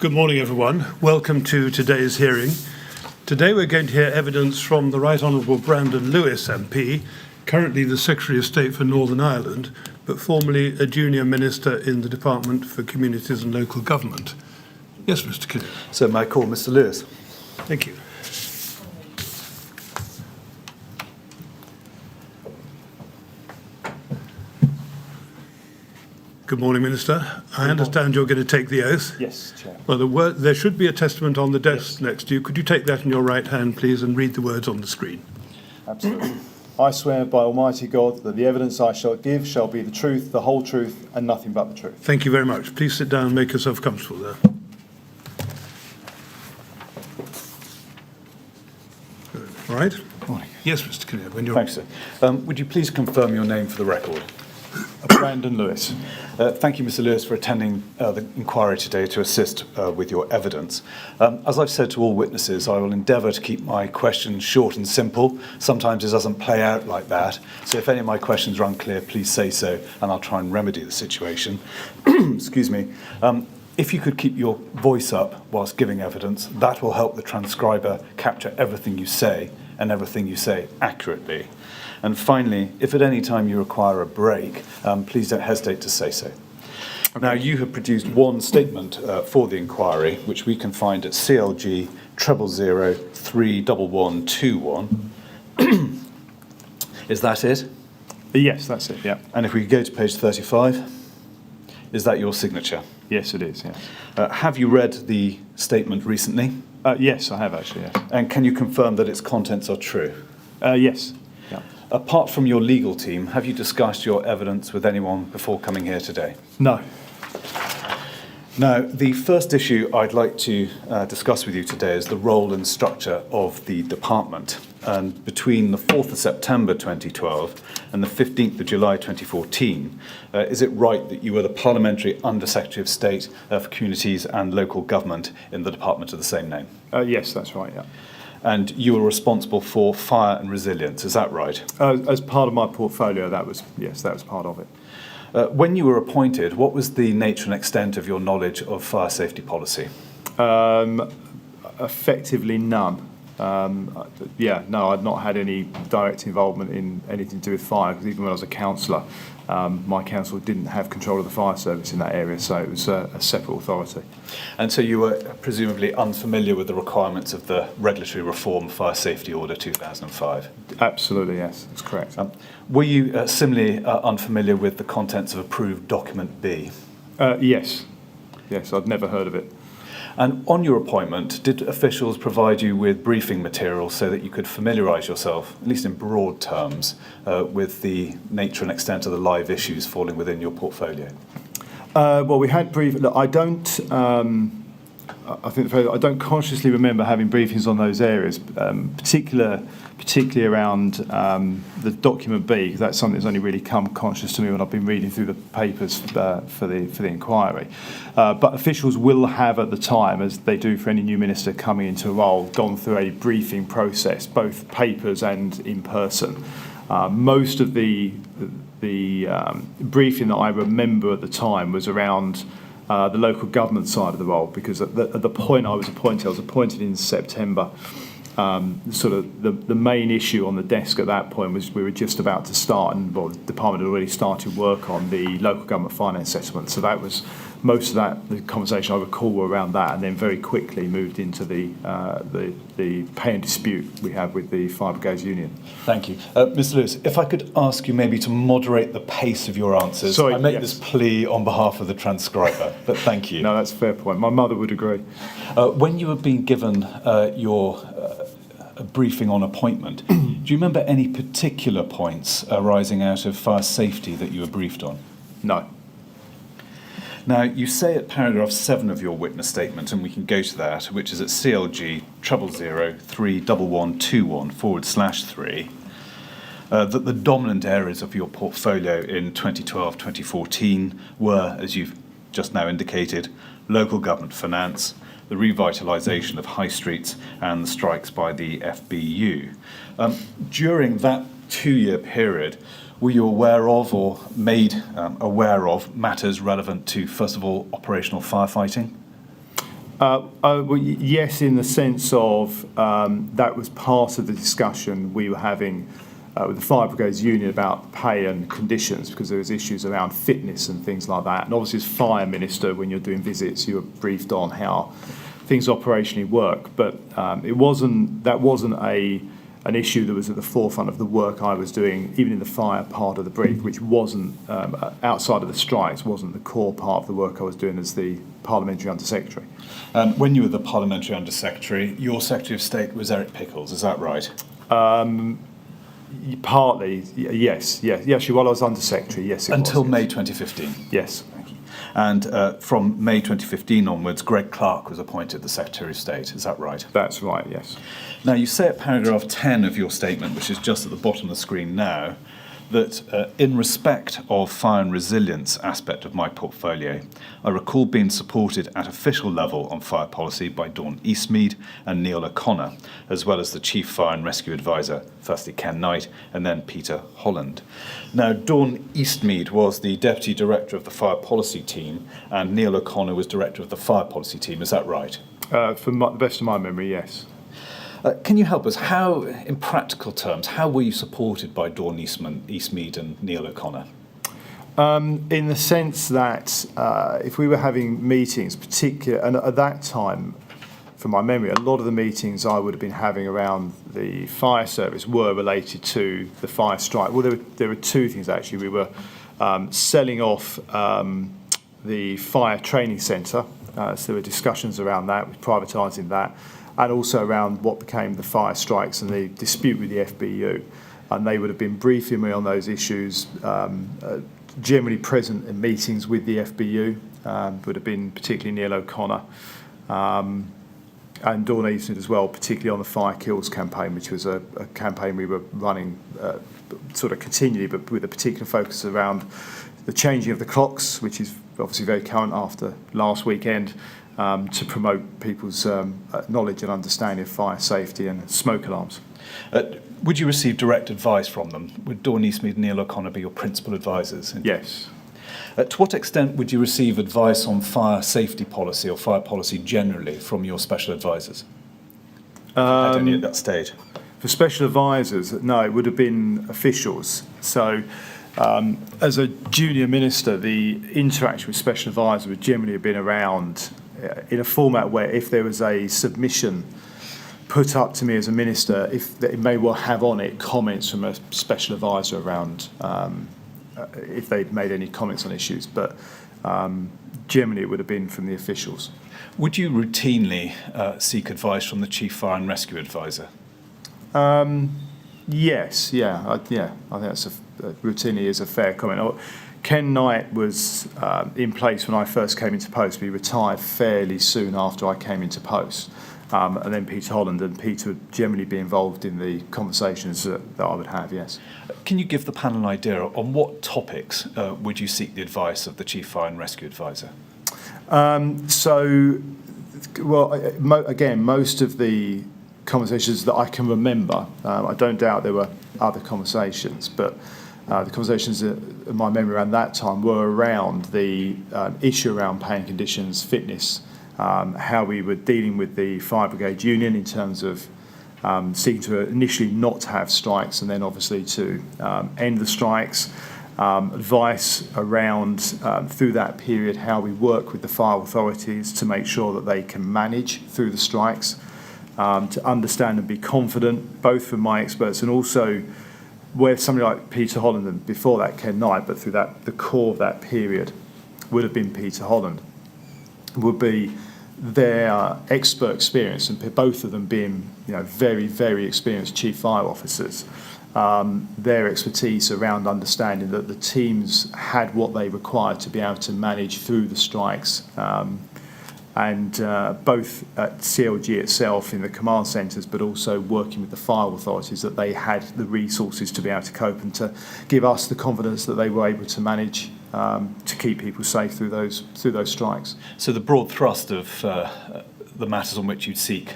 Good morning, everyone. Welcome to today's hearing. Today we're going to hear evidence from the Right Honourable Brandon Lewis MP, currently the Secretary of State for Northern Ireland, but formerly a junior minister in the Department for Communities and Local Government. Yes, Mr. Kinnear. So may I call Mr. Lewis? Thank you. Good morning, Minister. I understand you're going to take the oath. Yes, Chair. Well, there should be a testament on the desk next to you. Could you take that in your right hand, please, and read the words on the screen? Absolutely. I swear by Almighty God that the evidence I shall give shall be the truth, the whole truth, and nothing but the truth. Thank you very much. Please sit down and make yourself comfortable there. Good. All right? Morning. Yes, Mr. Kinnear, when you're... Thanks, sir. Would you please confirm your name for the record? Brandon Lewis. Thank you, Mr. Lewis, for attending the inquiry today to assist with your evidence. As I've said to all witnesses, I will endeavour to keep my questions short and simple. Sometimes it doesn't play out like that. So if any of my questions are unclear, please say so, and I'll try and remedy the situation. Excuse me. If you could keep your voice up whilst giving evidence, that will help the transcriber capture everything you say and everything you say accurately. And finally, if at any time you require a break, please don't hesitate to say so. Okay. Now, you have produced one statement for the inquiry, which we can find at CLG 000-31121. Is that it? Yes, that's it, yeah. And if we go to page 35, is that your signature? Yes, it is, yes. Have you read the statement recently? Yes, I have actually, yes. And can you confirm that its contents are true? Yes. Yeah. Apart from your legal team, have you discussed your evidence with anyone before coming here today? No. Now, the first issue I'd like to discuss with you today is the role and structure of the department. And between the 4th of September 2012 and the 15th of July 2014, is it right that you were the Parliamentary Under-Secretary of State for Communities and Local Government in the department of the same name? Yes, that's right, yeah. And you were responsible for fire and resilience, is that right? As part of my portfolio, that was part of it. When you were appointed, what was the nature and extent of your knowledge of fire safety policy? Effectively none. I'd not had any direct involvement in anything to do with fire, because even when I was a councillor, my council didn't have control of the fire service in that area, so it was a separate authority. And so you were presumably unfamiliar with the requirements of the Regulatory Reform Fire Safety Order 2005? Absolutely, yes, that's correct. Were you similarly unfamiliar with the contents of approved document B? Yes, I'd never heard of it. And on your appointment, did officials provide you with briefing material so that you could familiarise yourself, at least in broad terms, with the nature and extent of the live issues falling within your portfolio? Well, we had brief. Look, I don't consciously remember having briefings on those areas, particularly around the document B, because that's something that's only really come conscious to me when I've been reading through the papers for the inquiry. But officials will have at the time, as they do for any new minister coming into a role, gone through a briefing process, both papers and in person. Most of the briefing that I remember at the time was around the local government side of the role, because at the point I was appointed in September. The main issue on the desk at that point was we were just about to start, and the department had already started work on the local government finance settlement. So that was most of that. The conversation I recall were around that, and then very quickly moved into the pay and dispute we have with the Fire Brigades Union. Thank you, Mr. Lewis. If I could ask you maybe to moderate the pace of your answers. Sorry, I make this plea on behalf of the transcriber, but thank you. No, that's a fair point. My mother would agree. When you were being given your briefing on appointment, do you remember any particular points arising out of fire safety that you were briefed on? No. Now, you say at paragraph 7 of your witness statement, and we can go to that, which is at CLG 000-31121/3, that the dominant areas of your portfolio in 2012-2014 were, as you've just now indicated, local government finance, the revitalisation of high streets, and the strikes by the FBU. During that 2-year period, were you aware of or made aware of matters relevant to, first of all, operational firefighting? Yes, in the sense of that was part of the discussion we were having with the Fire Brigades Union about pay and conditions, because there was issues around fitness and things like that. And obviously, as Fire Minister, when you're doing visits, you were briefed on how things operationally work. But that wasn't an issue that was at the forefront of the work I was doing, even in the fire part of the brief, which wasn't, outside of the strikes, wasn't the core part of the work I was doing as the Parliamentary Under-Secretary. When you were the Parliamentary Under-Secretary, your Secretary of State was Eric Pickles, is that right? Partly, yes. Actually, while I was Under-Secretary, yes, it was. Until yes. May 2015? Yes. And from May 2015 onwards, Greg Clark was appointed the Secretary of State, is that right? That's right, yes. Now, you say at paragraph 10 of your statement, which is just at the bottom of the screen now, that in respect of fire and resilience aspect of my portfolio, I recall being supported at official level on fire policy by Dawn Eastmead and Neil O'Connor, as well as the Chief Fire and Rescue Advisor, firstly Ken Knight, and then Peter Holland. Now, Dawn Eastmead was the Deputy Director of the Fire Policy Team, and Neil O'Connor was Director of the Fire Policy Team, is that right? The best of my memory, yes. Can you help us? How, in practical terms, how were you supported by Dawn Eastmead and Neil O'Connor? In the sense that if we were having meetings, and at that time, from my memory, a lot of the meetings I would have been having around the fire service were related to the fire strike. Well, there were two things actually. We were selling off the fire training centre, so there were discussions around that, with privatising that, and also around what became the fire strikes and the dispute with the FBU. And they would have been briefing me on those issues, generally present in meetings with the FBU, would have been particularly Neil O'Connor, and Dawn Eastmead as well, particularly on the Fire Kills campaign, which was a campaign we were running sort of continually, but with a particular focus around the changing of the clocks, which is obviously very current after last weekend, to promote people's knowledge and understanding of fire safety and smoke alarms. Would you receive direct advice from them? Would Dawn Eastmead and Neil O'Connor be your principal advisors? Yes. To what extent would you receive advice on fire safety policy or fire policy generally from your special advisors? At any at that stage? For special advisors, no, it would have been officials. So as a junior minister, the interaction with special advisors would generally have been around in a format where if there was a submission put up to me as a minister, if it may well have on it comments from a special advisor around if they'd made any comments on issues, but generally it would have been from the officials. Would you routinely seek advice from the Chief Fire and Rescue Advisor? Yes, I think that's routinely is a fair comment. Ken Knight was in place when I first came into post. He retired fairly soon after I came into post. And then Peter Holland, and Peter would generally be involved in the conversations that I would have, yes. Can you give the panel an idea on what topics would you seek the advice of the Chief Fire and Rescue Advisor? Again, most of the conversations that I can remember, I don't doubt there were other conversations, but the conversations in my memory around that time were around the issue around pay and conditions, fitness, how we were dealing with the Fire Brigade Union in terms of seeking to initially not have strikes and then obviously to end the strikes, advice around through that period how we work with the fire authorities to make sure that they can manage through the strikes, to understand and be confident, both from my experts and also where somebody like Peter Holland and before that Ken Knight, but through that the core of that period would have been Peter Holland, would be their expert experience, and both of them being very, very experienced chief fire officers, their expertise around understanding that the teams had what they required to be able to manage through the strikes, and both at CLG itself in the command centres, but also working with the fire authorities, that they had the resources to be able to cope and to give us the confidence that they were able to manage to keep people safe through those strikes. So the broad thrust of the matters on which you'd seek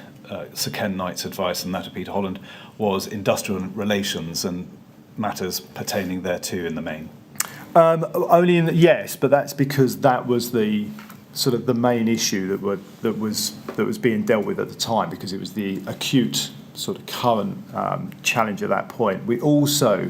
Sir Ken Knight's advice and that of Peter Holland was industrial relations and matters pertaining thereto in the main? Yes, but that's because that was the sort of the main issue that was being dealt with at the time, because it was the acute sort of current challenge at that point. We also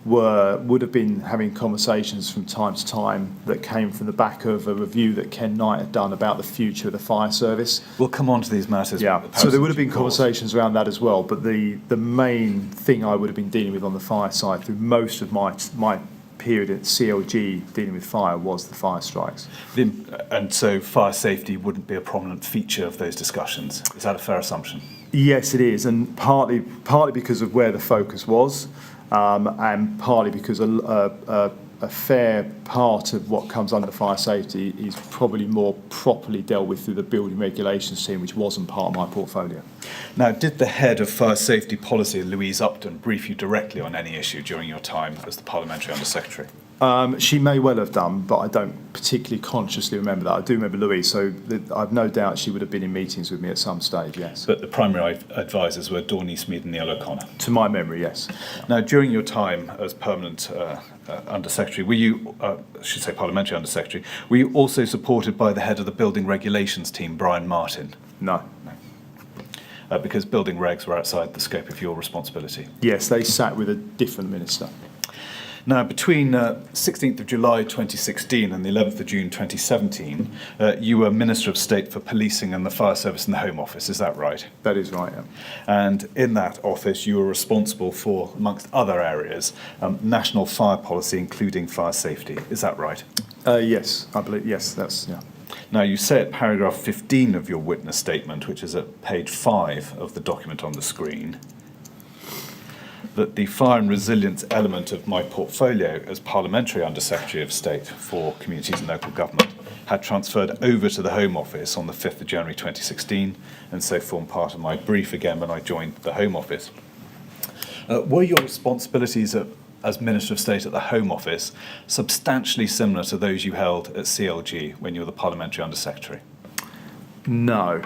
would have been having conversations from time to time that came from the back of a review that Ken Knight had done about the future of the fire service. We'll come on to these matters. Yeah, so there would have been conversations around that as well, but the main thing I would have been dealing with on the fire side through most of my period at CLG dealing with fire was the fire strikes. And so fire safety wouldn't be a prominent feature of those discussions. Is that a fair assumption? Yes, it is, and partly because of where the focus was, and partly because a fair part of what comes under fire safety is probably more properly dealt with through the building regulations team, which wasn't part of my portfolio. Now, did the head of fire safety policy, Louise Upton, brief you directly on any issue during your time as the Parliamentary Under-Secretary? She may well have done, but I don't particularly consciously remember that. I do remember Louise, so I've no doubt she would have been in meetings with me at some stage, yes. But the primary advisors were Dawn Eastmead and Neil O'Connor? To my memory, yes. Now, during your time as permanent Under-Secretary, were you, Parliamentary Under-Secretary, were you also supported by the head of the building regulations team, Brian Martin? No. Because building regs were outside the scope of your responsibility? Yes, they sat with a different minister. Now, between 16th of July 2016 and the 11th of June 2017, you were Minister of State for Policing and the Fire Service and the Home Office, is that right? That is right, yeah. And in that office, you were responsible for, amongst other areas, national fire policy, including fire safety, is that right? Yes, I believe, yes, that's, yeah. Now, you say at paragraph 15 of your witness statement, which is at page 5 of the document on the screen, that the fire and resilience element of my portfolio as Parliamentary Under-Secretary of State for Communities and Local Government had transferred over to the Home Office on the 5th of January 2016, and so formed part of my brief again when I joined the Home Office. Were your responsibilities as Minister of State at the Home Office substantially similar to those you held at CLG when you were the Parliamentary Under-Secretary? No.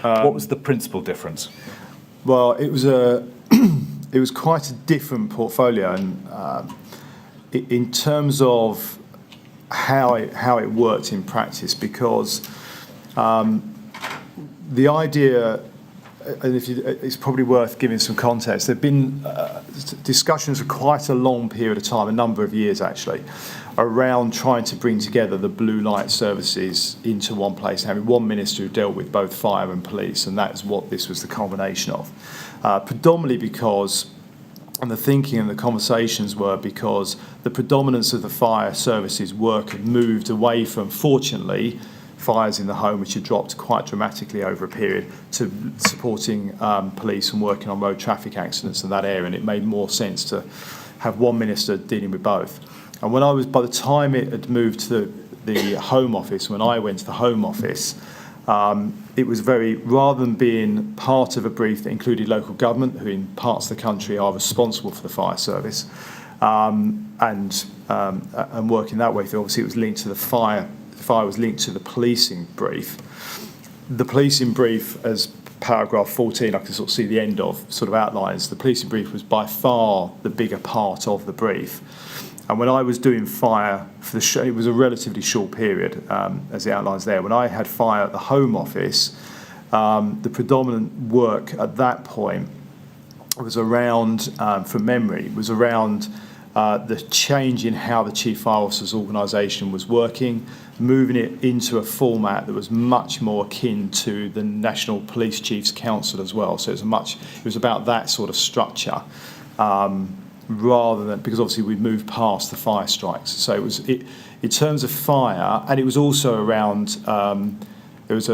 What was the principal difference? Well, it was it was quite a different portfolio, and in terms of how it worked in practice, because the idea, and it's probably worth giving some context. There've been discussions for quite a long period of time, a number of years actually, around trying to bring together the blue light services into one place, having one minister who dealt with both fire and police, and that's what this was the combination of. Predominantly because, and the thinking and the conversations were because the predominance of the fire services work had moved away from, fortunately, fires in the home, which had dropped quite dramatically over a period, to supporting police and working on road traffic accidents in that area, and it made more sense to have one minister dealing with both. And by the time it had moved to the Home Office, when I went to the Home Office, it was rather than being part of a brief that included local government, who in parts of the country are responsible for the fire service, and working that way through, obviously it was linked to the fire was linked to the policing brief. The policing brief, as paragraph 14, I can sort of see the end of, sort of outlines, the policing brief was by far the bigger part of the brief. And when I was doing fire for it was a relatively short period, as it outlines there. When I had fire at the Home Office, the predominant work at that point was around, from memory, was around the change in how the Chief Fire Officer's organisation was working, moving it into a format that was much more akin to the National Police Chiefs Council as well. So it was about that sort of structure. Rather than, because obviously we'd moved past the fire strikes. So it was, in terms of fire, and it was also around, there was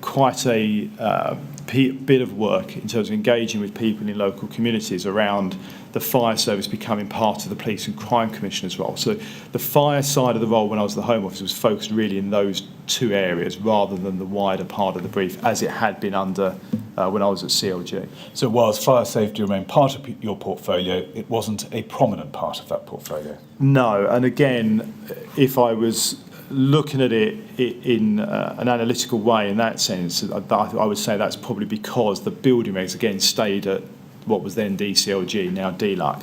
quite a bit of work in terms of engaging with people in local communities around the fire service becoming part of the Police and Crime Commissioner's role. So the fire side of the role when I was at the Home Office was focused really in those two areas rather than the wider part of the brief as it had been under when I was at CLG. So whilst fire safety remained part of your portfolio, it wasn't a prominent part of that portfolio? No, and again, if I was looking at it in an analytical way in that sense, I would say that's probably because the building regs again stayed at what was then DCLG, now DLUC.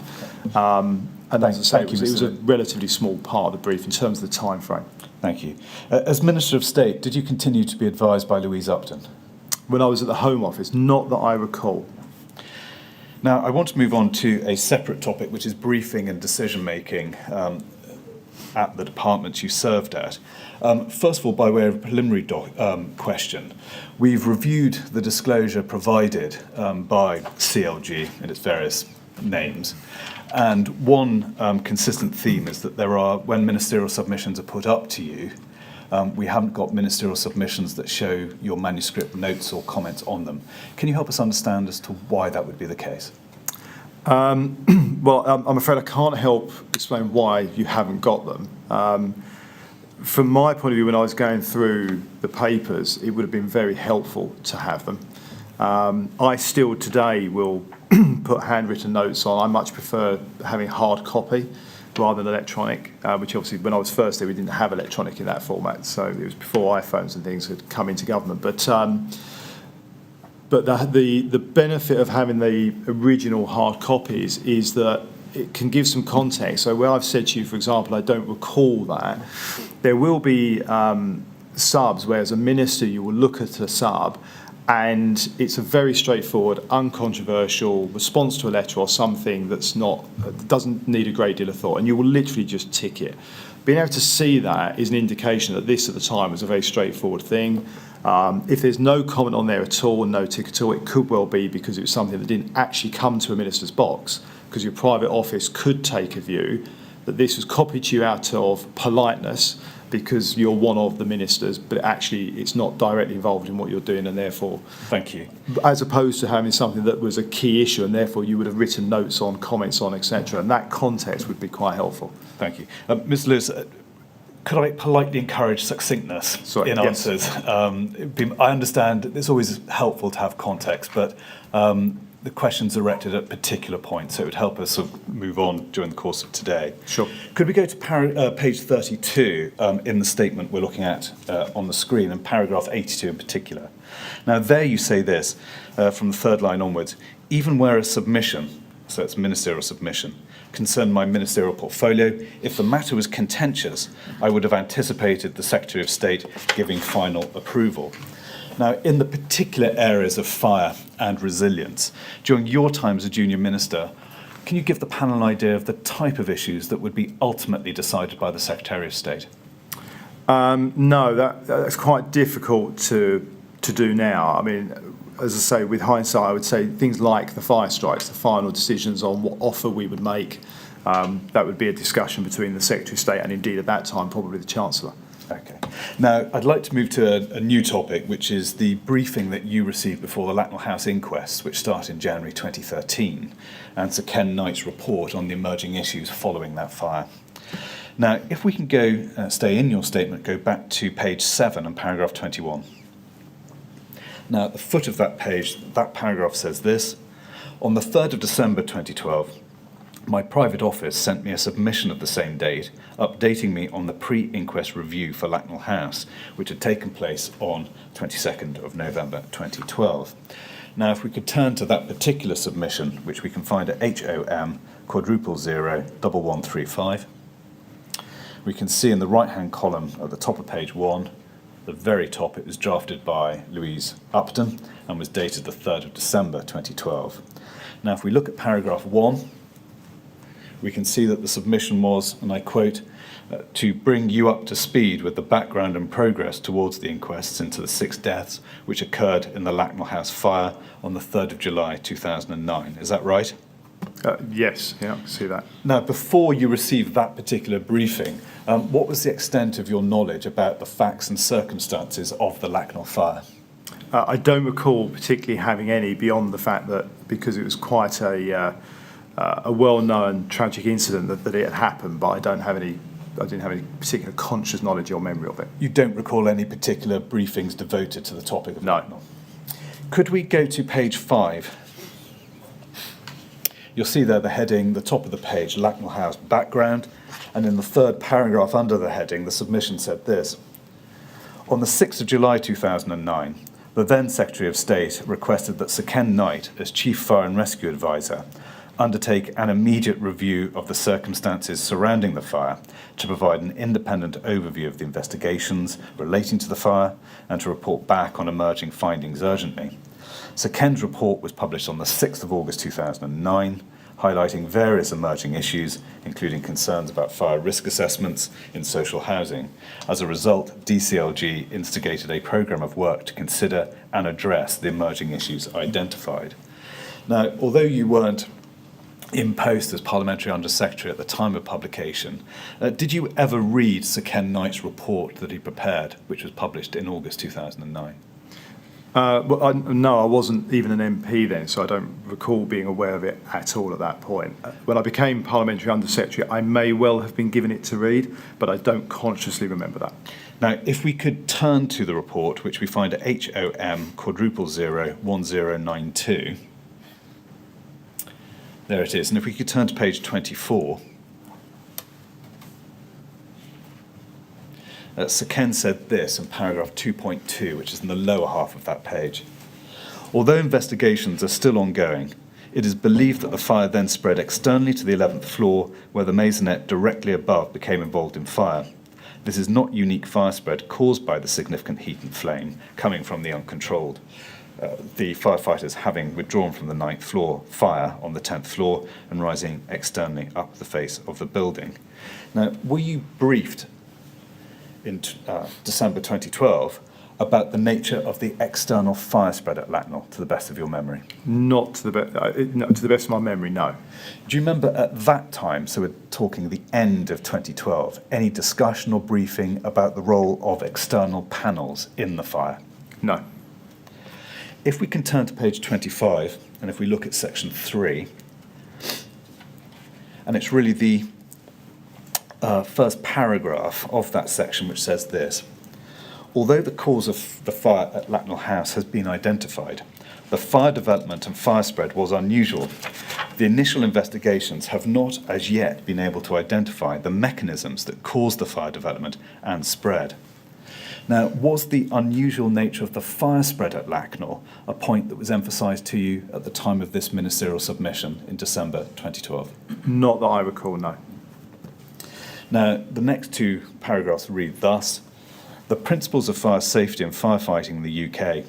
And as I say, Thank you, it was a Mr. relatively small part of the brief in terms of the time frame. Thank you. As Minister of State, did you continue to be advised by Louise Upton? When I was at the Home Office, not that I recall. Now, I want to move on to a separate topic, which is briefing and decision-making at the departments you served at. First of all, by way of a preliminary question, we've reviewed the disclosure provided by CLG in its various names, and one consistent theme is that when ministerial submissions are put up to you, we haven't got ministerial submissions that show your manuscript notes or comments on them. Can you help us understand as to why that would be the case? Well, I'm afraid I can't help explain why you haven't got them. From my point of view, when I was going through the papers, it would have been very helpful to have them. I still today will put handwritten notes on. I much prefer having hard copy rather than electronic, which obviously when I was first there we didn't have electronic in that format, so it was before iPhones and things had come into government. But the benefit of having the original hard copies is that it can give some context. So where I've said to you, for example, I don't recall that, there will be subs where as a minister you will look at a sub and it's a very straightforward, uncontroversial response to a letter or something that doesn't need a great deal of thought, and you will literally just tick it. Being able to see that is an indication that this at the time was a very straightforward thing. If there's no comment on there at all and no tick at all, it could well be because it was something that didn't actually come to a minister's box, because your private office could take a view that this was copied to you out of politeness because you're one of the ministers, but actually it's not directly involved in what you're doing, and therefore... Thank you. As opposed to having something that was a key issue, and therefore you would have written notes on, comments on, etc., and that context would be quite helpful. Thank you. Mr. Lewis, could I politely encourage succinctness in answers? I understand it's always helpful to have context, but the question's directed at particular points, so it would help us sort of move on during the course of today. Sure. Could we go to page 32 in the statement we're looking at on the screen, and paragraph 82 in particular? Now, there you say this, from the third line onwards: even where a submission, so it's ministerial submission, concerned my ministerial portfolio, if the matter was contentious, I would have anticipated the Secretary of State giving final approval. Now, in the particular areas of fire and resilience, during your time as a junior minister, can you give the panel an idea of the type of issues that would be ultimately decided by the Secretary of State? No, that's quite difficult to do now. I mean, as I say, with hindsight, I would say things like the fire strikes, the final decisions on what offer we would make, that would be a discussion between the Secretary of State and indeed at that time probably the Chancellor. Okay. Now, I'd like to move to a new topic, which is the briefing that you received before the Lakanal House Inquest, which started in January 2013, and Sir Ken Knight's report on the emerging issues following that fire. Now, if we can stay in your statement, go back to page 7 and paragraph 21. Now, at the foot of that page, that paragraph says this: on the 3rd of December 2012, my private office sent me a submission of the same date, updating me on the pre-inquest review for Lakanal House, which had taken place on 22nd of November 2012. Now, if we could turn to that particular submission, which we can find at HOM *0001135, we can see in the right-hand column at the top of page 1, the very top, it was drafted by Louise Upton and was dated the 3rd of December 2012. Now, if we look at paragraph 1, we can see that the submission was, and I quote, to bring you up to speed with the background and progress towards the inquests into the 6 deaths which occurred in the Lakanal House fire on the 3rd of July 2009. Is that right? Yes, yeah, I can see that. Now, before you received that particular briefing, what was the extent of your knowledge about the facts and circumstances of the Lakanal fire? I don't recall particularly having any beyond the fact that because it was quite a well-known tragic incident that it had happened, but I didn't have any particular conscious knowledge or memory of it. You don't recall any particular briefings devoted to the topic of Lakanal? No. Could we go to page 5? You'll see there the heading, the top of the page, Lakanal House background, and in the 3rd paragraph under the heading, the submission said this: on the 6th of July 2009, the then Secretary of State requested that Sir Ken Knight, as Chief Fire and Rescue Advisor, undertake an immediate review of the circumstances surrounding the fire to provide an independent overview of the investigations relating to the fire and to report back on emerging findings urgently. Sir Ken's report was published on the 6th of August 2009, highlighting various emerging issues, including concerns about fire risk assessments in social housing. As a result, DCLG instigated a programme of work to consider and address the emerging issues identified. Now, although you weren't in post as Parliamentary Under-Secretary at the time of publication, did you ever read Sir Ken Knight's report that he prepared, which was published in August 2009? No, I wasn't even an MP then, so I don't recall being aware of it at all at that point. When I became Parliamentary Under-Secretary, I may well have been given it to read, but I don't consciously remember that. Now, if we could turn to the report, which we find at HOM:001092, there it is. And if we could turn to page 24, Sir Ken said this in paragraph 2.2, which is in the lower half of that page. Although investigations are still ongoing, it is believed that the fire then spread externally to the 11th floor, where the maisonette directly above became involved in fire. This is not unique fire spread caused by the significant heat and flame coming from the uncontrolled. The firefighters having withdrawn from the 9th floor fire on the 10th floor and rising externally up the face of the building. Now, were you briefed in December 2012 about the nature of the external fire spread at Lakanal, to the best of your memory? Not to the best of my memory, no. Do you remember at that time, so we're talking the end of 2012, any discussion or briefing about the role of external panels in the fire? No. If we can turn to page 25, and if we look at section 3, and it's really the first paragraph of that section which says this: although the cause of the fire at Lakanal House has been identified, the fire development and fire spread was unusual. The initial investigations have not as yet been able to identify the mechanisms that caused the fire development and spread. Now, was the unusual nature of the fire spread at Lakanal a point that was emphasised to you at the time of this ministerial submission in December 2012? Not that I recall, no. Now, the next two paragraphs read thus: the principles of fire safety and firefighting in the UK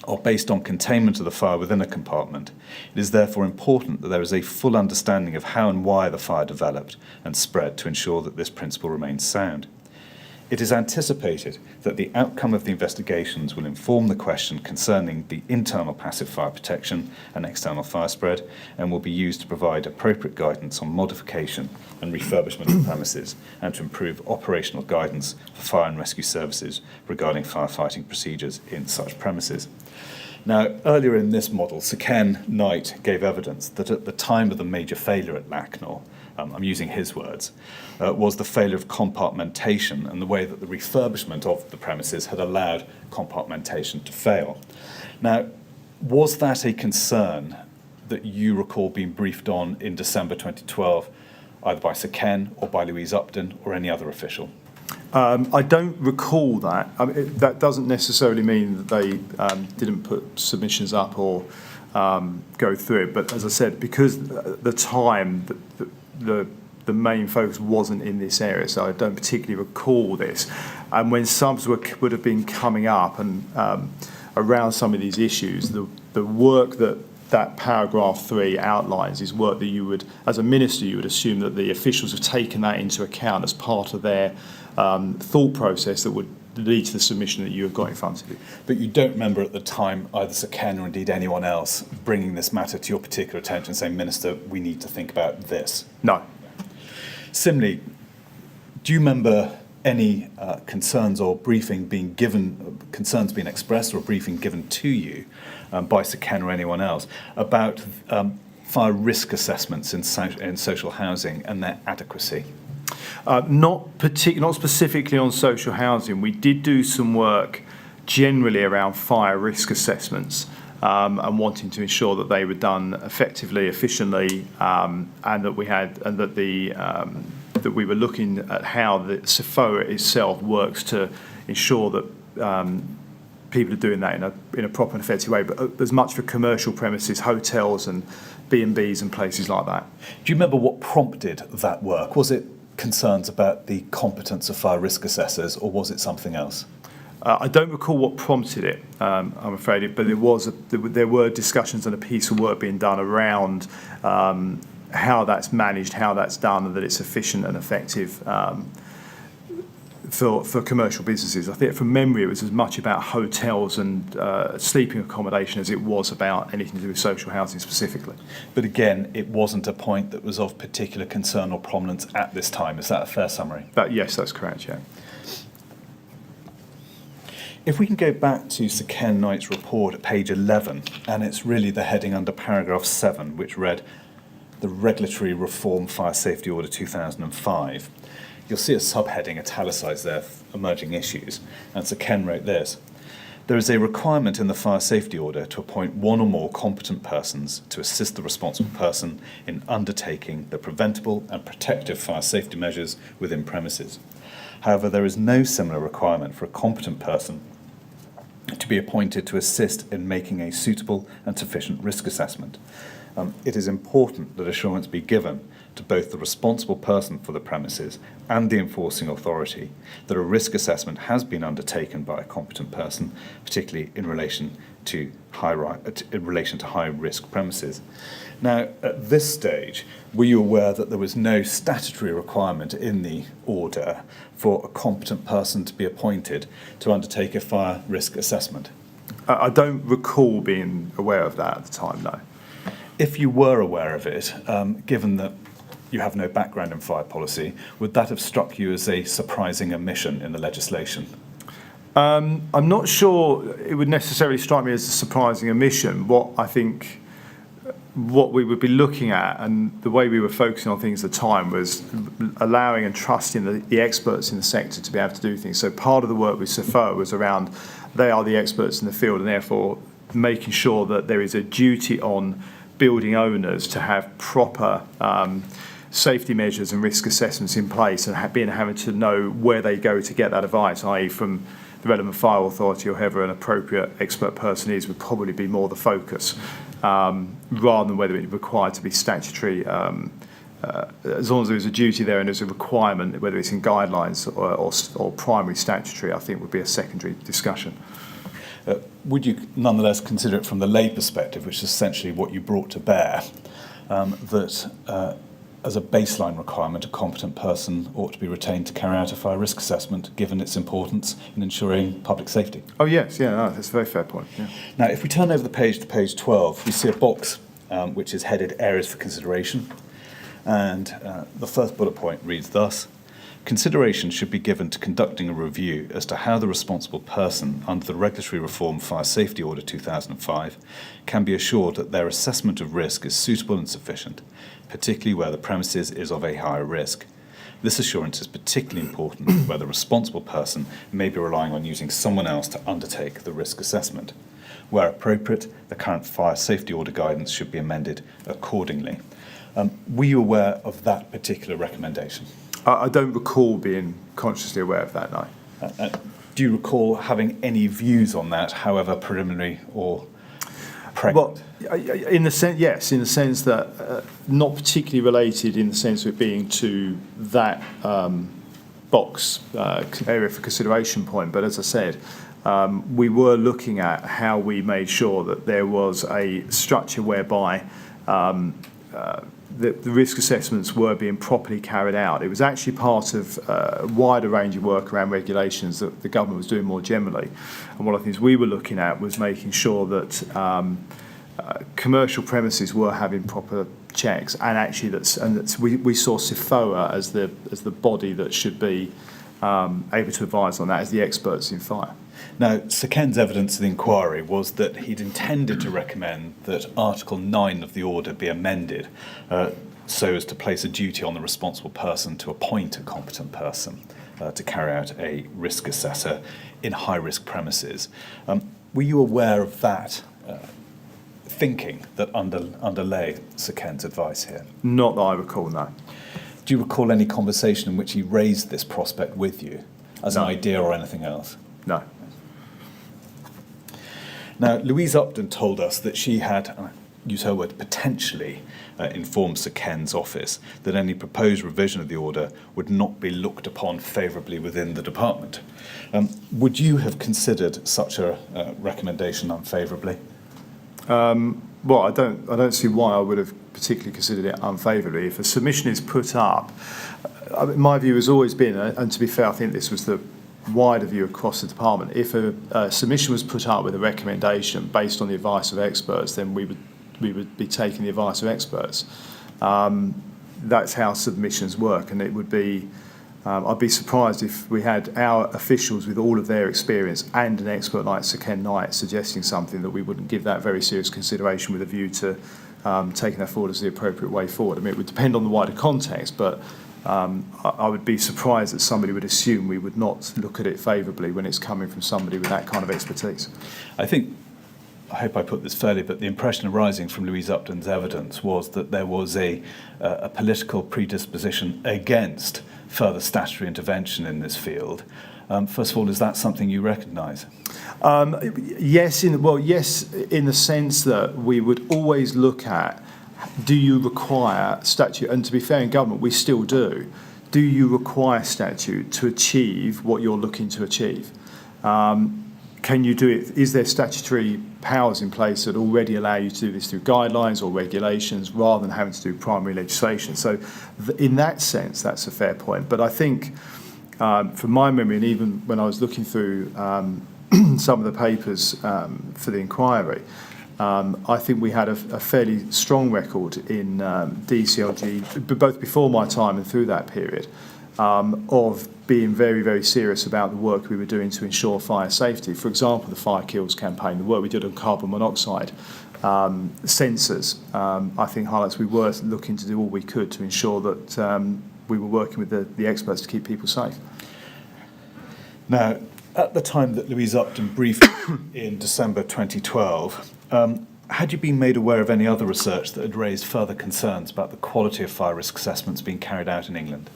are based on containment of the fire within a compartment. It is therefore important that there is a full understanding of how and why the fire developed and spread to ensure that this principle remains sound. It is anticipated that the outcome of the investigations will inform the question concerning the internal passive fire protection and external fire spread, and will be used to provide appropriate guidance on modification and refurbishment of premises, and to improve operational guidance for fire and rescue services regarding firefighting procedures in such premises. Now, earlier in this model, Sir Ken Knight gave evidence that at the time of the major failure at Lakanal, I'm using his words, was the failure of compartmentation and the way that the refurbishment of the premises had allowed compartmentation to fail. Now, was that a concern that you recall being briefed on in December 2012, either by Sir Ken or by Louise Upton or any other official? I don't recall that. I mean, that doesn't necessarily mean that they didn't put submissions up or go through it. But as I said, because at the time the main focus wasn't in this area, so I don't particularly recall this. And when subs would have been coming up and around some of these issues, the work that paragraph 3 outlines is work that you would, as a minister, you would assume that the officials have taken that into account as part of their thought process that would lead to the submission that you have got in front of you. But you don't remember at the time either Sir Ken or indeed anyone else bringing this matter to your particular attention, saying, Minister, we need to think about this? No. Similarly, do you remember any concerns or briefing being given, concerns being expressed or a briefing given to you by Sir Ken or anyone else about fire risk assessments in social housing and their adequacy? Not specifically on social housing. We did do some work generally around fire risk assessments and wanting to ensure that they were done effectively, efficiently, and that we were looking at how the SFOA itself works to ensure that people are doing that in a proper and effective way. But as much for commercial premises, hotels and B&Bs and places like that. Do you remember what prompted that work? Was it concerns about the competence of fire risk assessors, or was it something else? I don't recall what prompted it, I'm afraid, but there were discussions and a piece of work being done around how that's managed, how that's done, and that it's efficient and effective for commercial businesses. I think from memory it was as much about hotels and sleeping accommodation as it was about anything to do with social housing specifically. But again, it wasn't a point that was of particular concern or prominence at this time. Is that a fair summary? Yes, that's correct, yeah. If we can go back to Sir Ken Knight's report at page 11, and it's really the heading under paragraph 7, which read, the Regulatory Reform Fire Safety Order 2005. You'll see a subheading italicised there, emerging issues, and Sir Ken wrote this. There is a requirement in the fire safety order to appoint one or more competent persons to assist the responsible person in undertaking the preventable and protective fire safety measures within premises. However, there is no similar requirement for a competent person to be appointed to assist in making a suitable and sufficient risk assessment. It is important that assurance be given to both the responsible person for the premises and the enforcing authority that a risk assessment has been undertaken by a competent person, particularly in relation to high risk premises. Now, at this stage, were you aware that there was no statutory requirement in the order for a competent person to be appointed to undertake a fire risk assessment? I don't recall being aware of that at the time, no. If you were aware of it, given that you have no background in fire policy, would that have struck you as a surprising omission in the legislation? I'm not sure it would necessarily strike me as a surprising omission. What we would be looking at, and the way we were focusing on things at the time, was allowing and trusting the experts in the sector to be able to do things. So part of the work with SFO was around they are the experts in the field, and therefore making sure that there is a duty on building owners to have proper safety measures and risk assessments in place, and having to know where they go to get that advice, i.e. from the relevant fire authority or whoever an appropriate expert person is, would probably be more the focus, rather than whether it's required to be statutory. As long as there's a duty there and there's a requirement, whether it's in guidelines or primary statutory, I think would be a secondary discussion. Would you nonetheless consider it from the lay perspective, which is essentially what you brought to bear, that as a baseline requirement, a competent person ought to be retained to carry out a fire risk assessment, given its importance in ensuring public safety? Oh yes, yeah, no, that's a very fair point. Yeah. Now, if we turn over the page to page 12, we see a box which is headed Areas for Consideration, and the first bullet point reads thus: consideration should be given to conducting a review as to how the responsible person under the Regulatory Reform Fire Safety Order 2005 can be assured that their assessment of risk is suitable and sufficient, particularly where the premises is of a higher risk. This assurance is particularly important where the responsible person may be relying on using someone else to undertake the risk assessment. Where appropriate, the current fire safety order guidance should be amended accordingly. Were you aware of that particular recommendation? I don't recall being consciously aware of that, no. Do you recall having any views on that, however preliminary or pregnant? Well, in the sense, yes, in the sense that not particularly related in the sense of it being to that box area for consideration point, but as I said, we were looking at how we made sure that there was a structure whereby the risk assessments were being properly carried out. It was actually part of a wider range of work around regulations that the government was doing more generally. And one of the things we were looking at was making sure that commercial premises were having proper checks, and actually we saw SFOA as the body that should be able to advise on that as the experts in fire. Now, Sir Ken's evidence of the inquiry was that he'd intended to recommend that Article 9 of the order be amended so as to place a duty on the responsible person to appoint a competent person to carry out a risk assessor in high-risk premises. Were you aware of that thinking that underlay Sir Ken's advice here? Not that I recall, no. Do you recall any conversation in which he raised this prospect with you as an idea or anything else? No. Now, Louise Upton told us that she had, and I use her word, potentially informed Sir Ken's office that any proposed revision of the order would not be looked upon favourably within the department. Would you have considered such a recommendation unfavourably? Well, I don't see why I would have particularly considered it unfavourably. If a submission is put up, my view has always been, and to be fair, I think this was the wider view across the department, if a submission was put up with a recommendation based on the advice of experts, then we would be taking the advice of experts. That's how submissions work, and it would be, I'd be surprised if we had our officials with all of their experience and an expert like Sir Ken Knight suggesting something that we wouldn't give that very serious consideration with a view to taking that forward as the appropriate way forward. I mean, it would depend on the wider context, but I would be surprised that somebody would assume we would not look at it favourably when it's coming from somebody with that kind of expertise. I hope I put this fairly, but the impression arising from Louise Upton's evidence was that there was a political predisposition against further statutory intervention in this field. First of all, is that something you recognise? Yes, in the sense that we would always look at, do you require statute? And to be fair, in government, we still do. Do you require statute to achieve what you're looking to achieve? Can you do it? Is there statutory powers in place that already allow you to do this through guidelines or regulations rather than having to do primary legislation? So in that sense, that's a fair point. But I think from my memory, and even when I was looking through some of the papers for the inquiry, I think we had a fairly strong record in DCLG, both before my time and through that period, of being very, very serious about the work we were doing to ensure fire safety. For example, the Fire Kills campaign, the work we did on carbon monoxide sensors, I think highlights we were looking to do all we could to ensure that we were working with the experts to keep people safe. Now, at the time that Louise Upton briefed in December 2012, had you been made aware of any other research that had raised further concerns about the quality of fire risk assessments being carried out in England?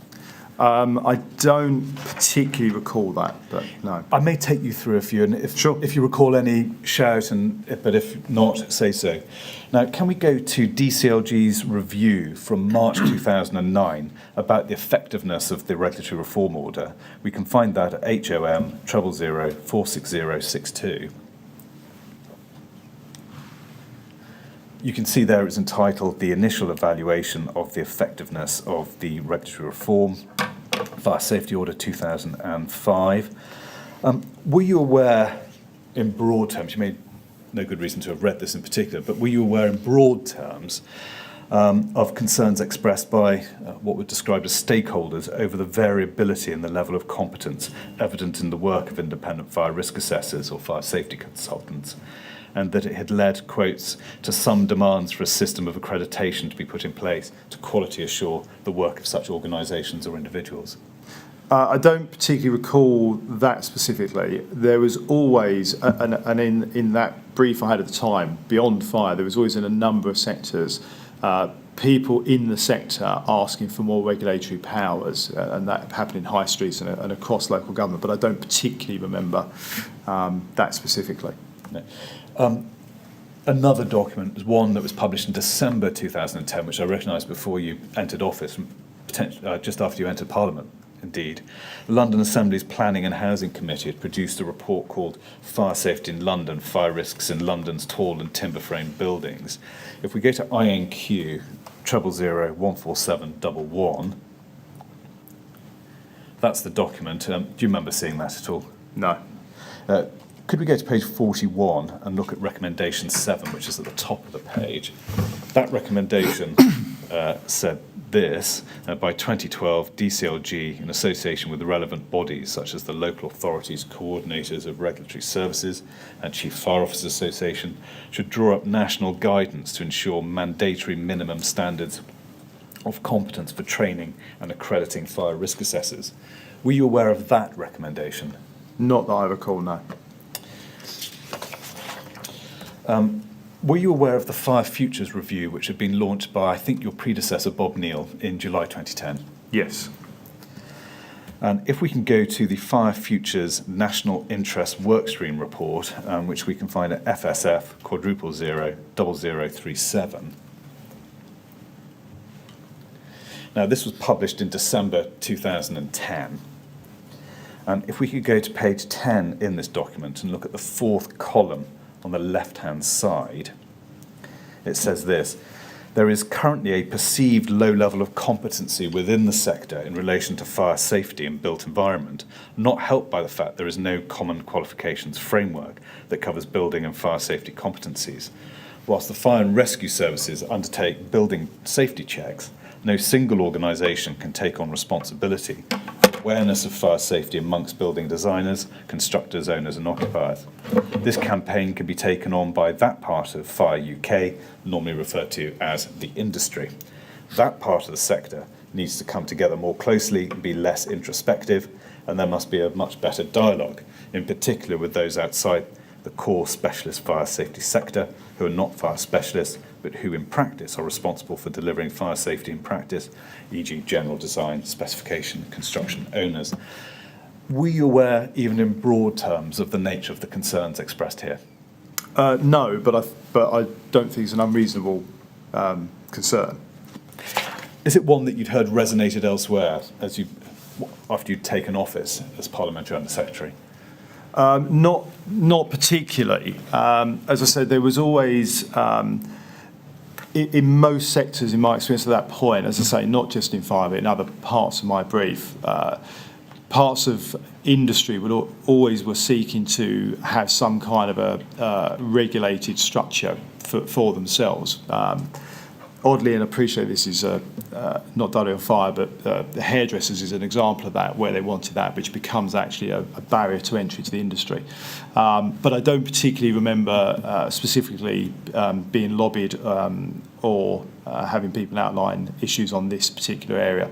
I don't particularly recall that, but no. I may take you through a few, and if you recall any, shout, but if not, say so. Now, can we go to DCLG's review from March 2009 about the effectiveness of the regulatory reform order? We can find that at HOM 000 46062. You can see there it's entitled The Initial Evaluation of the Effectiveness of the Regulatory Reform, Fire Safety Order 2005. Were you aware, in broad terms, you may no good reason to have read this in particular, but were you aware in broad terms of concerns expressed by what were described as stakeholders over the variability in the level of competence evident in the work of independent fire risk assessors or fire safety consultants, and that it had led, quotes, to some demands for a system of accreditation to be put in place to quality assure the work of such organisations or individuals? I don't particularly recall that specifically. There was always, and in that brief I had at the time, beyond fire, there was always in a number of sectors, people in the sector asking for more regulatory powers, and that happened in high streets and across local government, but I don't particularly remember that specifically. No. Another document is one that was published in December 2010, which I recognised before you entered office, just after you entered Parliament, indeed. The London Assembly's Planning and Housing Committee had produced a report called Fire Safety in London, Fire Risks in London's Tall and Timber-Framed Buildings. If we go to INQ 000 14711, that's the document. Do you remember seeing that at all? No. Could we go to page 41 and look at recommendation 7, which is at the top of the page? That recommendation said this: by 2012, DCLG, in association with the relevant bodies such as the Local Authorities Coordinators of Regulatory Services and Chief Fire Officers Association, should draw up national guidance to ensure mandatory minimum standards of competence for training and accrediting fire risk assessors. Were you aware of that recommendation? Not that I recall, no. Were you aware of the Fire Futures Review, which had been launched by, I think, your predecessor, Bob Neal, in July 2010? Yes. And if we can go to the Fire Futures National Interest Workstream report, which we can find at FSF *000037. Now, this was published in December 2010. And if we could go to page 10 in this document and look at the fourth column on the left-hand side, it says this: there is currently a perceived low level of competency within the sector in relation to fire safety and built environment, not helped by the fact there is no common qualifications framework that covers building and fire safety competencies. Whilst the fire and rescue services undertake building safety checks, no single organisation can take on responsibility for awareness of fire safety amongst building designers, constructors, owners and occupiers. This campaign can be taken on by that part of Fire UK, normally referred to as the industry. That part of the sector needs to come together more closely and be less introspective, and there must be a much better dialogue, in particular with those outside the core specialist fire safety sector who are not fire specialists, but who in practice are responsible for delivering fire safety in practice, e.g. general design, specification, construction owners. Were you aware, even in broad terms, of the nature of the concerns expressed here? No, but I don't think it's an unreasonable concern. Is it one that you'd heard resonated elsewhere after you'd taken office as Parliamentary Under Secretary? Not particularly. As I said, there was always, in most sectors, in my experience at that point, as I say, not just in fire, but in other parts of my brief, parts of industry always were seeking to have some kind of a regulated structure for themselves. Oddly, and I appreciate this is not directly on fire, but the hairdressers is an example of that, where they wanted that, which becomes actually a barrier to entry to the industry. But I don't particularly remember specifically being lobbied or having people outline issues on this particular area.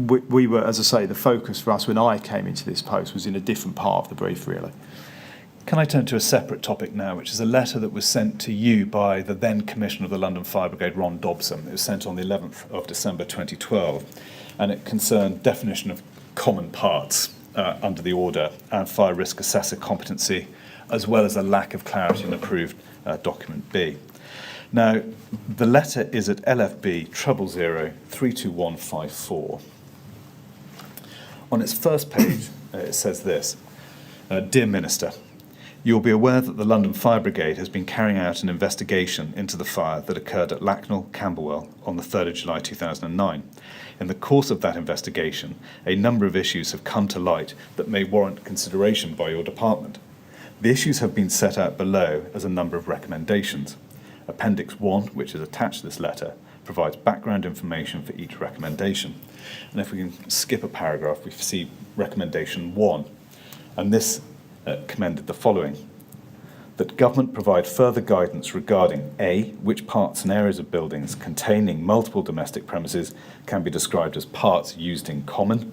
We were, as I say, the focus for us when I came into this post was in a different part of the brief, really. Can I turn to a separate topic now, which is a letter that was sent to you by the then Commissioner of the London Fire Brigade, Ron Dobson. It was sent on the 11th of December 2012, and it concerned definition of common parts under the order and fire risk assessor competency, as well as a lack of clarity in approved document B. Now, the letter is at LFB 000-32154. On its first page, it says this: Dear Minister, you will be aware that the London Fire Brigade has been carrying out an investigation into the fire that occurred at Lakanal, Camberwell on the 3rd of July 2009. In the course of that investigation, a number of issues have come to light that may warrant consideration by your department. The issues have been set out below as a number of recommendations. Appendix 1, which is attached to this letter, provides background information for each recommendation. And if we can skip a paragraph, we see recommendation 1. And this commended the following: that government provide further guidance regarding A, which parts and areas of buildings containing multiple domestic premises can be described as parts used in common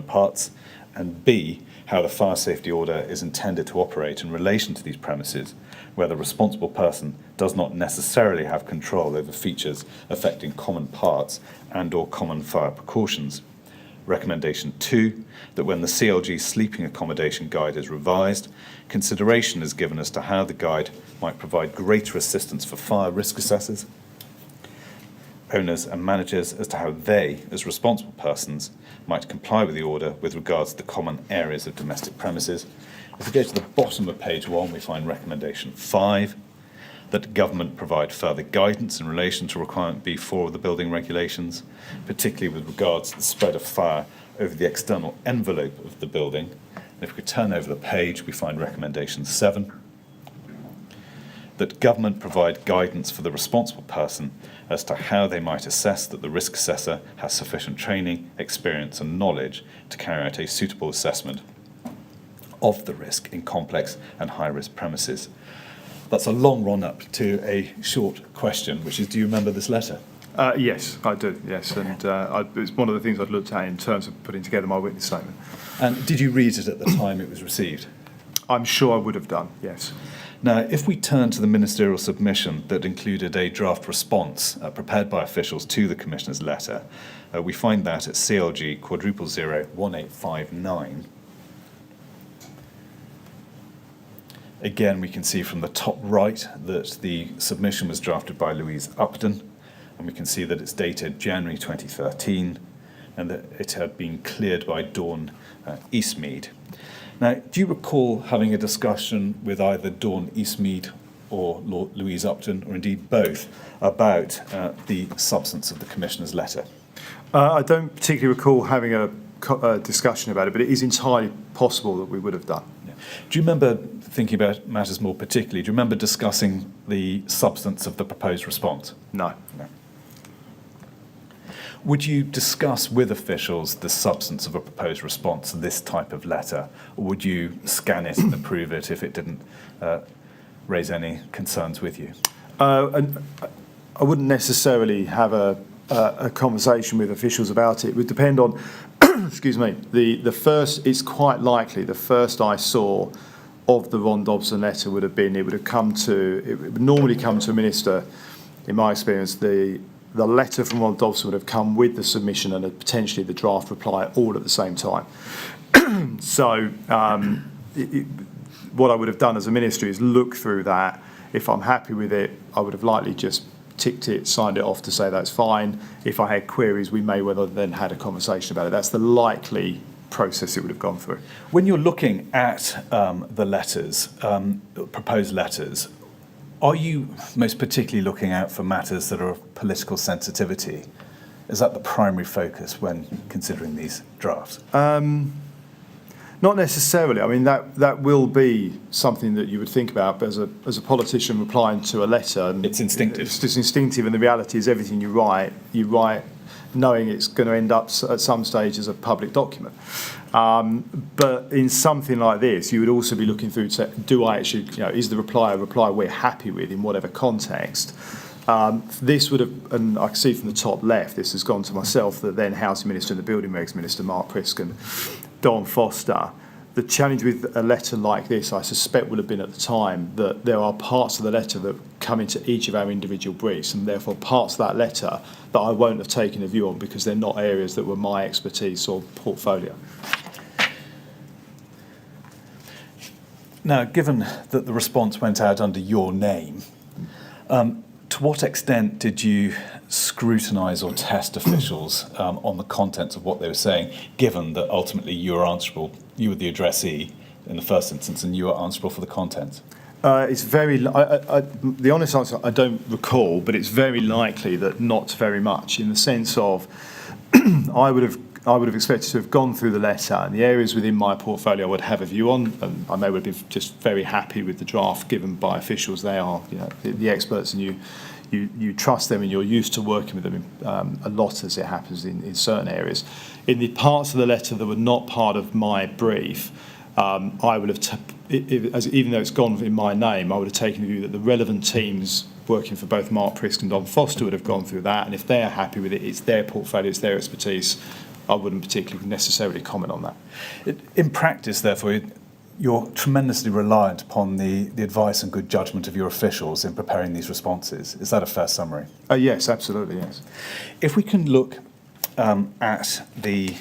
parts, and B, how the fire safety order is intended to operate in relation to these premises, where the responsible person does not necessarily have control over features affecting common parts and or common fire precautions. Recommendation 2, that when the CLG sleeping accommodation guide is revised, consideration is given as to how the guide might provide greater assistance for fire risk assessors, owners and managers as to how they, as responsible persons, might comply with the order with regards to the common areas of domestic premises. If we go to the bottom of page 1, we find recommendation 5, that government provide further guidance in relation to requirement B4 of the building regulations, particularly with regards to the spread of fire over the external envelope of the building. And if we turn over the page, we find recommendation 7, that government provide guidance for the responsible person as to how they might assess that the risk assessor has sufficient training, experience and knowledge to carry out a suitable assessment of the risk in complex and high-risk premises. That's a long run-up to a short question, which is, do you remember this letter? Yes, I do, yes. And it's one of the things I'd looked at in terms of putting together my witness statement. And did you read it at the time it was received? I'm sure I would have done, yes. Now, if we turn to the ministerial submission that included a draft response prepared by officials to the Commissioner's letter, We find that at CLG *0001859. Again, we can see from the top right that the submission was drafted by Louise Upton, and we can see that it's dated January 2013 and that it had been cleared by Dawn Eastmead. Now, do you recall having a discussion with either Dawn Eastmead or Louise Upton, or indeed both, about the substance of the Commissioner's letter? I don't particularly recall having a discussion about it, but it is entirely possible that we would have done. Yeah. Do you remember, thinking about matters more particularly, do you remember discussing the substance of the proposed response? No. No. Would you discuss with officials the substance of a proposed response to this type of letter, or would you scan it and approve it if it didn't raise any concerns with you? And I wouldn't necessarily have a conversation with officials about it. It would depend on, excuse me, the first, it's quite likely the first I saw of the Ron Dobson letter would have been, it would normally come to a minister, in my experience, the letter from Ron Dobson would have come with the submission and potentially the draft reply all at the same time. So what I would have done as a ministry is look through that. If I'm happy with it, I would have likely just ticked it, signed it off to say that's fine. If I had queries, we may well have then had a conversation about it. That's the likely process it would have gone through. When you're looking at the letters, proposed letters, are you most particularly looking out for matters that are of political sensitivity? Is that the primary focus when considering these drafts? Not necessarily. I mean, that will be something that you would think about, but as a politician replying to a letter, it's instinctive. It's just instinctive, and the reality is everything you write knowing it's going to end up at some stage as a public document. But in something like this, you would also be looking through to, do I actually, is the reply a reply we're happy with in whatever context? This would have, and I can see from the top left, this has gone to myself, the then Housing Minister and the Building Regs Minister, Mark Priskin, Don Foster. The challenge with a letter like this, I suspect, would have been at the time that there are parts of the letter that come into each of our individual briefs, and therefore parts of that letter that I won't have taken a view on because they're not areas that were my expertise or portfolio. Now, given that the response went out under your name, to what extent did you scrutinise or test officials on the contents of what they were saying, given that ultimately you were answerable, you were the addressee in the first instance, and you were answerable for the content? It's very. The honest answer, I don't recall, but it's very likely that not very much. In the sense of, I would have expected to have gone through the letter, and the areas within my portfolio I would have a view on, and I may well have been just very happy with the draft given by officials. They are, the experts, and you trust them, and you're used to working with them a lot, as it happens in certain areas. In the parts of the letter that were not part of my brief, I would have, even though it's gone in my name, I would have taken the view that the relevant teams working for both Mark Prisk and Don Foster would have gone through that, and if they're happy with it, it's their portfolio, it's their expertise. I wouldn't particularly necessarily comment on that. In practice, therefore, you're tremendously reliant upon the advice and good judgment of your officials in preparing these responses. Is that a fair summary? Yes, absolutely, yes. If we can look at the...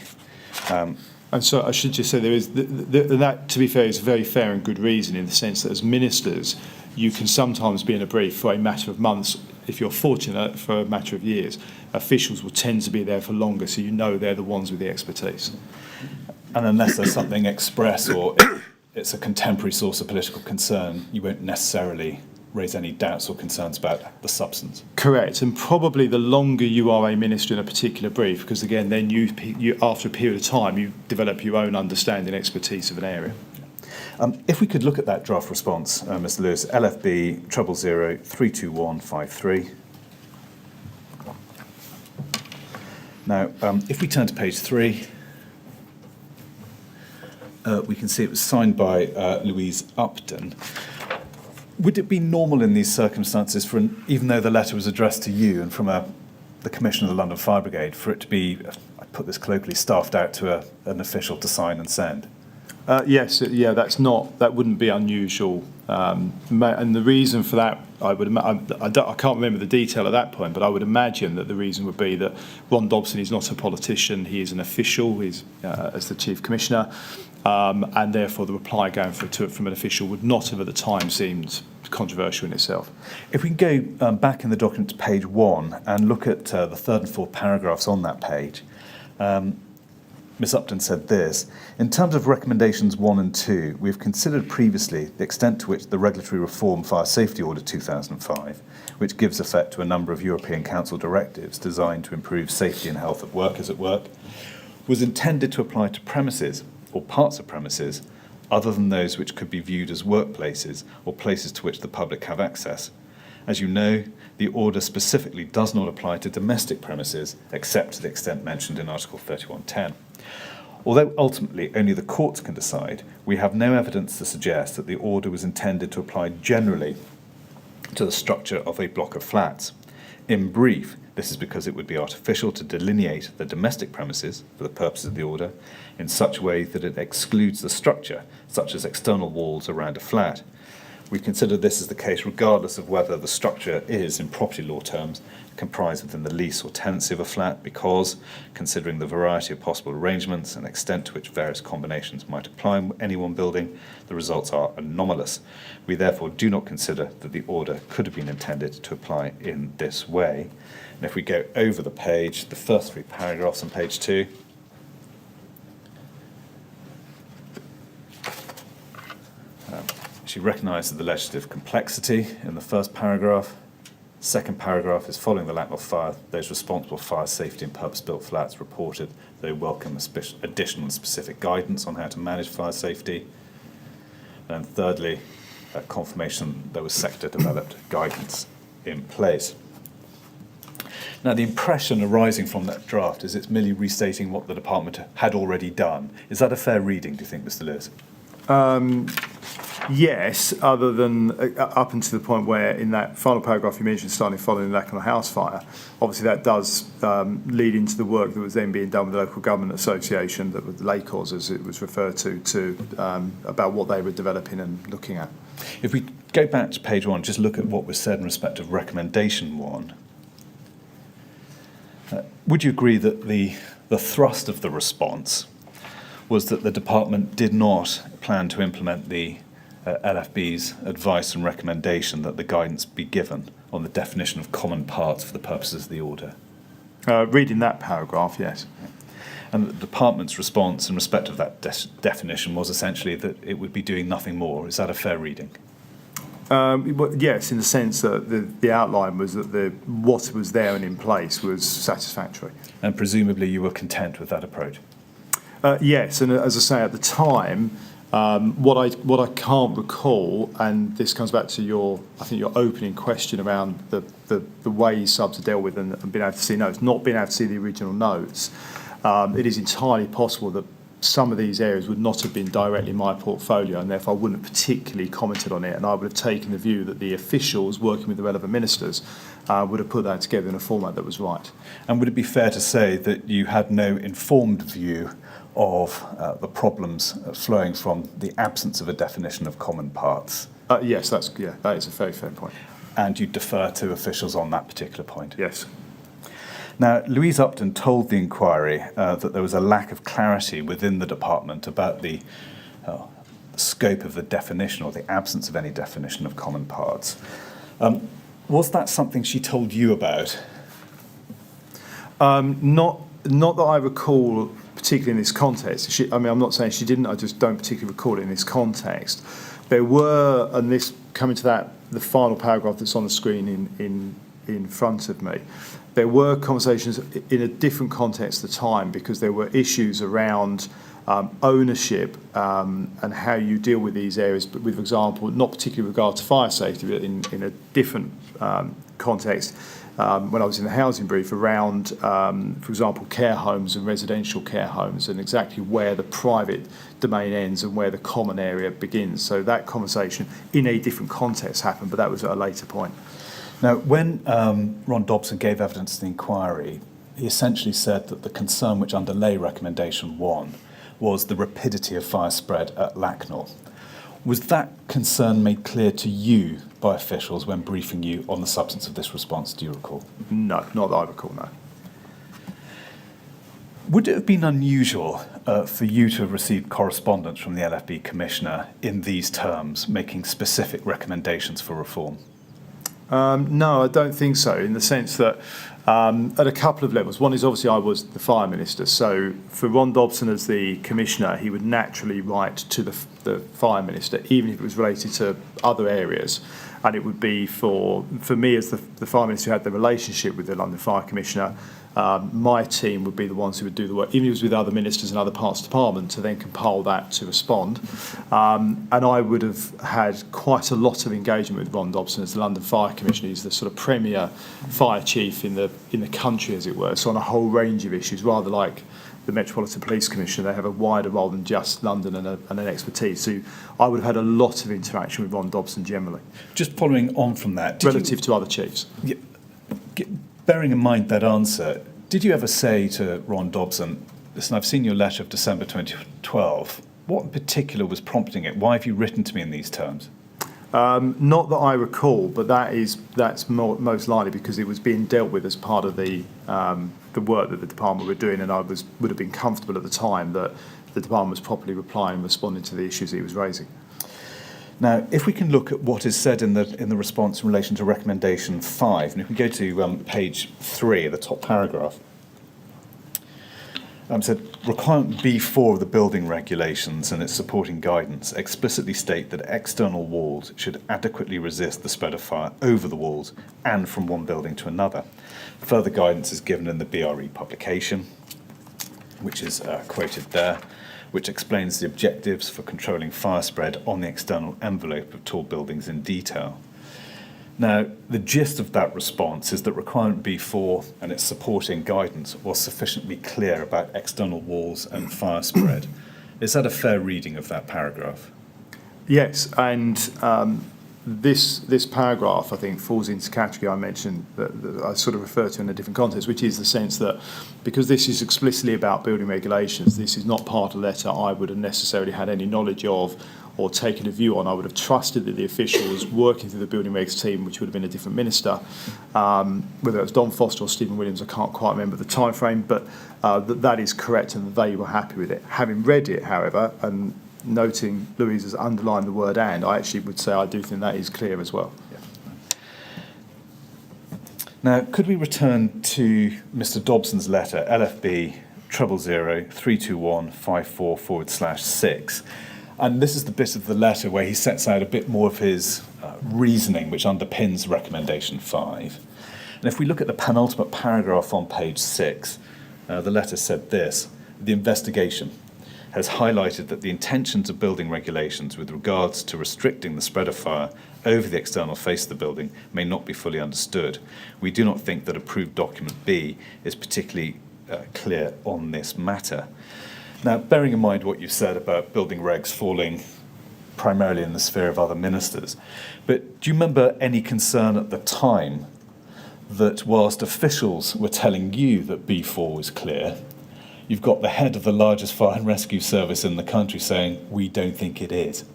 And so I should just say there is that, to be fair, is a very fair and good reason, in the sense that as ministers, you can sometimes be in a brief for a matter of months. If you're fortunate, for a matter of years. Officials will tend to be there for longer, so they're the ones with the expertise. And unless there's something express or it's a contemporary source of political concern, you won't necessarily raise any doubts or concerns about the substance. Correct, and probably the longer you are a minister in a particular brief, because again, then you after a period of time, you develop your own understanding and expertise of an area. If we could look at that draft response, Mr. Lewis, LFB 000-32153. Now, if we turn to page 3, we can see it was signed by Louise Upton. Would it be normal in these circumstances, even though the letter was addressed to you and from the Commissioner of the London Fire Brigade, for it to be, I put this colloquially, staffed out to an official to sign and send? Yes, yeah, that wouldn't be unusual. And the reason for that, I can't remember the detail at that point, but I would imagine that the reason would be that Ron Dobson is not a politician, he is an official, he's as the Chief Commissioner, and therefore the reply going to it from an official would not have at the time seemed controversial in itself. If we can go back in the document to page 1 and look at the third and fourth paragraphs on that page, Ms Upton said this: in terms of recommendations 1 and 2, we have considered previously the extent to which the Regulatory Reform Fire Safety Order 2005, which gives effect to a number of European Council directives designed to improve safety and health of workers at work, was intended to apply to premises or parts of premises other than those which could be viewed as workplaces or places to which the public have access. As you know, the order specifically does not apply to domestic premises except to the extent mentioned in Article 3110. Although ultimately only the courts can decide, we have no evidence to suggest that the order was intended to apply generally to the structure of a block of flats. In brief, this is because it would be artificial to delineate the domestic premises for the purposes of the order in such a way that it excludes the structure, such as external walls around a flat. We consider this as the case regardless of whether the structure is, in property law terms, comprised within the lease or tenancy of a flat, because, considering the variety of possible arrangements and extent to which various combinations might apply in any one building, the results are anomalous. We therefore do not consider that the order could have been intended to apply in this way. And if we go over the page, the first 3 paragraphs on page 2, she recognised the legislative complexity in the first paragraph. Second paragraph is: following the Lakanal fire, those responsible for fire safety in purpose-built flats reported they welcome additional and specific guidance on how to manage fire safety. And thirdly, confirmation there was sector-developed guidance in place. Now, the impression arising from that draft is it's merely restating what the department had already done. Is that a fair reading, do you think, Mr. Lewis? Yes, other than up until the point where in that final paragraph you mentioned starting following the Lakanal House fire, obviously that does lead into the work that was then being done with the Local Government Association, that was the LACOS as it was referred to about what they were developing and looking at. If we go back to page 1, just look at what was said in respect of recommendation 1. Would you agree that the thrust of the response was that the department did not plan to implement the LFB's advice and recommendation that the guidance be given on the definition of common parts for the purposes of the order? Reading that paragraph, yes. And the department's response in respect of that definition was essentially that it would be doing nothing more. Is that a fair reading? Yes, in the sense that the outline was that what was there and in place was satisfactory. And presumably you were content with that approach? Yes, and as I say, at the time, what I can't recall, and this comes back to your opening question around the way subs are dealt with and being able to see notes, not being able to see the original notes. It is entirely possible that some of these areas would not have been directly in my portfolio, and therefore I wouldn't have particularly commented on it, and I would have taken the view that the officials working with the relevant ministers would have put that together in a format that was right. And would it be fair to say that you had no informed view of the problems flowing from the absence of a definition of common parts? Yes, that is a very fair point. And you defer to officials on that particular point? Yes. Now, Louise Upton told the inquiry that there was a lack of clarity within the department about the scope of the definition or the absence of any definition of common parts. Was that something she told you about? Not that I recall, particularly in this context. I'm not saying she didn't, I just don't particularly recall it in this context. There were, and this coming to the final paragraph that's on the screen in front of me, there were conversations in a different context at the time, because there were issues around ownership and how you deal with these areas, but with example, not particularly with regard to fire safety, but in a different context, when I was in the housing brief, around, for example, care homes and residential care homes, and exactly where the private domain ends and where the common area begins. So that conversation in a different context happened, but that was at a later point. Now, when Ron Dobson gave evidence to the inquiry, he essentially said that the concern which underlay recommendation 1 was the rapidity of fire spread at Lakanal. Was that concern made clear to you by officials when briefing you on the substance of this response, do you recall? No, not that I recall, no. Would it have been unusual for you to have received correspondence from the LFB Commissioner in these terms, making specific recommendations for reform? No, I don't think so, in the sense that at a couple of levels. One is obviously I was the Fire Minister, so for Ron Dobson as the Commissioner, he would naturally write to the Fire Minister, even if it was related to other areas. And it would be for me as the Fire Minister who had the relationship with the London Fire Commissioner, my team would be the ones who would do the work, even if it was with other ministers and other parts of the Parliament, to then compile that to respond. And I would have had quite a lot of engagement with Ron Dobson as the London Fire Commissioner. He's the sort of premier fire chief in the country, as it were, so on a whole range of issues, rather like the Metropolitan Police Commissioner. They have a wider role than just London and an expertise. So I would have had a lot of interaction with Ron Dobson generally. Just following on from that, Relative to other chiefs. Bearing in mind that answer, did you ever say to Ron Dobson, listen, I've seen your letter of December 2012. What in particular was prompting it? Why have you written to me in these terms? Not that I recall, but that's most likely because it was being dealt with as part of the work that the department were doing, and I would have been comfortable at the time that the department was properly replying and responding to the issues he was raising. Now, if we can look at what is said in the response in relation to recommendation 5, and if we go to page 3, the top paragraph, said requirement B4 of the building regulations and its supporting guidance explicitly state that external walls should adequately resist the spread of fire over the walls and from one building to another. Further guidance is given in the BRE publication, which is quoted there, which explains the objectives for controlling fire spread on the external envelope of tall buildings in detail. Now, the gist of that response is that requirement B4 and its supporting guidance was sufficiently clear about external walls and fire spread. Is that a fair reading of that paragraph? Yes, and this paragraph, I think, falls into the category I mentioned that I sort of refer to in a different context, which is the sense that because this is explicitly about building regulations, this is not part of the letter I would have necessarily had any knowledge of or taken a view on. I would have trusted that the officials working through the building regs team, which would have been a different minister, whether it was Don Foster or Stephen Williams, I can't quite remember the time frame, but that is correct and they were happy with it. Having read it, however, and noting Louise has underlined the word "and," I actually would say I do think that is clear as well. Yeah. Now, could we return to Mr. Dobson's letter, LFB 000-321-54/6? And this is the bit of the letter where he sets out a bit more of his reasoning, which underpins recommendation 5. And if we look at the penultimate paragraph on page 6, the letter said this: the investigation has highlighted that the intentions of building regulations with regards to restricting the spread of fire over the external face of the building may not be fully understood. We do not think that approved document B is particularly clear on this matter. Now, bearing in mind what you've said about building regs falling primarily in the sphere of other ministers, but do you remember any concern at the time that whilst officials were telling you that B4 was clear, you've got the head of the largest fire and rescue service in the country saying, we don't think it is?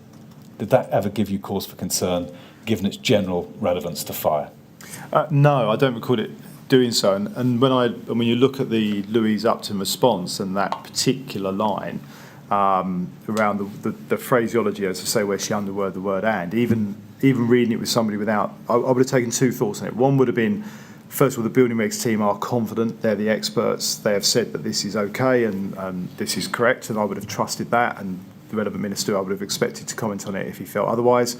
Did that ever give you cause for concern, given its general relevance to fire? No, I don't recall it doing so. And when you look at the Louise Upton response and that particular line around the phraseology, as I say, where she underworded the word "and," even reading it with somebody without, I would have taken two thoughts on it. One would have been, first of all, the building regs team are confident, they're the experts, they have said that this is okay and this is correct, and I would have trusted that, and the relevant minister I would have expected to comment on it if he felt otherwise.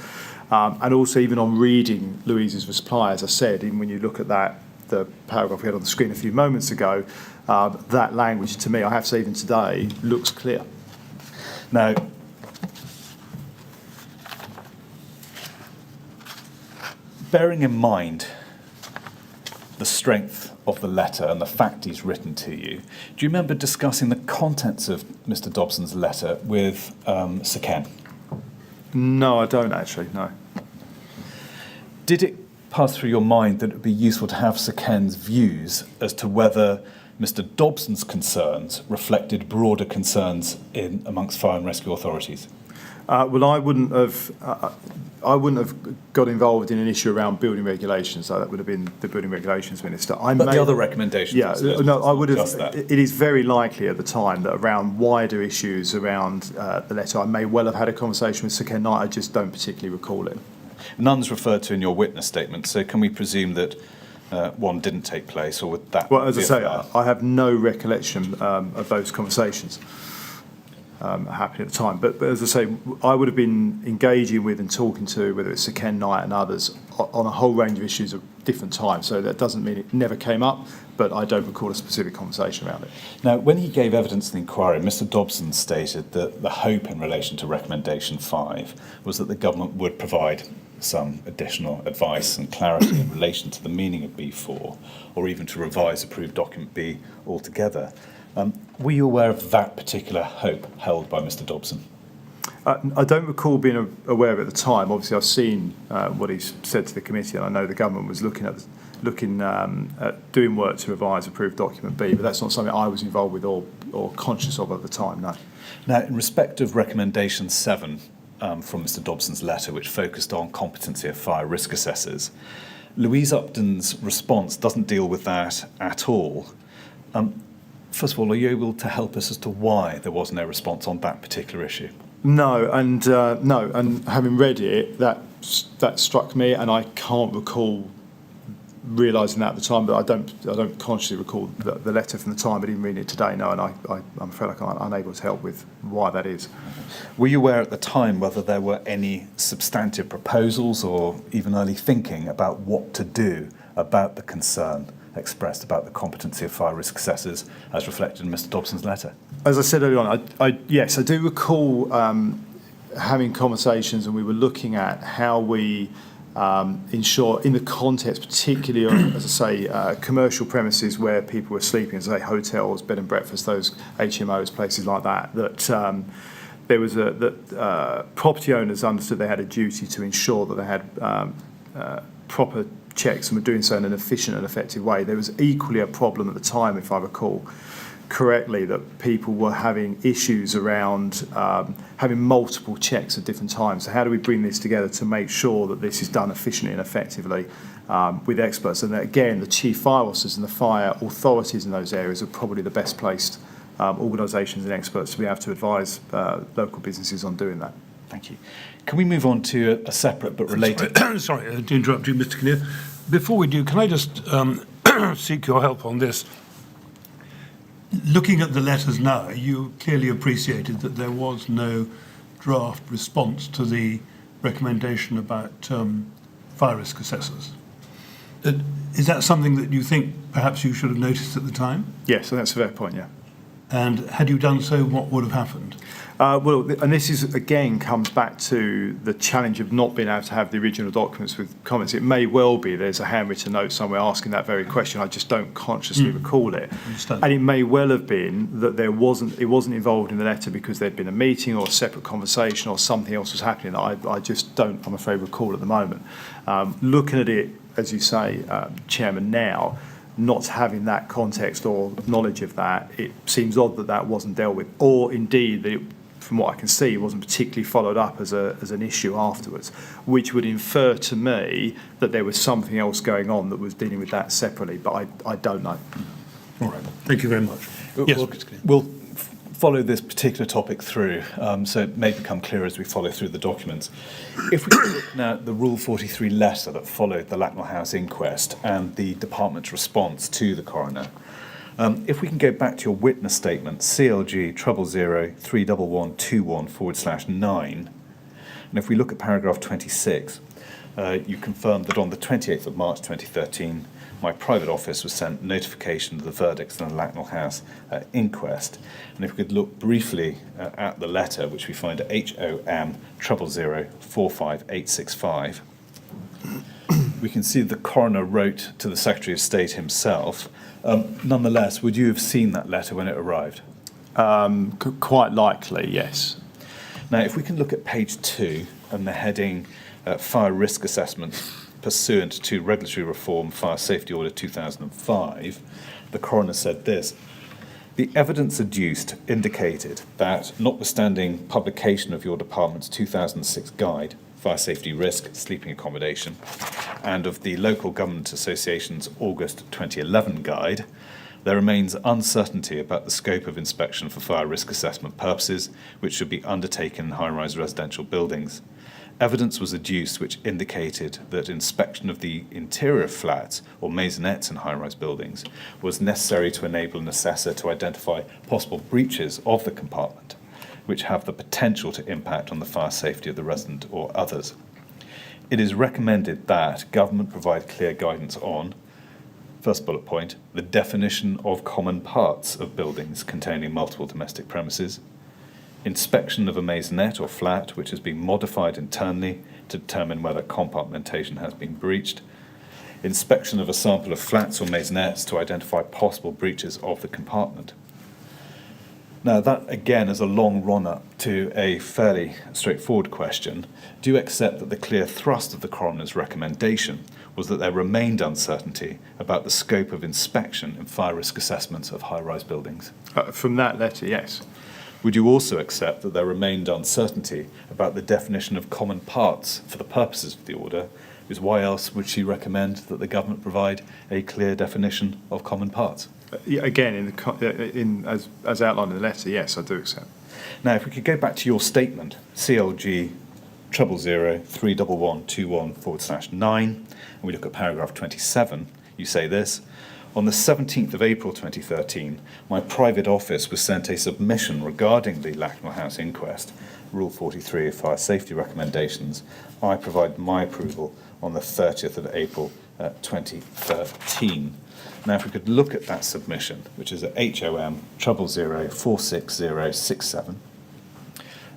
And also, even on reading Louise's reply, as I said, even when you look at the paragraph we had on the screen a few moments ago, that language to me, I have to say even today, looks clear. Now, bearing in mind the strength of the letter and the fact he's written to you, do you remember discussing the contents of Mr. Dobson's letter with Sir Ken? No, I don't actually, no. Did it pass through your mind that it would be useful to have Sir Ken's views as to whether Mr. Dobson's concerns reflected broader concerns amongst fire and rescue authorities? Well, I wouldn't have got involved in an issue around building regulations. So that would have been the building regulations minister. The other recommendations. Yeah, no, I would have. Just that. It is very likely at the time that around wider issues around the letter, I may well have had a conversation with Sir Ken Knight. I just don't particularly recall it. None's referred to in your witness statement. So can we presume that one didn't take place, or would that? Well, as I say, fair? I have no recollection of those conversations happening at the time. But as I say, I would have been engaging with and talking to, whether it's Sir Ken Knight and others, on a whole range of issues at different times. So that doesn't mean it never came up, but I don't recall a specific conversation around it. Now, when he gave evidence in the inquiry, Mr. Dobson stated that the hope in relation to recommendation 5 was that the government would provide some additional advice and clarity in relation to the meaning of B4, or even to revise approved document B altogether. Were you aware of that particular hope held by Mr. Dobson? I don't recall being aware of it at the time. Obviously, I've seen what he's said to the committee, and I know the government was looking at doing work to revise approved document B, but that's not something I was involved with or conscious of at the time, no. Now, in respect of recommendation 7 from Mr. Dobson's letter, which focused on competency of fire risk assessors, Louise Upton's response doesn't deal with that at all. First of all, are you able to help us as to why there was no response on that particular issue? No, and having read it, that struck me, and I can't recall realising that at the time, but I don't consciously recall the letter from the time, but even reading it today, no, and I'm afraid I'm unable to help with why that is. Were you aware at the time whether there were any substantive proposals or even early thinking about what to do about the concern expressed about the competency of fire risk assessors as reflected in Mr. Dobson's letter? As I said earlier on, yes, I do recall having conversations, and we were looking at how we ensure, in the context particularly of, as I say, commercial premises where people were sleeping, as I say, hotels, bed and breakfast, those HMOs, places like that, there was that property owners understood they had a duty to ensure that they had proper checks and were doing so in an efficient and effective way. There was equally a problem at the time, if I recall correctly, that people were having issues around having multiple checks at different times. So how do we bring this together to make sure that this is done efficiently and effectively with experts? And that, again, the chief fire officers and the fire authorities in those areas are probably the best placed organisations and experts to be able to advise local businesses on doing that. Thank you. Can we move on to a separate but related... Sorry to interrupt you, Mr. Kinnear. Before we do, can I just seek your help on this? Looking at the letters now, you clearly appreciated that there was no draft response to the recommendation about fire risk assessors. Is that something that you think perhaps you should have noticed at the time? Yes, and that's a fair point, yeah. And had you done so, what would have happened? Well, and this is again comes back to the challenge of not being able to have the original documents with comments. It may well be there's a handwritten note somewhere asking that very question. I just don't consciously recall it. Understand. And it may well have been that it wasn't involved in the letter because there'd been a meeting or a separate conversation or something else was happening that I just don't, I'm afraid, recall at the moment. Looking at it, as you say, Chairman, now, not having that context or knowledge of that, it seems odd that that wasn't dealt with, or indeed that it, from what I can see, wasn't particularly followed up as an issue afterwards, which would infer to me that there was something else going on that was dealing with that separately, but I don't know. All right. Thank you very much. We'll follow this particular topic through, so it may become clearer as we follow through the documents. If we look now at the Rule 43 letter that followed the Lakanal House inquest and the department's response to the coroner, if we can go back to your witness statement, CLG 000311121/9, and if we look at paragraph 26, you confirmed that on the 28th of March 2013, my private office was sent notification of the verdicts in the Lakanal House inquest. And if we could look briefly at the letter, which we find at HOM 000045865, we can see the coroner wrote to the Secretary of State himself. Nonetheless, would you have seen that letter when it arrived? Quite likely, yes. Now, if we can look at page 2 and the heading Fire Risk Assessment pursuant to Regulatory Reform Fire Safety Order 2005, the coroner said this: "The evidence adduced indicated that, notwithstanding publication of your department's 2006 guide, Fire Safety Risk, Sleeping Accommodation, and of the Local Government Association's August 2011 guide, there remains uncertainty about the scope of inspection for fire risk assessment purposes, which should be undertaken in high-rise residential buildings. Evidence was adduced which indicated that inspection of the interior of flats or maisonettes in high-rise buildings was necessary to enable an assessor to identify possible breaches of the compartment, which have the potential to impact on the fire safety of the resident or others. It is recommended that government provide clear guidance on, first bullet point, the definition of common parts of buildings containing multiple domestic premises, inspection of a maisonette or flat which has been modified internally to determine whether compartmentation has been breached, inspection of a sample of flats or maisonettes to identify possible breaches of the compartment." Now, that again is a long run-up to a fairly straightforward question. Do you accept that the clear thrust of the coroner's recommendation was that there remained uncertainty about the scope of inspection and fire risk assessments of high-rise buildings? From that letter, yes. Would you also accept that there remained uncertainty about the definition of common parts for the purposes of the order? Because why else would she recommend that the government provide a clear definition of common parts? Yeah, again, as outlined in the letter, yes, I do accept. Now, if we could go back to your statement, CLG 000-31121/9, and we look at paragraph 27, you say this: "On the 17th of April 2013, my private office was sent a submission regarding the Lakanal House inquest, Rule 43 of Fire Safety Recommendations. I provide my approval on the 30th of April 2013. Now, if we could look at that submission, which is at HOM 000-46067.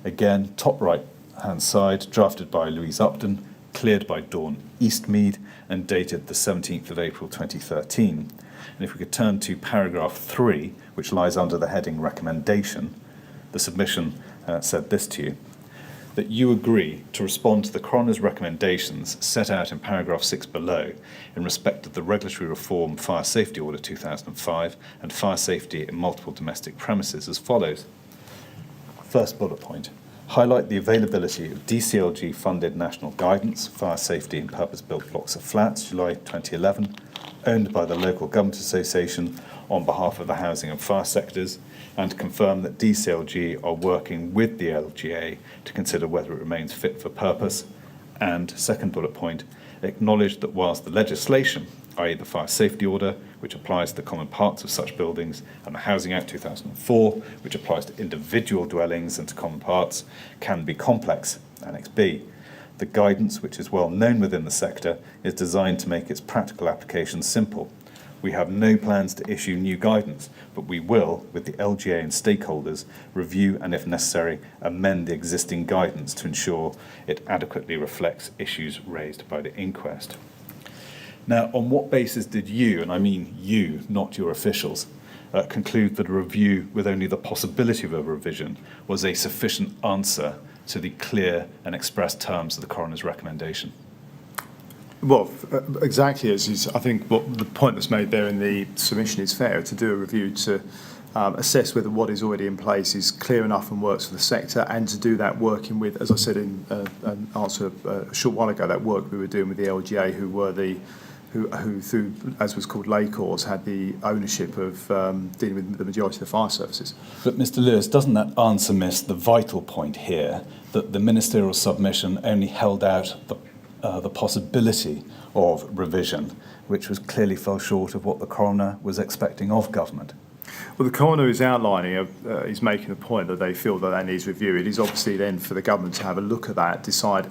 Again, top right-hand side, drafted by Louise Upton, cleared by Dawn Eastmead, and dated the 17th of April 2013. And if we could turn to paragraph 3, which lies under the heading Recommendation, the submission said this to you: that you agree to respond to the coroner's recommendations set out in paragraph 6 below in respect of the Regulatory Reform Fire Safety Order 2005 and fire safety in multiple domestic premises as follows. First bullet point: highlight the availability of DCLG-funded national guidance, fire safety in purpose-built blocks of flats, July 2011, owned by the Local Government Association on behalf of the housing and fire sectors, and confirm that DCLG are working with the LGA to consider whether it remains fit for purpose. And second bullet point, acknowledge that whilst the legislation, i.e. the Fire Safety Order, which applies to the common parts of such buildings, and the Housing Act 2004, which applies to individual dwellings and to common parts, can be complex, Annex B. The guidance, which is well known within the sector, is designed to make its practical application simple. We have no plans to issue new guidance, but we will, with the LGA and stakeholders, review and, if necessary, amend the existing guidance to ensure it adequately reflects issues raised by the inquest. Now, on what basis did you, and I mean you, not your officials, conclude that a review with only the possibility of a revision was a sufficient answer to the clear and expressed terms of the coroner's recommendation? Well, exactly as is, I think what the point that's made there in the submission is fair, to do a review to assess whether what is already in place is clear enough and works for the sector, and to do that working with, as I said in an answer a short while ago, that work we were doing with the LGA, who were who through, as was called, lay cause, had the ownership of dealing with the majority of the fire services. But Mr. Lewis, doesn't that answer miss the vital point here, that the ministerial submission only held out the possibility of revision, which was clearly fell short of what the coroner was expecting of government? Well, the coroner is outlining, is making a point that they feel that that needs review. It is obviously then for the government to have a look at that, decide,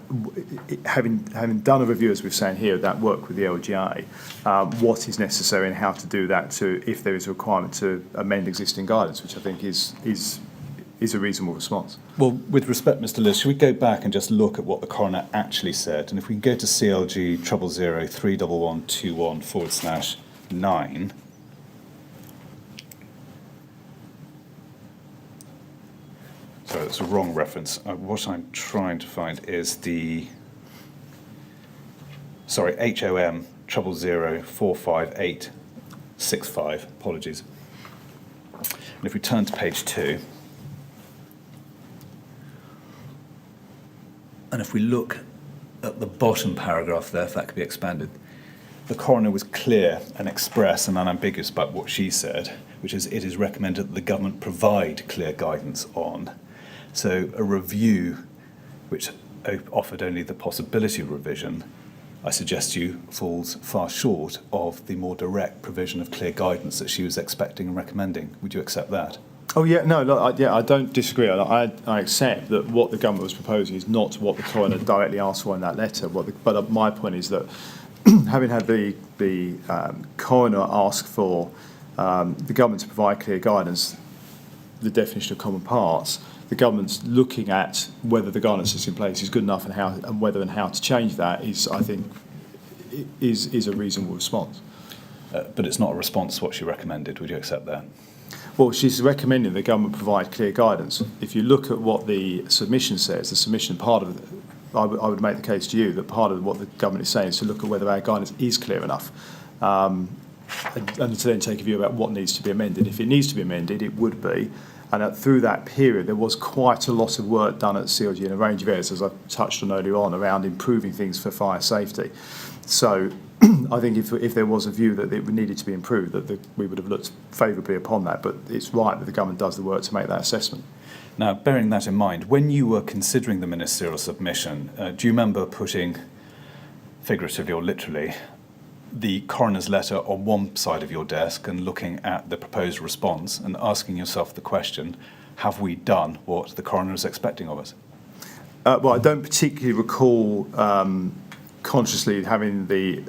having done a review, as we've said here, that work with the LGA, what is necessary and how to do that, to, if there is a requirement to amend existing guidance, which I think is a reasonable response. Well, with respect, Mr. Lewis, should we go back and just look at what the coroner actually said? And if we can go to CLG 000-31121/9. Sorry, that's a wrong reference. What I'm trying to find is the, sorry, HOM 000-458/9. 65, apologies. And if we turn to page 2, and if we look at the bottom paragraph there, if that could be expanded, the coroner was clear and express and unambiguous about what she said, which is it is recommended that the government provide clear guidance on. So a review which offered only the possibility of revision, I suggest to you, falls far short of the more direct provision of clear guidance that she was expecting and recommending. Would you accept that? Oh yeah, no, look, I don't disagree. I accept that what the government was proposing is not what the coroner directly asked for in that letter. But my point is that having had the coroner ask for the government to provide clear guidance, the definition of common parts, the government's looking at whether the guidance that's in place is good enough and whether and how to change that is, I think, is a reasonable response. But it's not a response to what she recommended. Would you accept that? Well, she's recommending the government provide clear guidance. If you look at what the submission says, the submission part of it, I would make the case to you that part of what the government is saying is to look at whether our guidance is clear enough, and to then take a view about what needs to be amended. If it needs to be amended, it would be. And through that period, there was quite a lot of work done at CLG in a range of areas, as I touched on earlier on, around improving things for fire safety. So I think if there was a view that it needed to be improved, that we would have looked favourably upon that. But it's right that the government does the work to make that assessment. Now, bearing that in mind, when you were considering the ministerial submission, do you remember putting, figuratively or literally, the coroner's letter on one side of your desk and looking at the proposed response and asking yourself the question, have we done what the coroner is expecting of us? Well, I don't particularly recall consciously having the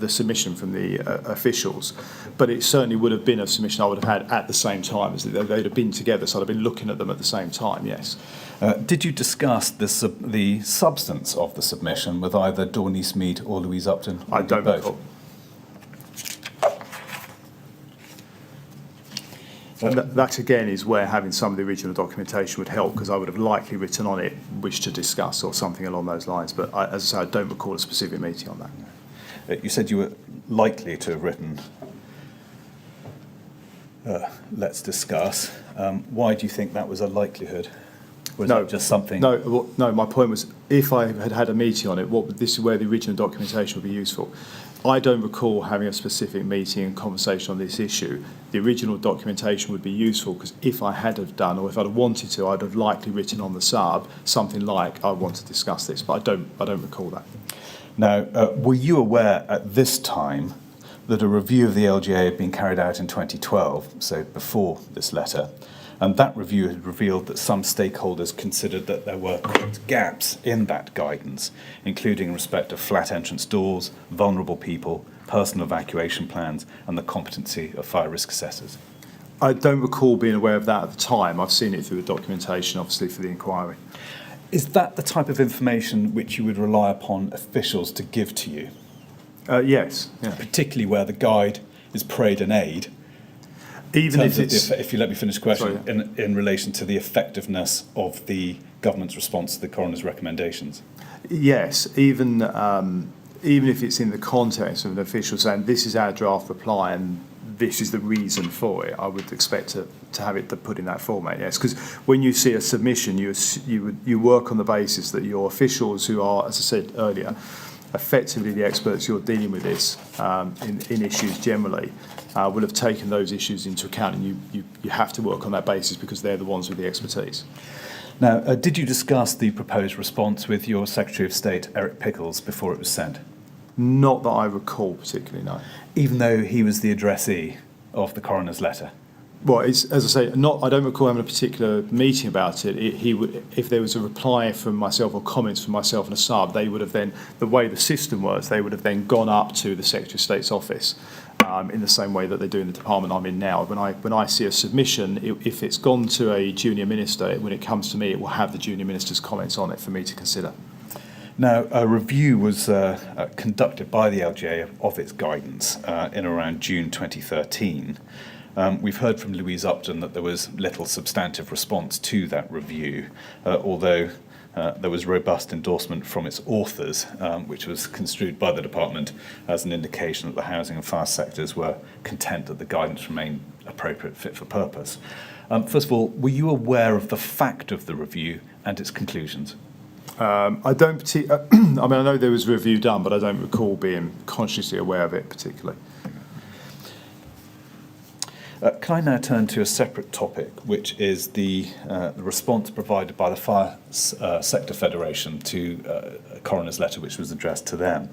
submission from the officials, but it certainly would have been a submission I would have had at the same time, as they'd have been together, so I'd have been looking at them at the same time, yes. Did you discuss the substance of the submission with either Dawn Eastmead or Louise Upton? I don't recall. And that again is where having some of the original documentation would help, because I would have likely written on it wish to discuss or something along those lines. But as I say, I don't recall a specific meeting on that. You said you were likely to have written, let's discuss. Why do you think that was a likelihood? Was No, that just something? No, my point was, if I had had a meeting on it, this is where the original documentation would be useful. I don't recall having a specific meeting and conversation on this issue. The original documentation would be useful, because if I had have done, or if I'd have wanted to, I'd have likely written on the sub something like, I want to discuss this, but I don't recall that. Now, were you aware at this time that a review of the LGA had been carried out in 2012, so before this letter, and that review had revealed that some stakeholders considered that there were gaps in that guidance, including in respect of flat entrance doors, vulnerable people, personal evacuation plans, and the competency of fire risk assessors? I don't recall being aware of that at the time. I've seen it through the documentation, obviously, for the inquiry. Is that the type of information which you would rely upon officials to give to you? Yes. Yeah. Particularly where the guide is parade and aid? Even if it's... If you let me finish the question, Sorry. in relation to the effectiveness of the government's response to the coroner's recommendations. Yes, even if it's in the context of an official saying this is our draft reply and this is the reason for it, I would expect to have it put in that format. Yes, because when you see a submission, you work on the basis that your officials, who are, as I said earlier, effectively the experts you're dealing with this in issues generally, will have taken those issues into account, and you have to work on that basis because they're the ones with the expertise. Now, did you discuss the proposed response with your Secretary of State, Eric Pickles, before it was sent? Not that I recall particularly, no. Even though he was the addressee of the coroner's letter? Well, it's, as I say, I don't recall having a particular meeting about it. He would, if there was a reply from myself or comments from myself and a sub, they would have then, the way the system works, they would have then gone up to the Secretary of State's office in the same way that they do in the department I'm in now. When I see a submission, if it's gone to a junior minister, when it comes to me, it will have the junior minister's comments on it for me to consider. Now, a review was conducted by the LGA of its guidance in around June 2013. We've heard from Louise Upton that there was little substantive response to that review, although there was robust endorsement from its authors, which was construed by the department as an indication that the housing and fire sectors were content that the guidance remained appropriate, fit for purpose. First of all, were you aware of the fact of the review and its conclusions? I don't. I mean, I know there was a review done, but I don't recall being consciously aware of it particularly. Can I now turn to a separate topic, which is the response provided by the Fire Sector Federation to a coroner's letter which was addressed to them?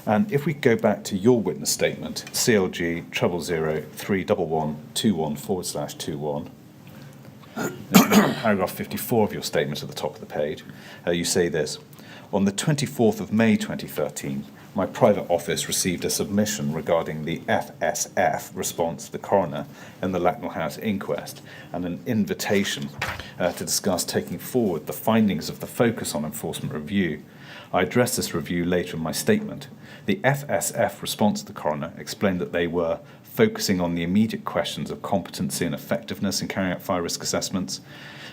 And if we go back to your witness statement, CLG 000312121/21, paragraph 54 of your statement at the top of the page, you say this: on the 24th of May 2013, my private office received a submission regarding the FSF response to the coroner in the Lakanal House Inquest and an invitation to discuss taking forward the findings of the focus on enforcement review. I addressed this review later in my statement. The FSF response to the coroner explained that they were focusing on the immediate questions of competency and effectiveness in carrying out fire risk assessments.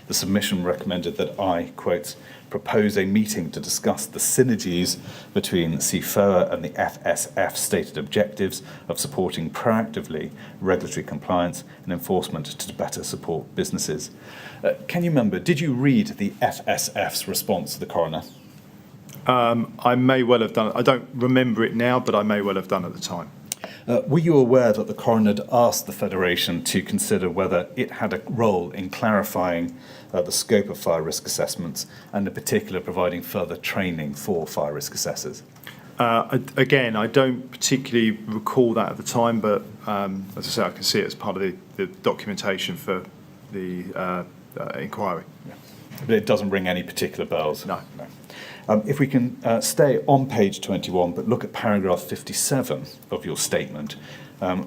The submission recommended that I, quote, propose a meeting to discuss the synergies between CFOA and the FSF stated objectives of supporting proactively regulatory compliance and enforcement to better support businesses. Can you remember, did you read the FSF's response to the coroner? I may well have done it. I don't remember it now, but I may well have done at the time. Were you aware that the coroner had asked the Federation to consider whether it had a role in clarifying the scope of fire risk assessments and in particular providing further training for fire risk assessors? Again, I don't particularly recall that at the time, but as I say, I can see it as part of the documentation for the inquiry. Yeah. But it doesn't ring any particular bells? No. If we can stay on page 21, but look at paragraph 57 of your statement,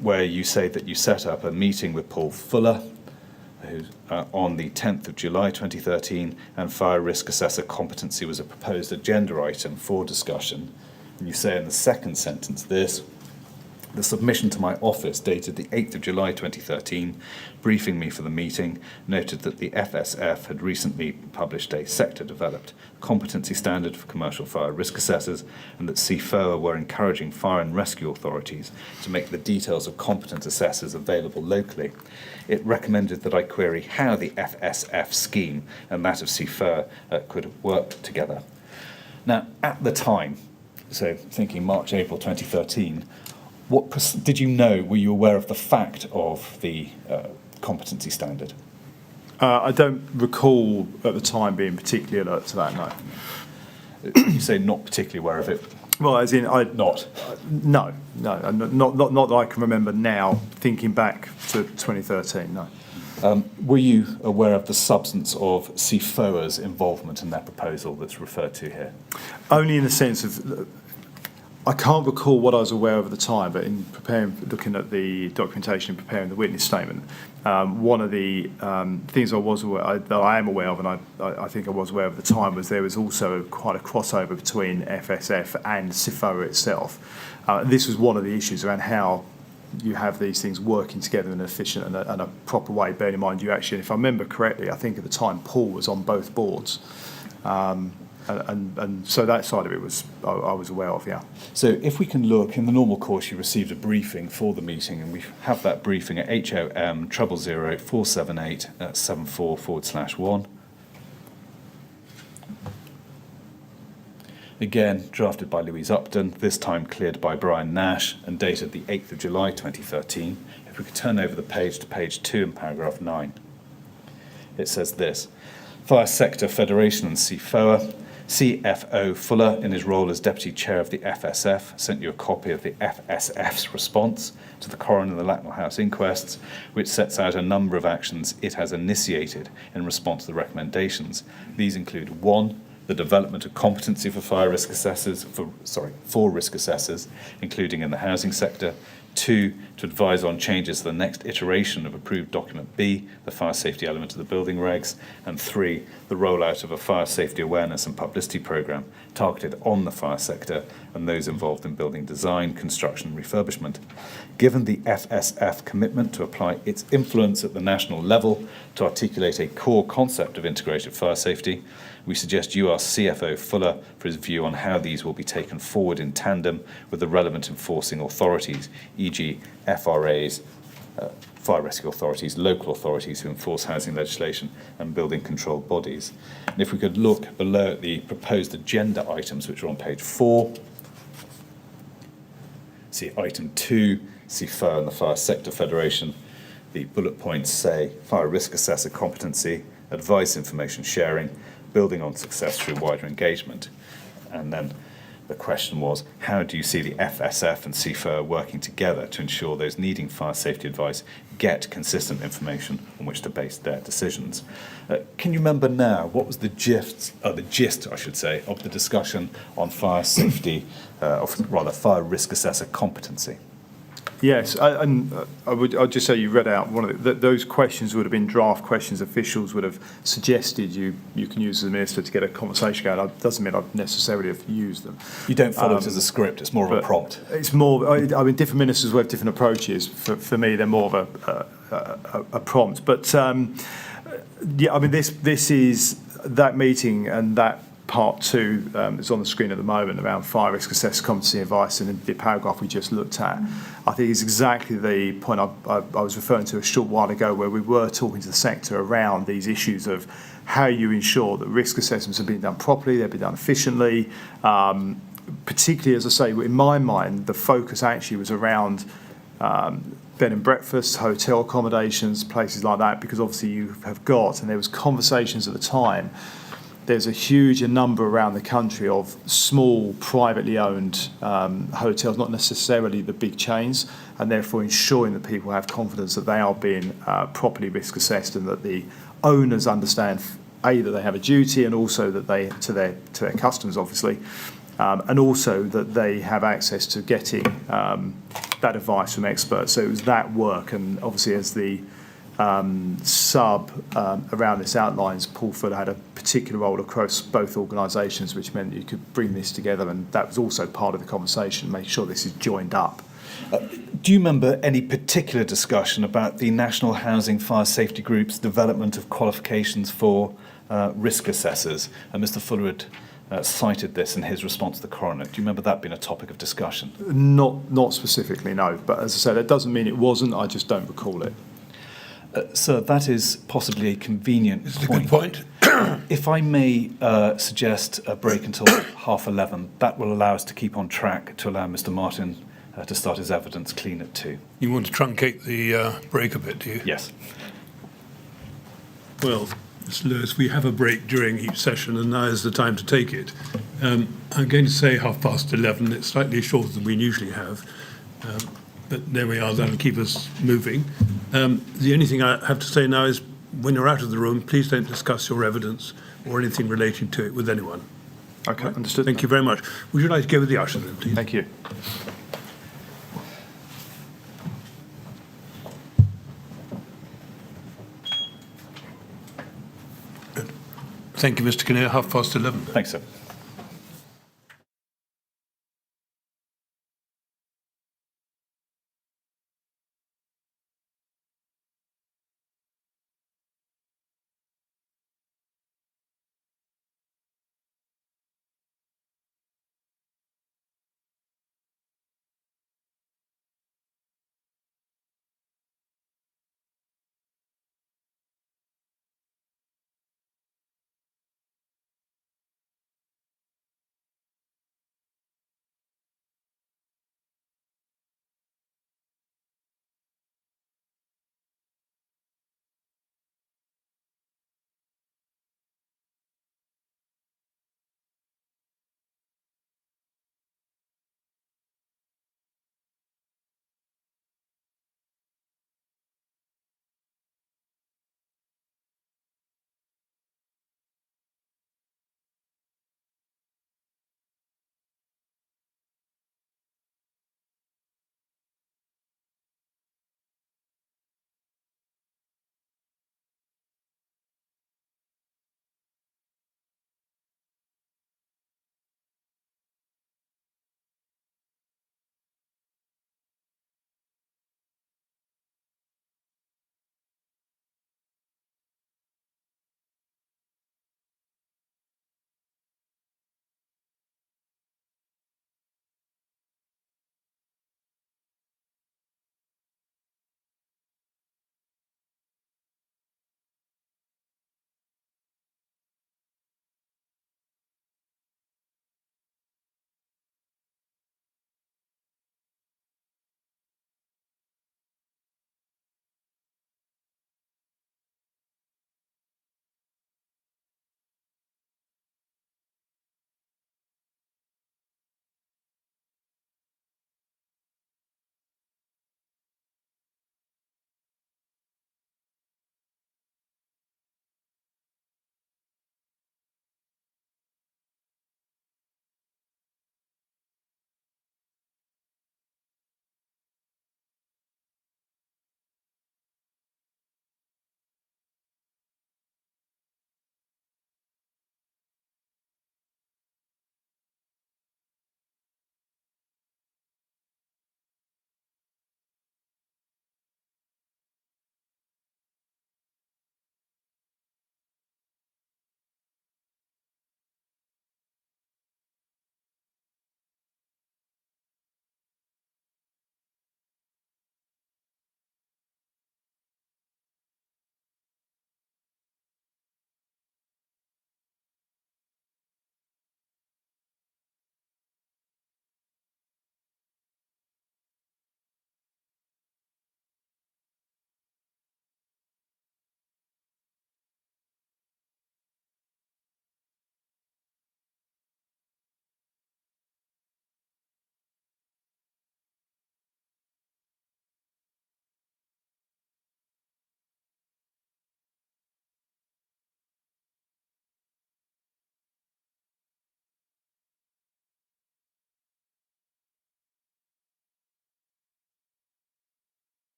where you say that you set up a meeting with Paul Fuller on the 10th of July 2013, and fire risk assessor competency was a proposed agenda item for discussion. And you say in the second sentence this: the submission to my office dated the 8th of July 2013, briefing me for the meeting, noted that the FSF had recently published a sector-developed competency standard for commercial fire risk assessors, and that CFOA were encouraging fire and rescue authorities to make the details of competent assessors available locally. It recommended that I query how the FSF scheme and that of CFOA could work together. Now, at the time, so thinking March, April 2013, what did you know? Were you aware of the fact of the competency standard? I don't recall at the time being particularly alert to that, no. You say not particularly aware of it? Well, as in, Not? No, not that I can remember now, thinking back to 2013, no. Were you aware of the substance of CFOA's involvement in that proposal that's referred to here? Only in the sense of, I can't recall what I was aware of at the time, but in looking at the documentation and preparing the witness statement, one of the things that I am aware of, and I think I was aware of at the time, was there was also quite a crossover between FSF and CFOA itself. This was one of the issues around how you have these things working together in an efficient and a proper way. Bearing in mind, you actually, if I remember correctly, I think at the time Paul was on both boards. And so that side of it I was aware of, yeah. So if we can look, in the normal course you received a briefing for the meeting, and we have that briefing at HOM 000-478-74/1. Again, drafted by Louise Upton, this time cleared by Brian Nash and dated the 8th of July 2013. If we could turn over the page to page 2 in paragraph 9. It says this: Fire Sector Federation and CFOA. CFO Fuller, in his role as Deputy Chair of the FSF, sent you a copy of the FSF's response to the coroner and the Lakanal House inquests, which sets out a number of actions it has initiated in response to the recommendations. These include 1, the development of competency for fire risk assessors, for risk assessors, including in the housing sector; 2, to advise on changes to the next iteration of approved document B, the fire safety element of the building regs, and 3, the rollout of a fire safety awareness and publicity programme targeted on the fire sector and those involved in building design, construction and refurbishment. Given the FSF commitment to apply its influence at the national level to articulate a core concept of integrated fire safety, we suggest you ask CFO Fuller for his view on how these will be taken forward in tandem with the relevant enforcing authorities, e.g. FRAs, fire rescue authorities, local authorities who enforce housing legislation and building control bodies. And if we could look below at the proposed agenda items, which are on page 4, see item 2, see Fire and the Fire Sector Federation. The bullet points say fire risk assessor competency, advice information sharing, building on success through wider engagement. And then the question was, how do you see the FSF and CFIR working together to ensure those needing fire safety advice get consistent information on which to base their decisions? Can you remember now what was the gist, I should say, of the discussion on fire safety, fire risk assessor competency? Yes, I'd just say you read out one of those questions would have been draft questions officials would have suggested you can use as a minister to get a conversation going. That doesn't mean I'd necessarily have used them. You don't follow it as a script, it's more of a prompt. It's more, I mean, different ministers will have different approaches. For me, they're more of a prompt. But yeah, I mean, this is that meeting and that part 2 is on the screen at the moment around fire risk assessor competency advice, and the paragraph we just looked at, I think is exactly the point I was referring to a short while ago, where we were talking to the sector around these issues of how you ensure that risk assessments are being done properly, they're being done efficiently. Particularly, as I say, in my mind, the focus actually was around bed and breakfast, hotel accommodations, places like that, because obviously you have got, and there was conversations at the time, there's a huge number around the country of small, privately owned hotels, not necessarily the big chains, and therefore ensuring that people have confidence that they are being properly risk assessed and that the owners understand, A, that they have a duty, and also that they, to their customers, obviously, and also that they have access to getting that advice from experts. So it was that work, and obviously as the sub around this outlines, Paul Fuller had a particular role across both organisations, which meant you could bring this together, and that was also part of the conversation, making sure this is joined up. Do you remember any particular discussion about the National Housing Fire Safety Group's development of qualifications for risk assessors? And Mr. Fuller had cited this in his response to the coroner. Do you remember that being a topic of discussion? Not specifically, no. But as I said, that doesn't mean it wasn't. I just don't recall it. Sir, that is possibly a convenient It's point. a good point. If I may suggest a break until 11:30, that will allow us to keep on track to allow Mr. Martin to start his evidence clean at 2. You want to truncate the break a bit, do you? Yes. Well, Mr. Lewis, we have a break during each session, and now is the time to take it. I'm going to say 11:30. It's slightly shorter than we usually have. But there we are, that'll keep us moving. The only thing I have to say now is when you're out of the room, please don't discuss your evidence or anything relating to it with anyone. Okay, understood. Thank you very much. Would you like to go with the usher then, please? Thank you. Thank you, Mr. Kinnear. 11:30. Thanks, sir.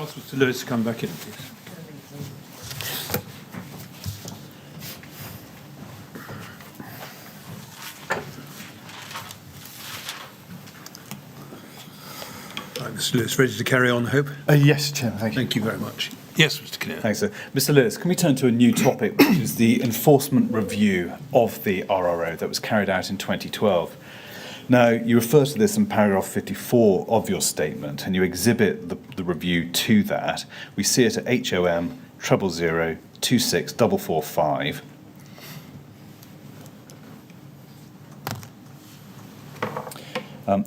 ask Mr. Lewis to come back in, please. Right, Mr. Lewis, ready to carry on, I hope? Yes, Chairman, thank you. Thank you very much. Yes, Mr. Kinnear. Thanks, sir. Mr. Lewis, can we turn to a new topic, which is the enforcement review of the RRO that was carried out in 2012? Now, you refer to this in paragraph 54 of your statement, and you exhibit the review to that. We see it at HOM 000 26445.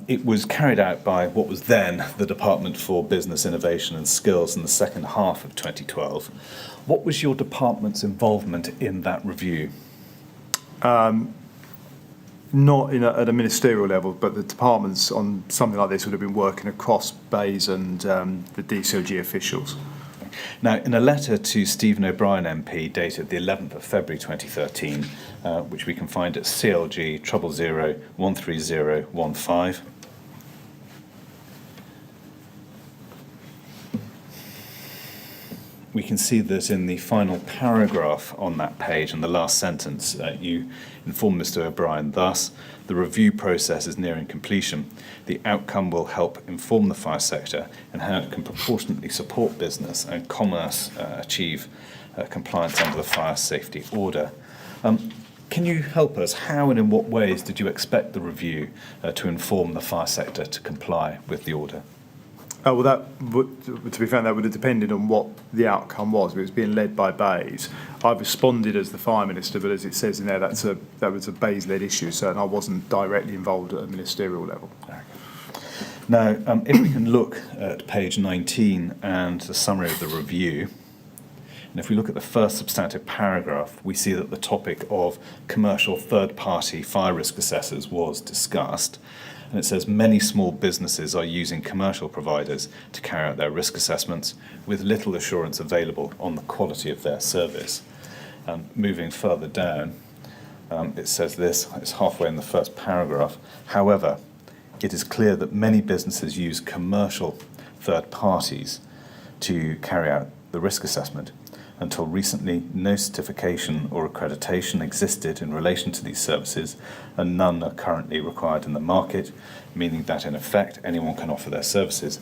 It was carried out by what was then the Department for Business Innovation and Skills in the second half of 2012. What was your department's involvement in that review? Not at a ministerial level, but the departments on something like this would have been working across BAYS and the DCOG officials. Now, in a letter to Stephen O'Brien MP dated the 11th of February 2013, which we can find at CLG 000 13015, we can see that in the final paragraph on that page, in the last sentence, you inform Mr. O'Brien thus: the review process is nearing completion. The outcome will help inform the fire sector and how it can proportionately support business and commerce achieve compliance under the fire safety order. Can you help us? How and in what ways did you expect the review to inform the fire sector to comply with the order? Oh, well, that would, to be fair, that would have depended on what the outcome was. It was being led by BAYS. I've responded as the Fire Minister, but as it says in there, that was a BAYS-led issue, so I wasn't directly involved at a ministerial level. Now, if we can look at page 19 and the summary of the review, and if we look at the first substantive paragraph, we see that the topic of commercial third-party fire risk assessors was discussed. And it says many small businesses are using commercial providers to carry out their risk assessments with little assurance available on the quality of their service. Moving further down, it says this, it's halfway in the first paragraph. However, it is clear that many businesses use commercial third parties to carry out the risk assessment. Until recently, no certification or accreditation existed in relation to these services, and none are currently required in the market, meaning that in effect anyone can offer their services.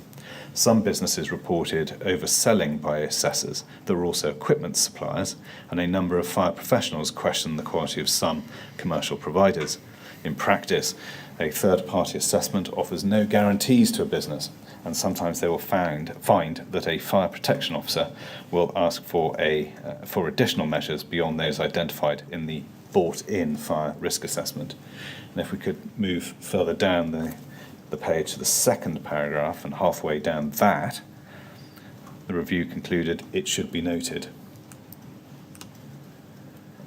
Some businesses reported overselling by assessors. There were also equipment suppliers, and a number of fire professionals questioned the quality of some commercial providers. In practice, a third-party assessment offers no guarantees to a business, and sometimes they will find that a fire protection officer will ask for additional measures beyond those identified in the bought-in fire risk assessment. And if we could move further down the page to the second paragraph, and halfway down that, the review concluded, it should be noted.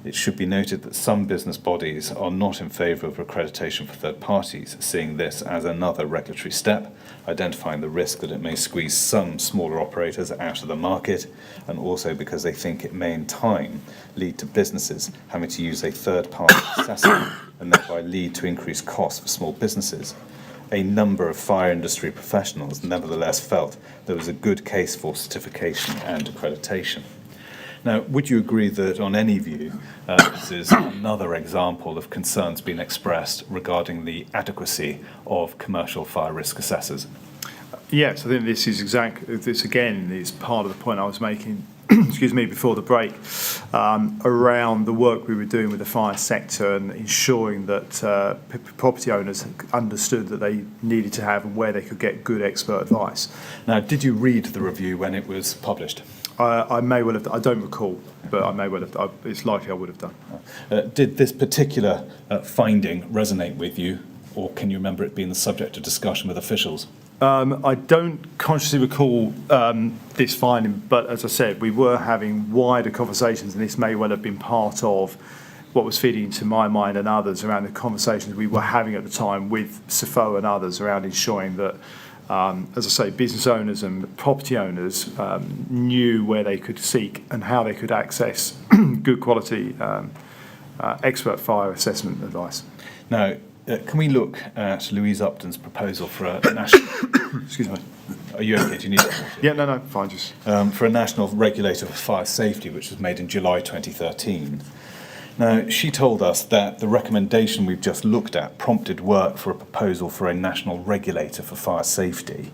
It should be noted that some business bodies are not in favour of accreditation for third parties, seeing this as another regulatory step, identifying the risk that it may squeeze some smaller operators out of the market, and also because they think it may in time lead to businesses having to use a third-party assessor and thereby lead to increased costs for small businesses. A number of fire industry professionals nevertheless felt there was a good case for certification and accreditation. Now, would you agree that on any view, this is another example of concerns being expressed regarding the adequacy of commercial fire risk assessors? Yes, I think this again is part of the point I was making, excuse me, before the break, around the work we were doing with the fire sector and ensuring that property owners understood that they needed to have and where they could get good expert advice. Now, did you read the review when it was published? I may well have. I don't recall, but I may well have. It's likely I would have done. Did this particular finding resonate with you, or can you remember it being the subject of discussion with officials? I don't consciously recall this finding, but as I said, we were having wider conversations, and this may well have been part of what was feeding into my mind and others around the conversations we were having at the time with SFO and others around ensuring that, as I say, business owners and property owners knew where they could seek and how they could access good quality expert fire assessment advice. Now, Can we look at Louise Upton's proposal for a national... Excuse me. Are you okay? Do you need it? Yeah, no, fine, just... For a national regulator for fire safety, which was made in July 2013. Now, she told us that the recommendation we've just looked at prompted work for a proposal for a national regulator for fire safety.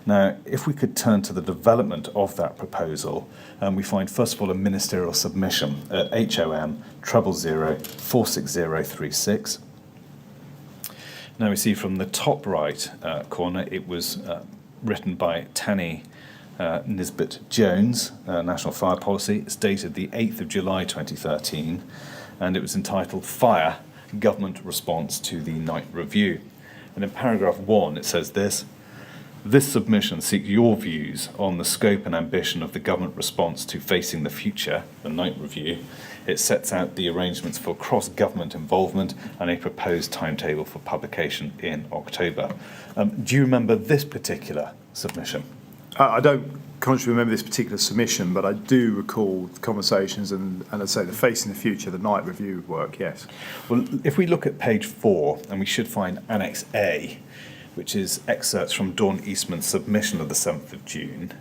Now, if we could turn to the development of that proposal, we find, first of all, a ministerial submission at HOM 000-46036. Now, we see from the top right corner, it was written by Tanny Nisbet Jones, National Fire Policy. It's dated the 8th of July 2013, and it was entitled Fire, Government Response to the Night Review. And in paragraph 1, it says this: "This submission seeks your views on the scope and ambition of the government response to facing the future, the Night Review. It sets out the arrangements for cross-government involvement and a proposed timetable for publication in October." Do you remember this particular submission? I don't consciously remember this particular submission, but I do recall conversations and I'd say the facing the future, the night review work, yes. Well, if we look at page 4, and we should find Annex A, which is excerpts from Dawn Eastman's submission of the 7th of June,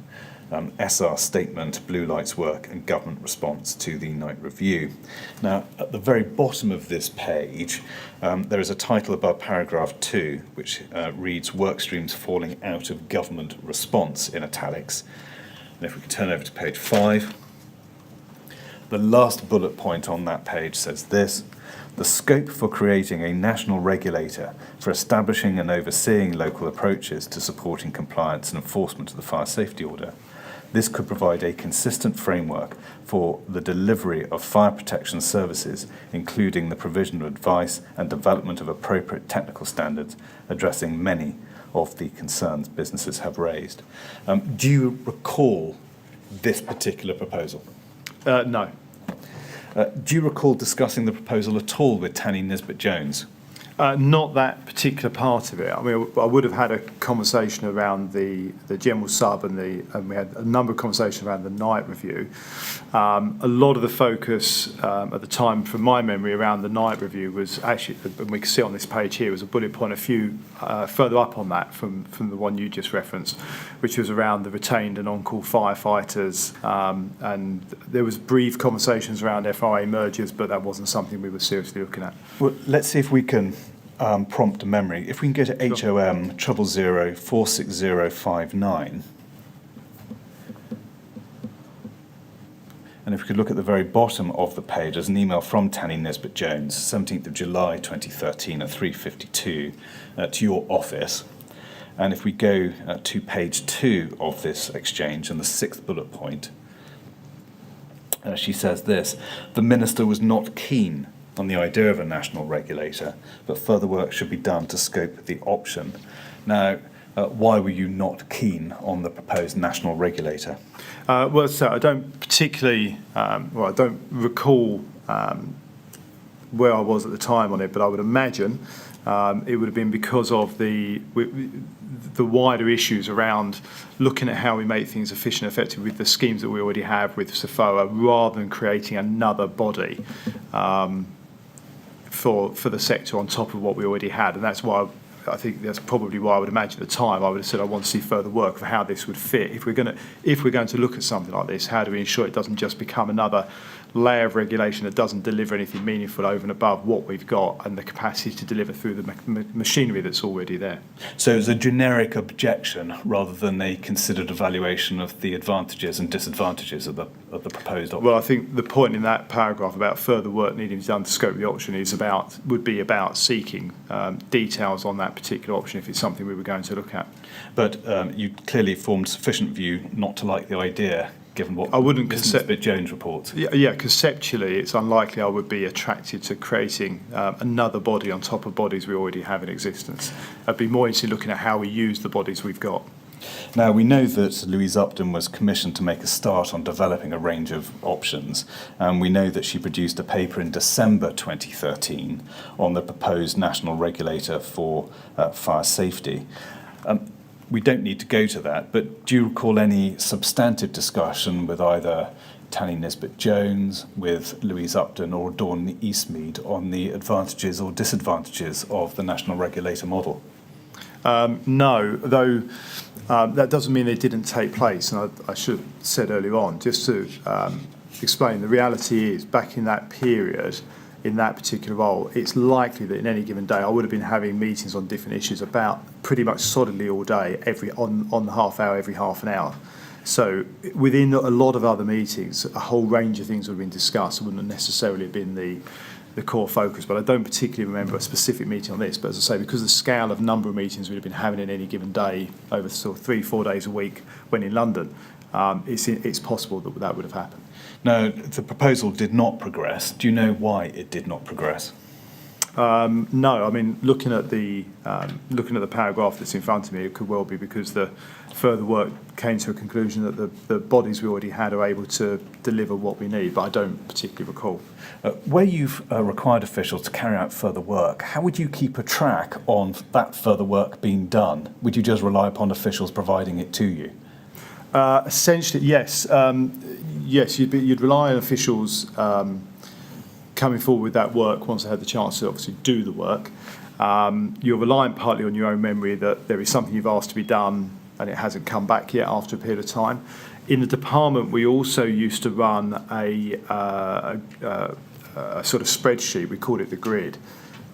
SR statement, blue lights work and government response to the night review. Now, at the very bottom of this page, there is a title above paragraph 2, which reads work streams falling out of government response in italics. And if we could turn over to page 5, the last bullet point on that page says this: "The scope for creating a national regulator for establishing and overseeing local approaches to supporting compliance and enforcement of the fire safety order. This could provide a consistent framework for the delivery of fire protection services, including the provision of advice and development of appropriate technical standards, addressing many of the concerns businesses have raised." Do you recall this particular proposal? No. Do you recall discussing the proposal at all with Tanny Nisbet Jones? Not that particular part of it. I mean, I would have had a conversation around the general sub and we had a number of conversations around the night review. A lot of the focus at the time, from my memory, around the night review was actually, and we can see on this page here, was a bullet point a few further up on that from the one you just referenced, which was around the retained and on-call firefighters. And there was brief conversations around FRA mergers, but that wasn't something we were seriously looking at. Well, let's see if we can prompt a memory. If we can go to HOM 000-46059, and if we could look at the very bottom of the page, there's an email from Tanny Nisbet Jones, 17th of July 2013 at 3:52 to your office. And if we go to page 2 of this exchange and the 6th bullet point, she says this: "The Minister was not keen on the idea of a national regulator, but further work should be done to scope the option." Now, why were you not keen on the proposed national regulator? Well, so I don't particularly, I don't recall where I was at the time on it, but I would imagine it would have been because of the wider issues around looking at how we make things efficient and effective with the schemes that we already have with SFOA, rather than creating another body for the sector on top of what we already had. And that's why I think that's probably why I would imagine at the time I would have said I want to see further work for how this would fit. If we're going to look at something like this, how do we ensure it doesn't just become another layer of regulation that doesn't deliver anything meaningful over and above what we've got and the capacity to deliver through the machinery that's already there. So it's a generic objection rather than a considered evaluation of the advantages and disadvantages of the proposed option. Well, I think the point in that paragraph about further work needing to be done to scope the option would be about seeking details on that particular option if it's something we were going to look at. But you clearly formed sufficient view not to like the idea, given what I wouldn't Mr. Jones reports. Yeah, conceptually, it's unlikely I would be attracted to creating another body on top of bodies we already have in existence. I'd be more interested in looking at how we use the bodies we've got. Now, we know that Louise Upton was commissioned to make a start on developing a range of options, and we know that she produced a paper in December 2013 on the proposed national regulator for fire safety. we don't need to go to that, but do you recall any substantive discussion with either Tanny Nisbet-Jones, with Louise Upton or Dawn Eastmead on the advantages or disadvantages of the national regulator model? No, though that doesn't mean they didn't take place, and I should have said earlier on, just to explain, the reality is back in that period, in that particular role, it's likely that in any given day I would have been having meetings on different issues about pretty much solidly all day, on the half hour, every half an hour. So within a lot of other meetings, a whole range of things would have been discussed. It wouldn't necessarily have been the core focus, but I don't particularly remember a specific meeting on this. But as I say, because the scale of number of meetings we'd have been having in any given day over sort of 3-4 days a week when in London, it's possible that that would have happened. Now, the proposal did not progress. Do you know why it did not progress? No, I mean, looking at the paragraph that's in front of me, it could well be because the further work came to a conclusion that the bodies we already had are able to deliver what we need, but I don't particularly recall. Where you've required officials to carry out further work, how would you keep a track on that further work being done? Would you just rely upon officials providing it to you? Essentially, yes. Yes, you'd rely on officials coming forward with that work once they had the chance to obviously do the work. You're reliant partly on your own memory that there is something you've asked to be done and it hasn't come back yet after a period of time. In the department, we also used to run a sort of spreadsheet, we called it the grid,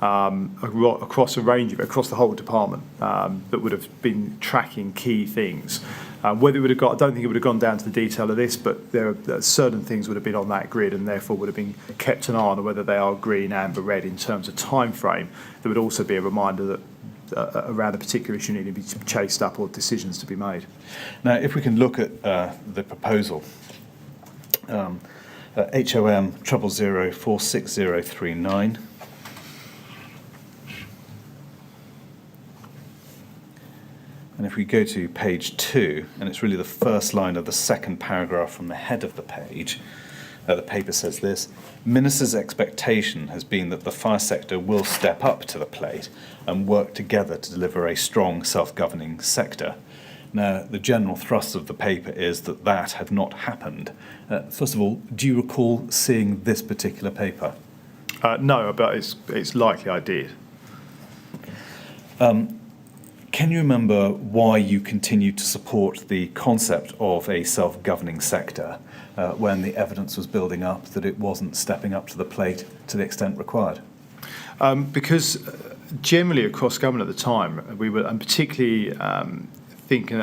across the whole department that would have been tracking key things. Whether it would have got, I don't think it would have gone down to the detail of this, but there are certain things would have been on that grid and therefore would have been kept an eye on whether they are green, amber, red in terms of time frame. There would also be a reminder that around a particular issue needing to be chased up or decisions to be made. Now, if we can look at the proposal, HOM 000 and if we go to page 2, and it's really the first line of the second paragraph from the head of the page, the paper says this: Minister's expectation has been that the fire sector will step up to the plate and work together to deliver a strong self-governing sector. Now, the general thrust of the paper is that that had not happened. First of all, do you recall seeing this particular paper? No, but it's likely I did. Can you remember why you continued to support the concept of a self-governing sector when the evidence was building up that it wasn't stepping up to the plate to the extent required? Because generally across government at the time, we were, and particularly thinking,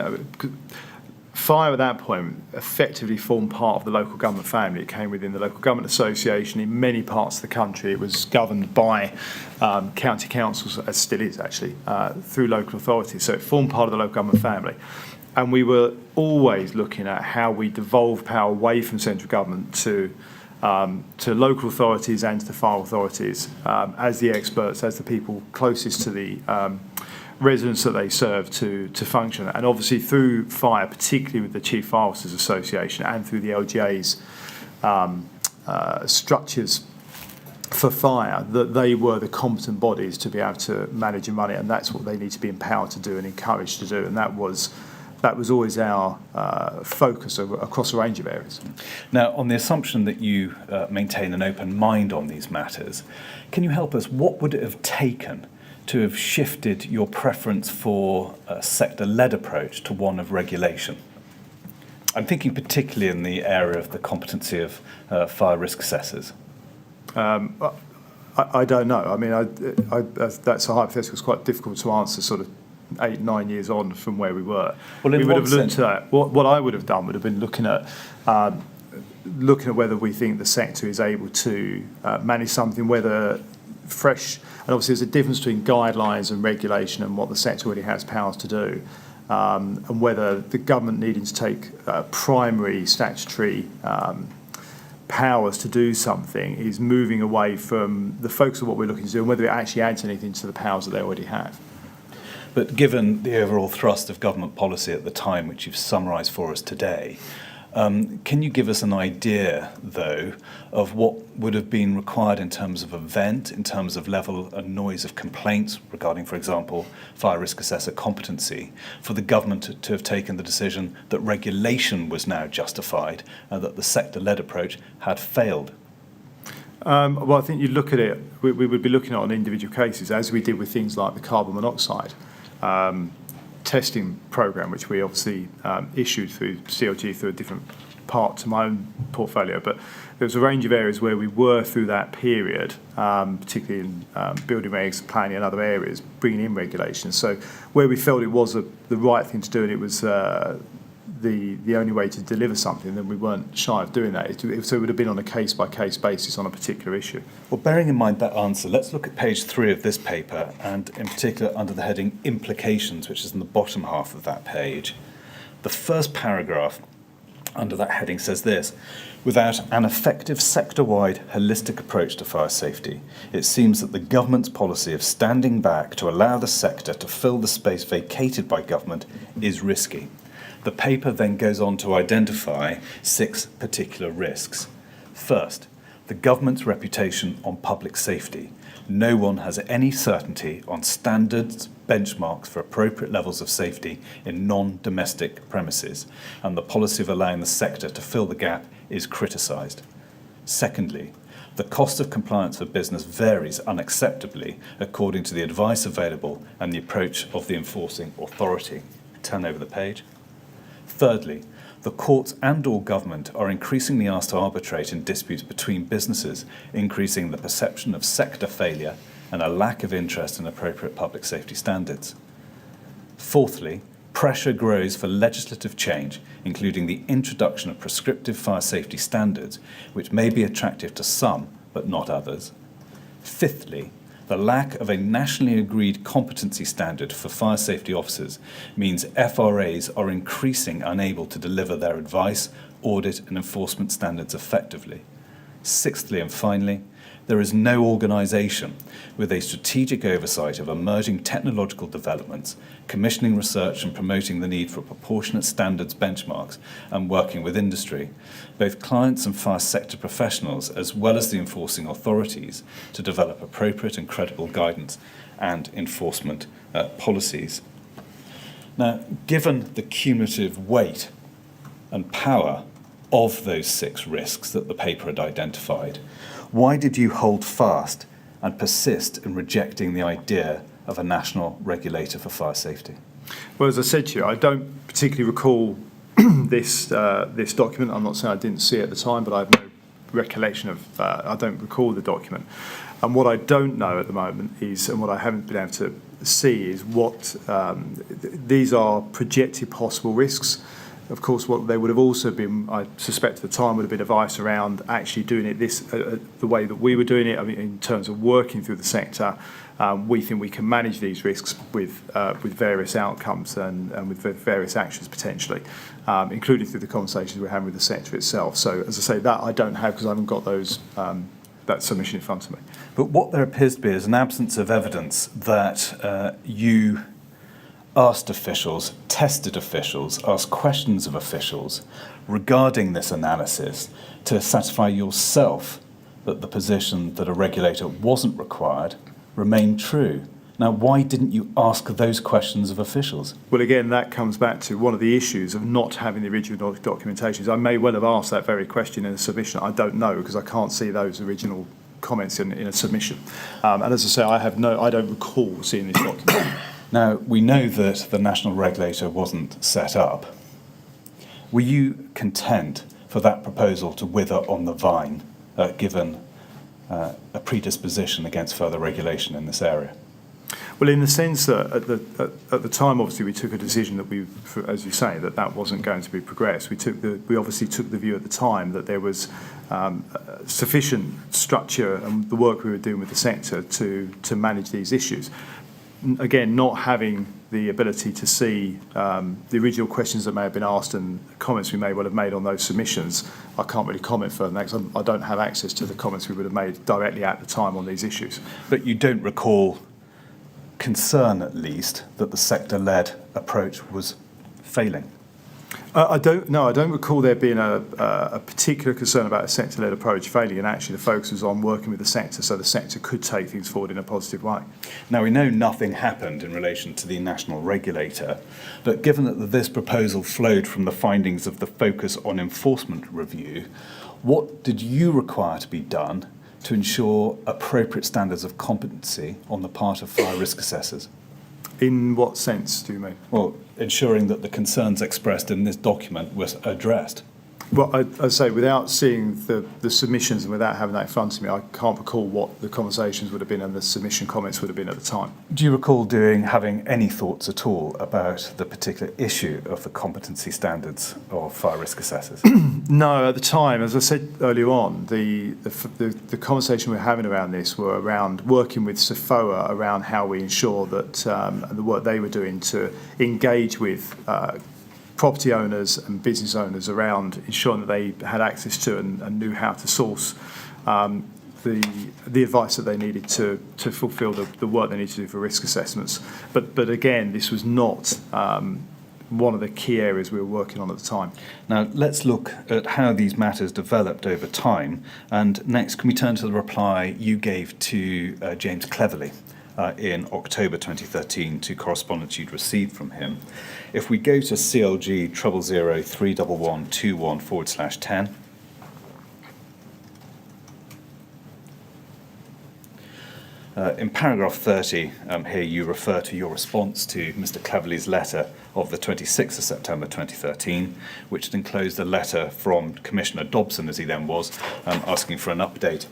fire at that point effectively formed part of the local government family. It came within the local government association. In many parts of the country, it was governed by county councils, as still is actually, through local authorities. So it formed part of the local government family. And we were always looking at how we devolve power away from central government to local authorities and to the fire authorities as the experts, as the people closest to the residents that they serve to function. And obviously through fire, particularly with the Chief Fire Officers Association and through the LGA's structures for fire, that they were the competent bodies to be able to manage and run it, and that's what they need to be empowered to do and encouraged to do. And that was always our focus across a range of areas. Now, on the assumption that you maintain an open mind on these matters, can you help us? What would it have taken to have shifted your preference for a sector-led approach to one of regulation? I'm thinking particularly in the area of the competency of fire risk assessors. I don't know. I mean, that's a hypothetical. It's quite difficult to answer sort of 8-9 years on from where we were. Well, we would have looked at that. What I would have done would have been looking at whether we think the sector is able to manage something, whether fresh, and obviously there's a difference between guidelines and regulation and what the sector already has powers to do, and whether the government needing to take primary statutory powers to do something is moving away from the focus of what we're looking to do and whether it actually adds anything to the powers that they already have. But given the overall thrust of government policy at the time, which you've summarised for us today, Can you give us an idea, though, of what would have been required in terms of event, in terms of level and noise of complaints regarding, for example, fire risk assessor competency, for the government to have taken the decision that regulation was now justified and that the sector-led approach had failed? Well, I think you look at it, we would be looking at on individual cases, as we did with things like the carbon monoxide testing program, which we obviously issued through CLG through a different part to my own portfolio. But there was a range of areas where we were through that period, particularly in building regs, planning and other areas, bringing in regulations. So where we felt it was the right thing to do and it was the only way to deliver something, then we weren't shy of doing that. So it would have been on a case-by-case basis on a particular issue. Well, bearing in mind that answer, let's look at page 3 of this paper, and in particular under the heading Implications, which is in the bottom half of that page. The first paragraph under that heading says this: without an effective sector-wide holistic approach to fire safety, it seems that the government's policy of standing back to allow the sector to fill the space vacated by government is risky. The paper then goes on to identify 6 particular risks. First, the government's reputation on public safety. No one has any certainty on standards, benchmarks for appropriate levels of safety in non-domestic premises, and the policy of allowing the sector to fill the gap is criticised. Secondly, the cost of compliance for business varies unacceptably according to the advice available and the approach of the enforcing authority. Turn over the page. Thirdly, the courts and/or government are increasingly asked to arbitrate in disputes between businesses, increasing the perception of sector failure and a lack of interest in appropriate public safety standards. Fourthly, pressure grows for legislative change, including the introduction of prescriptive fire safety standards, which may be attractive to some but not others. Fifthly, the lack of a nationally agreed competency standard for fire safety officers means FRAs are increasingly unable to deliver their advice, audit and enforcement standards effectively. Sixthly and finally, there is no organisation with a strategic oversight of emerging technological developments, commissioning research and promoting the need for proportionate standards benchmarks and working with industry, both clients and fire sector professionals, as well as the enforcing authorities, to develop appropriate and credible guidance and enforcement policies. Now, given the cumulative weight and power of those 6 risks that the paper had identified, why did you hold fast and persist in rejecting the idea of a national regulator for fire safety? Well, as I said to you, I don't particularly recall this document. I'm not saying I didn't see it at the time, but I have no recollection of, I don't recall the document. And what I don't know at the moment is, and what I haven't been able to see is what, these are projected possible risks. Of course, what they would have also been, I suspect at the time, would have been advice around actually doing it the way that we were doing it. I mean, in terms of working through the sector, we think we can manage these risks with various outcomes and with various actions potentially, including through the conversations we're having with the sector itself. So, as I say, that I don't have because I haven't got those that submission in front of me. But what there appears to be is an absence of evidence that you asked officials, tested officials, asked questions of officials regarding this analysis to satisfy yourself that the position that a regulator wasn't required remained true. Now, why didn't you ask those questions of officials? Well, again, that comes back to one of the issues of not having the original documentations. I may well have asked that very question in a submission. I don't know because I can't see those original comments in a submission. And as I say, I don't recall seeing this document. Now, we know that the national regulator wasn't set up. Were you content for that proposal to wither on the vine, given a predisposition against further regulation in this area? Well, in the sense that at the time, obviously, we took a decision that as you say, that wasn't going to be progressed. We obviously took the view at the time that there was sufficient structure and the work we were doing with the sector to manage these issues. Again, not having the ability to see the original questions that may have been asked and comments we may well have made on those submissions, I can't really comment further than that because I don't have access to the comments we would have made directly at the time on these issues. But you don't recall concern, at least, that the sector-led approach was failing? I don't recall there being a particular concern about a sector-led approach failing, and actually the focus was on working with the sector so the sector could take things forward in a positive way. Now, we know nothing happened in relation to the national regulator, but given that this proposal flowed from the findings of the Focus on Enforcement review, what did you require to be done to ensure appropriate standards of competency on the part of fire risk assessors? In what sense do you mean? Well, ensuring that the concerns expressed in this document was addressed. Well, I'd say without seeing the submissions and without having that in front of me, I can't recall what the conversations would have been and the submission comments would have been at the time. Do you recall having any thoughts at all about the particular issue of the competency standards of fire risk assessors? No, at the time, as I said earlier on, the conversation we're having around this were around working with SFOA around how we ensure that the work they were doing to engage with property owners and business owners around ensuring that they had access to and knew how to source the advice that they needed to fulfil the work they needed to do for risk assessments. But again, this was not one of the key areas we were working on at the time. Now, let's look at how these matters developed over time. And next, can we turn to the reply you gave to James Cleverly in October 2013 to correspondence you'd received from him? If we go to CLG 000311121/10, in paragraph 30, here you refer to your response to Mr. Cleverly's letter of the 26th of September 2013, which had enclosed a letter from Commissioner Dobson, as he then was, asking for an update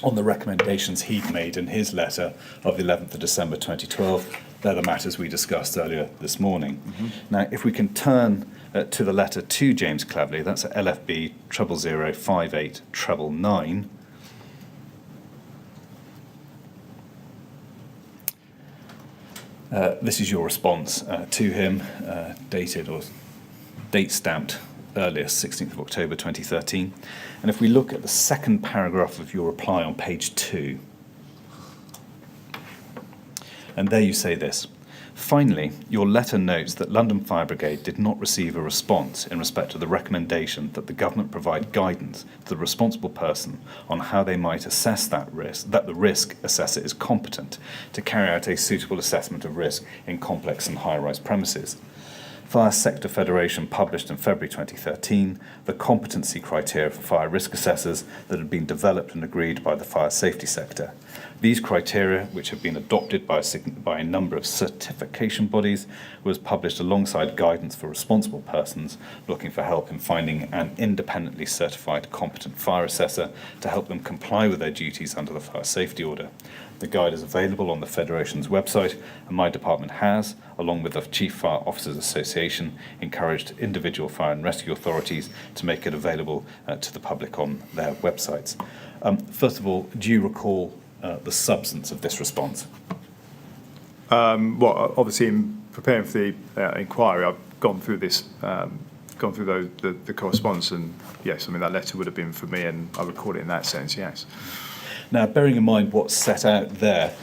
on the recommendations he'd made in his letter of the 11th of December 2012. They're the matters we discussed earlier this morning. Mm-hmm. Now, if we can turn to the letter to James Cleverly, that's at LFB 0005899. This is your response to him, dated or date stamped earliest, 16th of October 2013. And if we look at the second paragraph of your reply on page 2, and there you say this: finally, your letter notes that London Fire Brigade did not receive a response in respect to the recommendation that the government provide guidance to the responsible person on how they might assess that the risk assessor is competent to carry out a suitable assessment of risk in complex and high-rise premises. Fire Sector Federation published in February 2013 the competency criteria for fire risk assessors that had been developed and agreed by the fire safety sector. These criteria, which have been adopted by a number of certification bodies, was published alongside guidance for responsible persons looking for help in finding an independently certified competent fire assessor to help them comply with their duties under the fire safety order. The guide is available on the Federation's website, and my department has, along with the Chief Fire Officers Association, encouraged individual fire and rescue authorities to make it available to the public on their websites. First of all, do you recall the substance of this response? Well, obviously, in preparing for the inquiry, I've gone through this, gone through the correspondence, and yes, I mean, that letter would have been for me, and I recall it in that sense, yes. Now, bearing in mind what's set out there,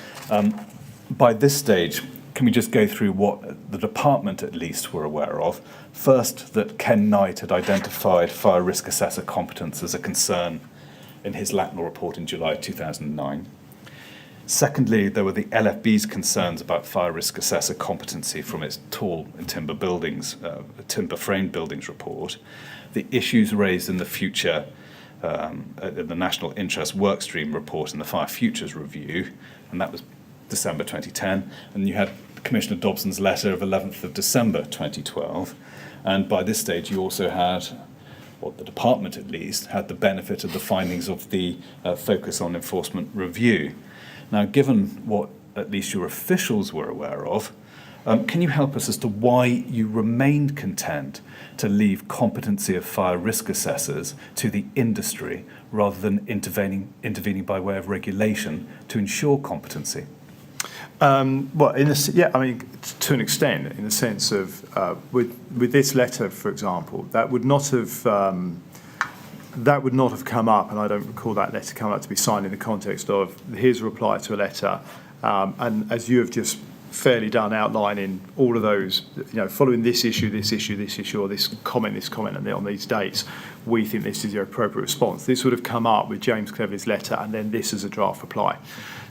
by this stage, can we just go through what the department at least were aware of? First, that Ken Knight had identified fire risk assessor competence as a concern in his Lakanal report in July 2009. Secondly, there were the LFB's concerns about fire risk assessor competency from its tall and timber buildings, timber framed buildings report. The issues raised in the future the National Interest Workstream report and the Fire Futures Review, and that was December 2010. And you had Commissioner Dobson's letter of 11th of December 2012. And by this stage, you also had, or the department at least, had the benefit of the findings of the Focus on Enforcement review. Now, given what at least your officials were aware of, can you help us as to why you remained content to leave competency of fire risk assessors to the industry rather than intervening by way of regulation to ensure competency? Well, I mean, to an extent, in the sense of with this letter, for example, that would not have come up, and I don't recall that letter coming up to be signed in the context of his reply to a letter, and as you have just fairly done outlining all of those, following this issue, or this comment, and on these dates, we think this is the appropriate response. This would have come up with James Cleverly's letter and then this as a draft reply.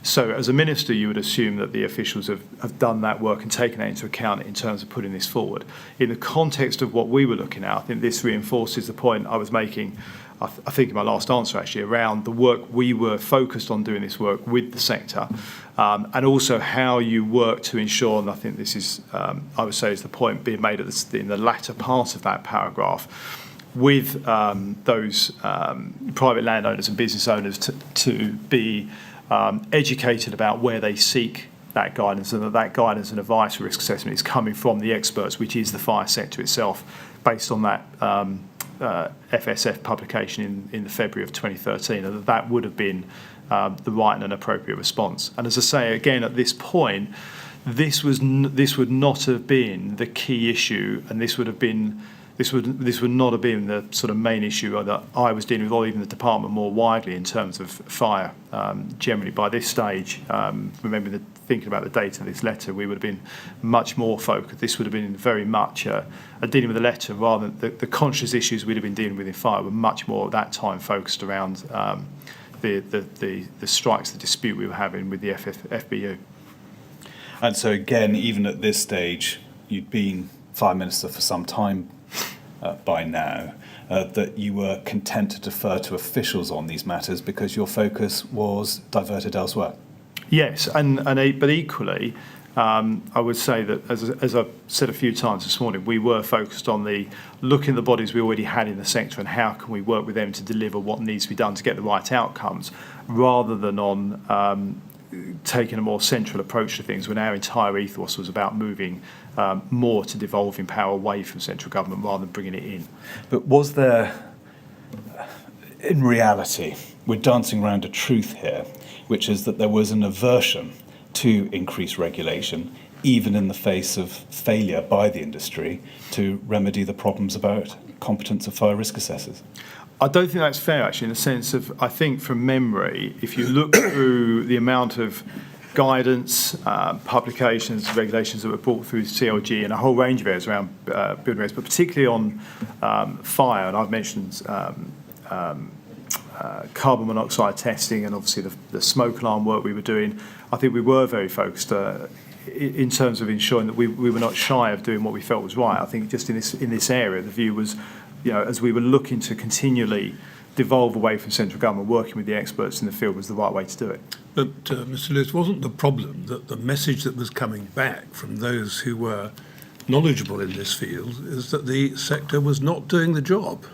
So as a minister, you would assume that the officials have done that work and taken that into account in terms of putting this forward. In the context of what we were looking at, I think this reinforces the point I was making, I think in my last answer actually, around the work we were focused on doing this work with the sector, and also how you work to ensure, and I think this is, I would say, is the point being made in the latter part of that paragraph, with those private landowners and business owners to be educated about where they seek that guidance, and that guidance and advice risk assessment is coming from the experts, which is the fire sector itself, based on that FSF publication in the February of 2013, and that would have been the right and appropriate response. And as I say again, at this point, this would not have been the key issue, and this would not have been the sort of main issue that I was dealing with, or even the department more widely, in terms of fire. Generally, by this stage, thinking about the date of this letter, we would have been much more focused. This would have been very much a dealing with the letter, rather than the conscious issues we'd have been dealing with in fire were much more at that time focused around the strikes, the dispute we were having with the FBU. And so again, even at this stage, you'd been Fire Minister for some time by now, that you were content to defer to officials on these matters because your focus was diverted elsewhere. Yes, but equally, I would say that, as I've said a few times this morning, we were focused on looking at the bodies we already had in the sector and how can we work with them to deliver what needs to be done to get the right outcomes, rather than on taking a more central approach to things, when our entire ethos was about moving more to devolving power away from central government rather than bringing it in. But was there, in reality, we're dancing around a truth here, which is that there was an aversion to increased regulation, even in the face of failure by the industry to remedy the problems about competence of fire risk assessors? I don't think that's fair, actually, in the sense of, I think from memory, if you look through the amount of guidance, publications, regulations that were brought through CLG and a whole range of areas around building regs, but particularly on fire, and I've mentioned carbon monoxide testing and obviously the smoke alarm work we were doing, I think we were very focused in terms of ensuring that we were not shy of doing what we felt was right. I think just in this area, the view was, as we were looking to continually devolve away from central government, working with the experts in the field was the right way to do it. But, Mr. Lewis, wasn't the problem that the message that was coming back from those who were knowledgeable in this field is that the sector was not doing the job?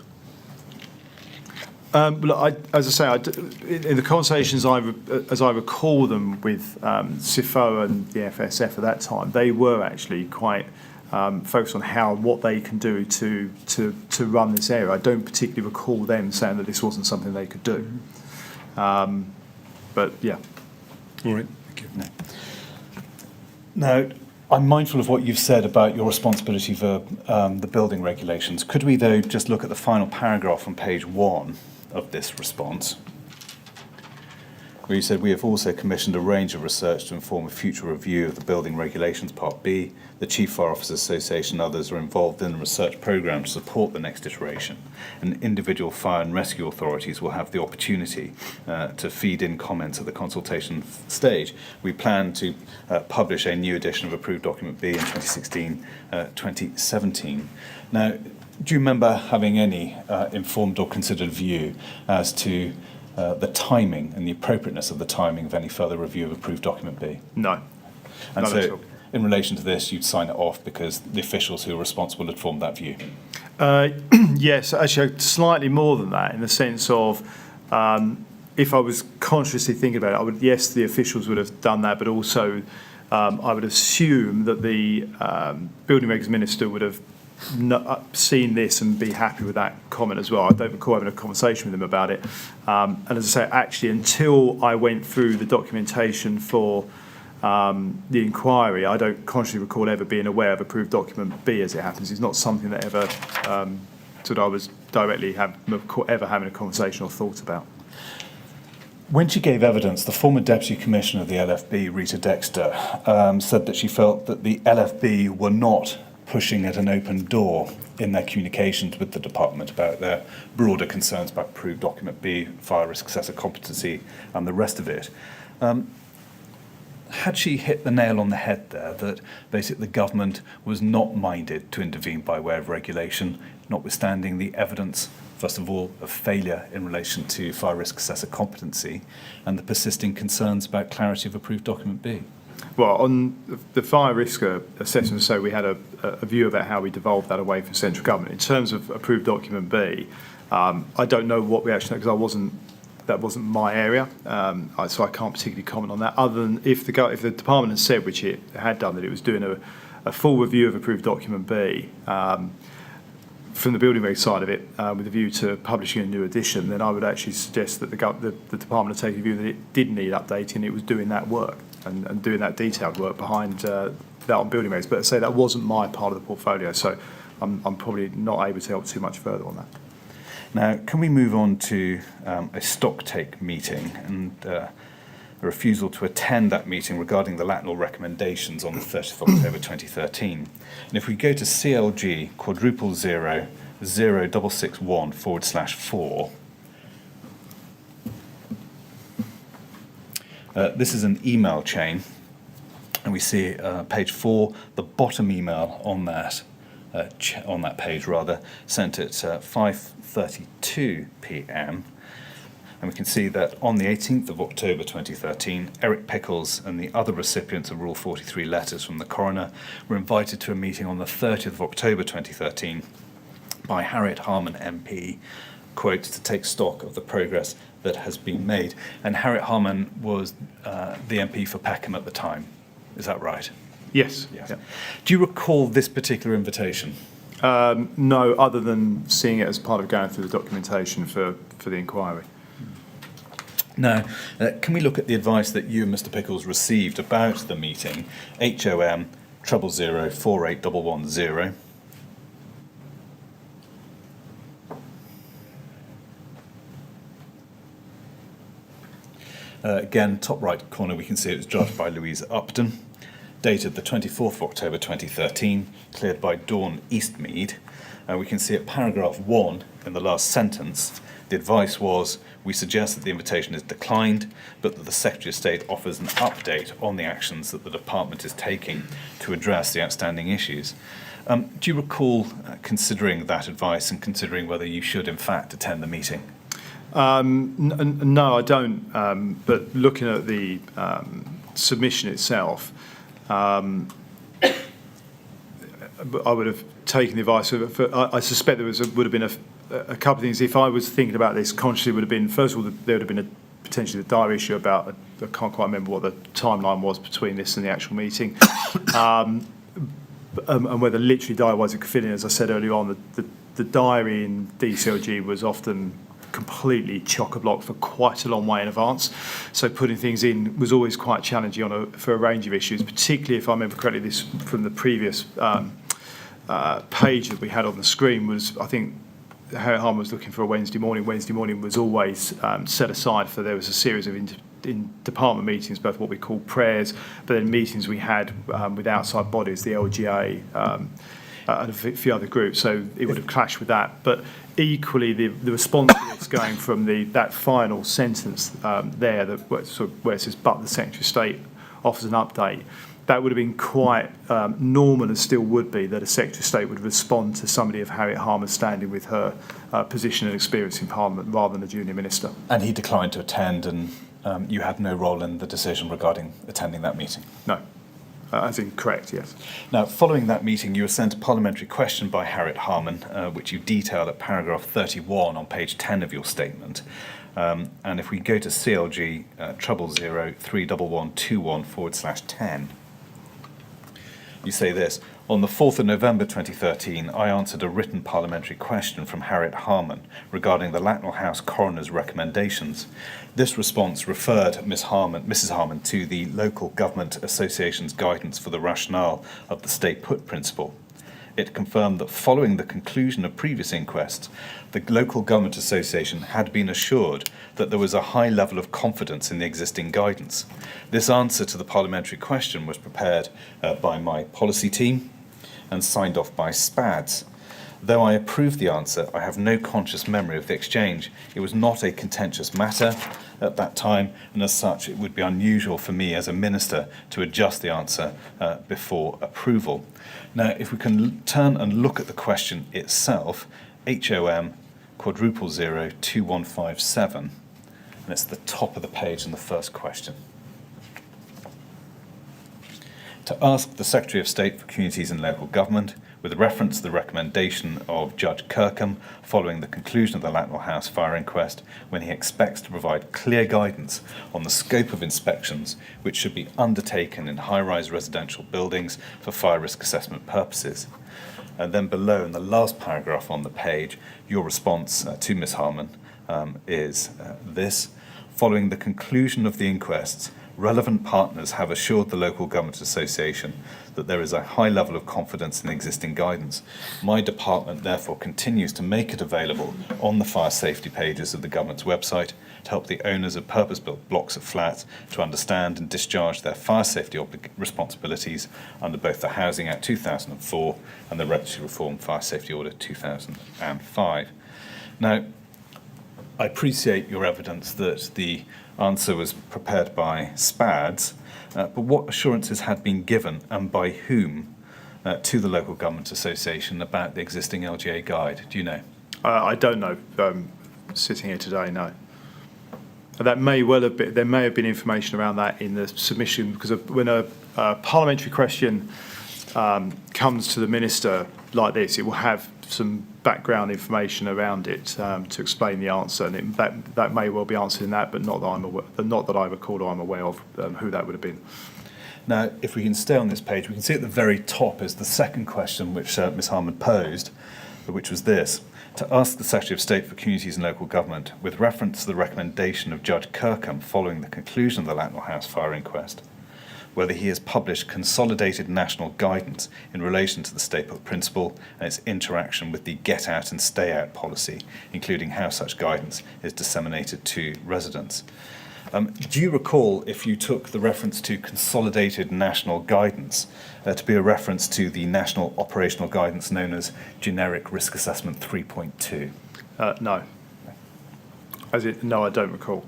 Look, as I say, in the conversations as I recall them with CIFO and the FSF at that time, they were actually quite focused on what they can do to run this area. I don't particularly recall them saying that this wasn't something they could do. But yeah. All right. Thank you. Now, I'm mindful of what you've said about your responsibility for the building regulations. Could we, though, just look at the final paragraph on page 1 of this response, where you said, we have also commissioned a range of research to inform a future review of the building regulations, Part B. The Chief Fire Officers Association and others are involved in the research programme to support the next iteration, and individual fire and rescue authorities will have the opportunity to feed in comments at the consultation stage. We plan to publish a new edition of Approved Document B in 2016-2017. Now, do you remember having any informed or considered view as to the timing and the appropriateness of the timing of any further review of Approved Document B? No. And Not at so, all. in relation to this, you'd sign it off because the officials who are responsible had formed that view? Yes, actually, slightly more than that, in the sense of, if I was consciously thinking about it, yes, the officials would have done that, but also I would assume that the Building Regs Minister would have seen this and be happy with that comment as well. I don't recall having a conversation with him about it. And as I say, actually, until I went through the documentation for the inquiry, I don't consciously recall ever being aware of Approved Document B, as it happens. It's not something that ever I was directly ever having a conversation or thought about. When she gave evidence, the former Deputy Commissioner of the LFB, Rita Dexter, said that she felt that the LFB were not pushing at an open door in their communications with the department about their broader concerns about approved document B, fire risk assessor competency, and the rest of it. Had she hit the nail on the head there, that basically the government was not minded to intervene by way of regulation, notwithstanding the evidence, first of all, of failure in relation to fire risk assessor competency and the persisting concerns about clarity of approved document B? Well, on the fire risk assessment, so we had a view about how we devolved that away from central government. In terms of approved document B, I don't know what we actually, because that wasn't my area, so I can't particularly comment on that, other than if the department had said, which it had done, that it was doing a full review of approved document B from the building reg side of it, with a view to publishing a new edition, then I would actually suggest that the department had taken a view that it did need updating, and it was doing that work and doing that detailed work behind that on building regs. But I say that wasn't my part of the portfolio, so I'm probably not able to help too much further on that. Now, can we move on to a stock take meeting and a refusal to attend that meeting regarding the Lakanal recommendations on the 30th of October 2013? And if we go to CLG *0000661/4, this is an email chain, and we see page 4, the bottom email on that page sent at 5:32 p.m. And we can see that on the 18th of October 2013, Eric Pickles and the other recipients of Rule 43 letters from the coroner were invited to a meeting on the 30th of October 2013 by Harriet Harman MP, quote, to take stock of the progress that has been made. And Harriet Harman was the MP for Peckham at the time. Is that right? Yes. Yes. Yeah. Do you recall this particular invitation? No, other than seeing it as part of going through the documentation for the inquiry. Now, can we look at the advice that you and Mr. Pickles received about the meeting, HOM 0004810? Again, top right corner, we can see it was drafted by Louisa Upton, dated the 24th of October 2013, cleared by Dawn Eastmead. We can see at paragraph 1 in the last sentence, the advice was, we suggest that the invitation is declined, but that the Secretary of State offers an update on the actions that the department is taking to address the outstanding issues. Do you recall considering that advice and considering whether you should in fact attend the meeting? No, I don't. But looking at the submission itself, I would have taken the advice. I suspect would have been a couple of things. If I was thinking about this consciously, would have been, first of all, there would have been potentially the diary issue about, I can't quite remember what the timeline was between this and the actual meeting, and whether literally diary-wise it could fit in. As I said earlier on, the diary in DCLG was often completely chock-a-block for quite a long way in advance, so putting things in was always quite challenging for a range of issues, particularly if I remember correctly, this from the previous page that we had on the screen was, I think Harriet Harman was looking for a Wednesday morning. Wednesday morning was always set aside for, there was a series of in department meetings, both what we call prayers, but then meetings we had with outside bodies, the LGA, and a few other groups, so it would have clashed with that. But equally, the response to this going from that final sentence there, where it says, but the Secretary of State offers an update, that would have been quite normal, and still would be, that a Secretary of State would respond to somebody of Harriet Harman standing with her position and experience in Parliament rather than a junior minister. And he declined to attend, and you had no role in the decision regarding attending that meeting? No. As in correct, yes. Now, following that meeting, you were sent a parliamentary question by Harriet Harman, which you detailed at paragraph 31 on page 10 of your statement. And if we go to CLG 000312121/10, you say this: on the 4th of November 2013, I answered a written parliamentary question from Harriet Harman regarding the Lakanal House coroner's recommendations. This response referred Mrs. Harman to the Local Government Association's guidance for the rationale of the stay put principle. It confirmed that following the conclusion of previous inquests, the local government association had been assured that there was a high level of confidence in the existing guidance. This answer to the parliamentary question was prepared by my policy team and signed off by SPADS. Though I approved the answer, I have no conscious memory of the exchange. It was not a contentious matter at that time, and as such, it would be unusual for me as a minister to adjust the answer before approval. Now, if we can turn and look at the question itself, HOM quadruple 2157, and it's the top of the page in the first question. To ask the Secretary of State for Communities and Local Government, with reference to the recommendation of Judge Kirkham following the conclusion of the Lakanal House fire inquest, when he expects to provide clear guidance on the scope of inspections which should be undertaken in high-rise residential buildings for fire risk assessment purposes. And then below, in the last paragraph on the page, your response to Ms Harman is this. Following the conclusion of the inquests, relevant partners have assured the Local Government Association that there is a high level of confidence in existing guidance. My department therefore continues to make it available on the fire safety pages of the government's website to help the owners of purpose-built blocks of flats to understand and discharge their fire safety responsibilities under both the Housing Act 2004 and the Regulatory Reform Fire Safety Order 2005. Now, I appreciate your evidence that the answer was prepared by SPADS, but what assurances had been given and by whom to the Local Government Association about the existing LGA guide? Do you know? I don't know, sitting here today, no. That may well have been, there may have been information around that in the submission, because when a parliamentary question comes to the minister like this, it will have some background information around it to explain the answer, and that may well be answered in that, but not that I'm aware, not that I recall or I'm aware of who that would have been. Now, if we can stay on this page, we can see at the very top is the second question which Ms Harman posed, which was this. To ask the Secretary of State for Communities and Local Government, with reference to the recommendation of Judge Kirkham following the conclusion of the Lakanal House fire inquest, whether he has published consolidated national guidance in relation to the stay-put principle and its interaction with the get-out and stay-out policy, including how such guidance is disseminated to residents. Do you recall if you took the reference to consolidated national guidance to be a reference to the national operational guidance known as Generic Risk Assessment 3.2? No. As in, no, I don't recall.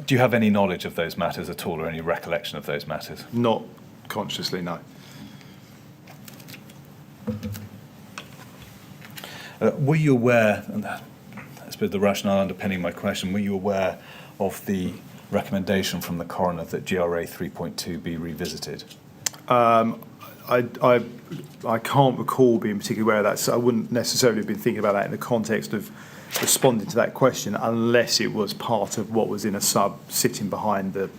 Do you have any knowledge of those matters at all, or any recollection of those matters? Not consciously, no. Were you aware, and I suppose the rationale underpinning my question, were you aware of the recommendation from the coroner that GRA 3.2 be revisited? I can't recall being particularly aware of that, so I wouldn't necessarily have been thinking about that in the context of responding to that question, unless it was part of what was in a sub sitting behind the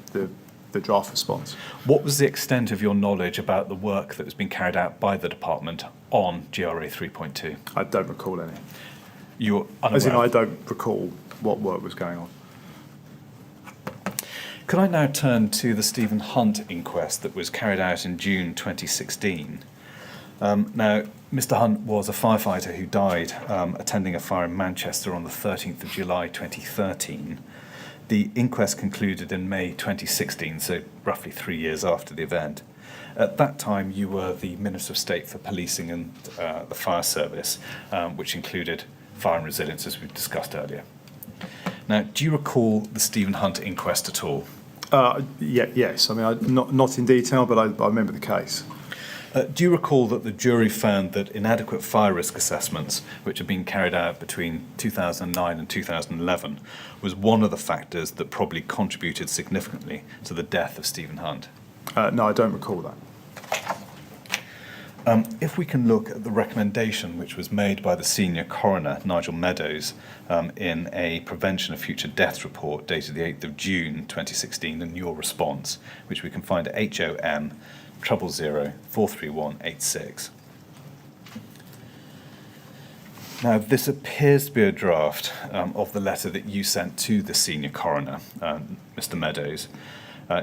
draft response. What was the extent of your knowledge about the work that was being carried out by the department on GRA 3.2? I don't recall any. You're unaware? As in, I don't recall what work was going on. Could I now turn to the Stephen Hunt inquest that was carried out in June 2016? Now, Mr. Hunt was a firefighter who died attending a fire in Manchester on the 13th of July 2013. The inquest concluded in May 2016, so roughly 3 years after the event. At that time, you were the Minister of State for Policing and the Fire Service, which included fire and resilience, as we've discussed earlier. Now, do you recall the Stephen Hunt inquest at all? Yes. I mean, not in detail, but I remember the case. Do you recall that the jury found that inadequate fire risk assessments, which had been carried out between 2009 and 2011, was one of the factors that probably contributed significantly to the death of Stephen Hunt? No, I don't recall that. If we can look at the recommendation which was made by the senior coroner, Nigel Meadows, in a Prevention of Future Deaths report dated the 8th of June 2016, and your response, which we can find at HOM 000-43186. Now, this appears to be a draft of the letter that you sent to the senior coroner, Mr. Meadows,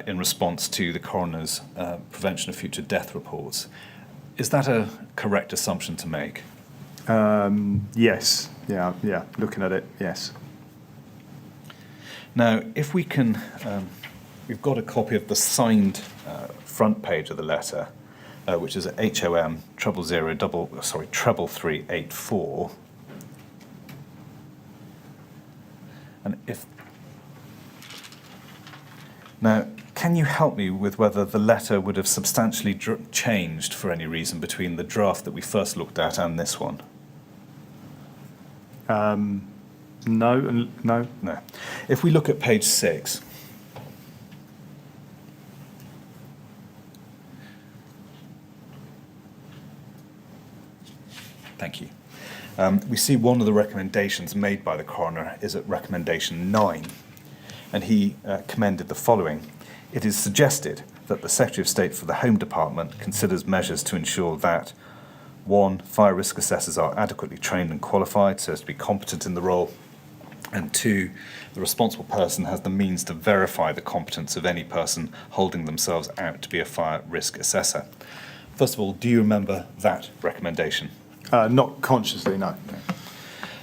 in response to the coroner's Prevention of Future Death reports. Is that a correct assumption to make? Yes, yeah, looking at it, yes. Now, if we can, we've got a copy of the signed front page of the letter, which is at HOM 38384. And now, can you help me with whether the letter would have substantially changed for any reason between the draft that we first looked at and this one? No. No. If we look at page 6, thank you. We see one of the recommendations made by the coroner is at recommendation 9, and he commended the following. It is suggested that the Secretary of State for the Home Department considers measures to ensure that 1. Fire risk assessors are adequately trained and qualified so as to be competent in the role, and 2. The responsible person has the means to verify the competence of any person holding themselves out to be a fire risk assessor. First of all, do you remember that recommendation? Not consciously, no.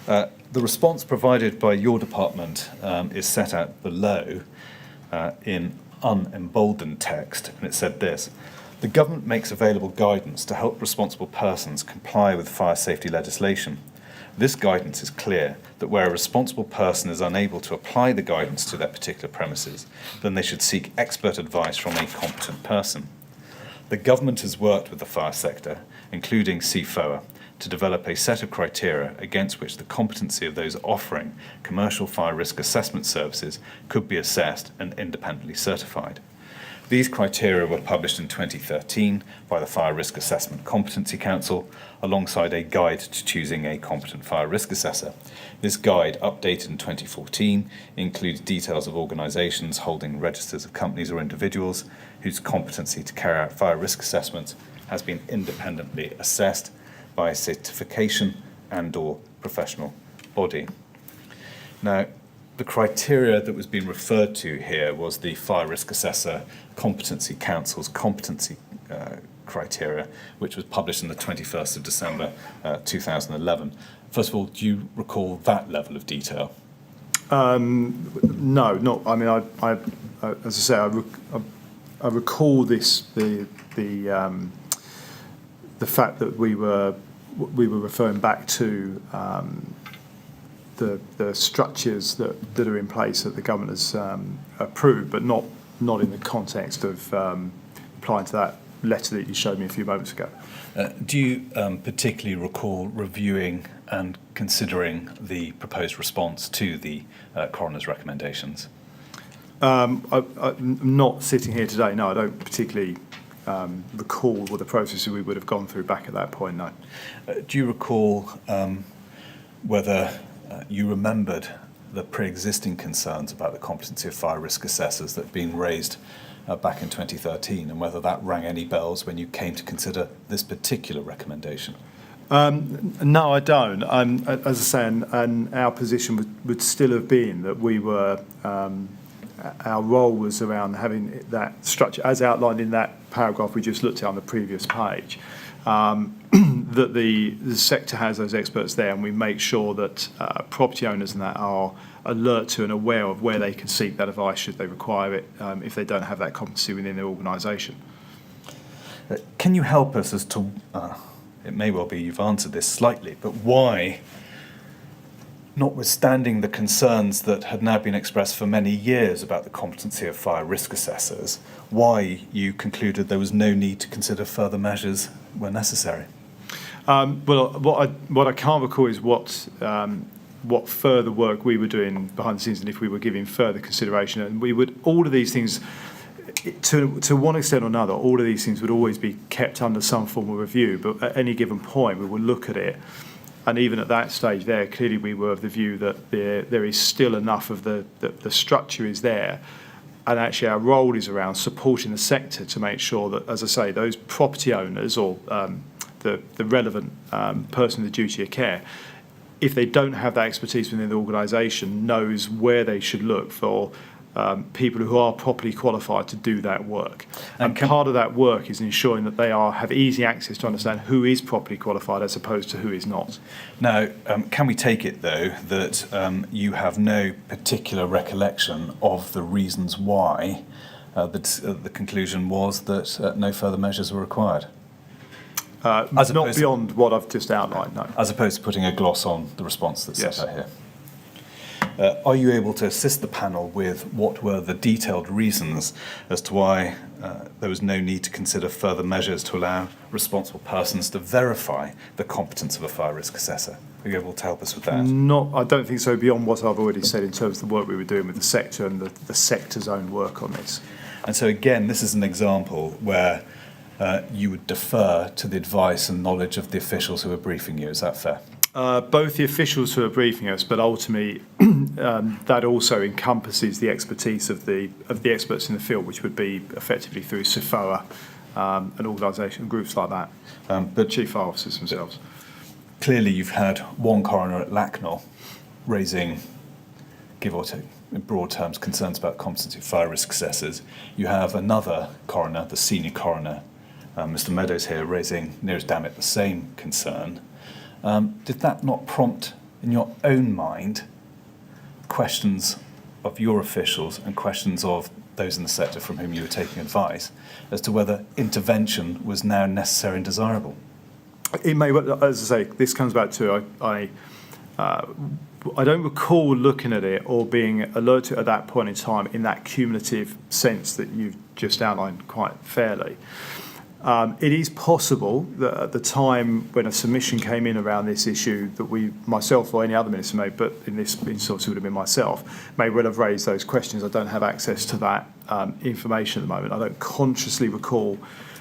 The response provided by your department is set out below in unemboldened text, and it said this: the government makes available guidance to help responsible persons comply with fire safety legislation. This guidance is clear that where a responsible person is unable to apply the guidance to their particular premises, then they should seek expert advice from a competent person. The government has worked with the fire sector, including CFOA, to develop a set of criteria against which the competency of those offering commercial fire risk assessment services could be assessed and independently certified. These criteria were published in 2013 by the Fire Risk Assessment Competency Council, alongside a guide to choosing a competent fire risk assessor. This guide, updated in 2014, includes details of organisations holding registers of companies or individuals whose competency to carry out fire risk assessments has been independently assessed by a certification and/or professional body. Now, the criteria that was being referred to here was the Fire Risk Assessor Competency Council's competency criteria, which was published on the 21st of December 2011. First of all, do you recall that level of detail? No, not. I mean, I as I say, I recall the fact that we were referring back to the structures that are in place that the government has approved, but not in the context of applying to that letter that you showed me a few moments ago. Do you particularly recall reviewing and considering the proposed response to the coroner's recommendations? I'm not sitting here today. No, I don't particularly recall what the process we would have gone through back at that point. No. Do you recall whether you remembered the pre-existing concerns about the competency of fire risk assessors that had been raised back in 2013, and whether that rang any bells when you came to consider this particular recommendation? No, I don't. As I say, and our position would still have been that we were, our role was around having that structure, as outlined in that paragraph we just looked at on the previous page, that the sector has those experts there, and we make sure that property owners and that are alert to and aware of where they can seek that advice should they require it, if they don't have that competency within their organisation. Can you help us as to, it may well be you've answered this slightly, but why, notwithstanding the concerns that had now been expressed for many years about the competency of fire risk assessors, why you concluded there was no need to consider further measures where necessary? Well, what I can't recall is what further work we were doing behind the scenes, and if we were giving further consideration. And we would, all of these things, to one extent or another, all of these things would always be kept under some form of review. But at any given point, we would look at it. And even at that stage there, clearly we were of the view that there is still enough of the structure is there. And actually our role is around supporting the sector to make sure that, as I say, those property owners or the relevant person with the duty of care, if they don't have that expertise within the organisation, knows where they should look for people who are properly qualified to do that work. And part of that work is ensuring that they have easy access to understand who is properly qualified as opposed to who is not. Now, can we take it, though, that you have no particular recollection of the reasons why the conclusion was that no further measures were required? Not beyond what I've just outlined, no. As opposed to putting a gloss on the response that's Yes. set out here. Are you able to assist the panel with what were the detailed reasons as to why there was no need to consider further measures to allow responsible persons to verify the competence of a fire risk assessor? Are you able to help us with that? I don't think so, beyond what I've already said in terms of the work we were doing with the sector and the sector's own work on this. And so again, this is an example where you would defer to the advice and knowledge of the officials who are briefing you. Is that fair? Both the officials who are briefing us, but ultimately that also encompasses the expertise of the experts in the field, which would be effectively through SFOA and organisation groups like that, but chief fire officers themselves. Clearly, you've had one coroner at Lakanal raising, give or take, in broad terms, concerns about competency of fire risk assessors. You have another coroner, the senior coroner, Mr. Meadows here, raising near as damn it the same concern. Did that not prompt, in your own mind, questions of your officials and questions of those in the sector from whom you were taking advice as to whether intervention was now necessary and desirable? It may, as I say, this comes back to I don't recall looking at it or being alerted at that point in time in that cumulative sense that you've just outlined quite fairly. It is possible that at the time when a submission came in around this issue that myself or any other minister may, but in this instance it would have been myself, may well have raised those questions. I don't have access to that information at the moment. I don't consciously recall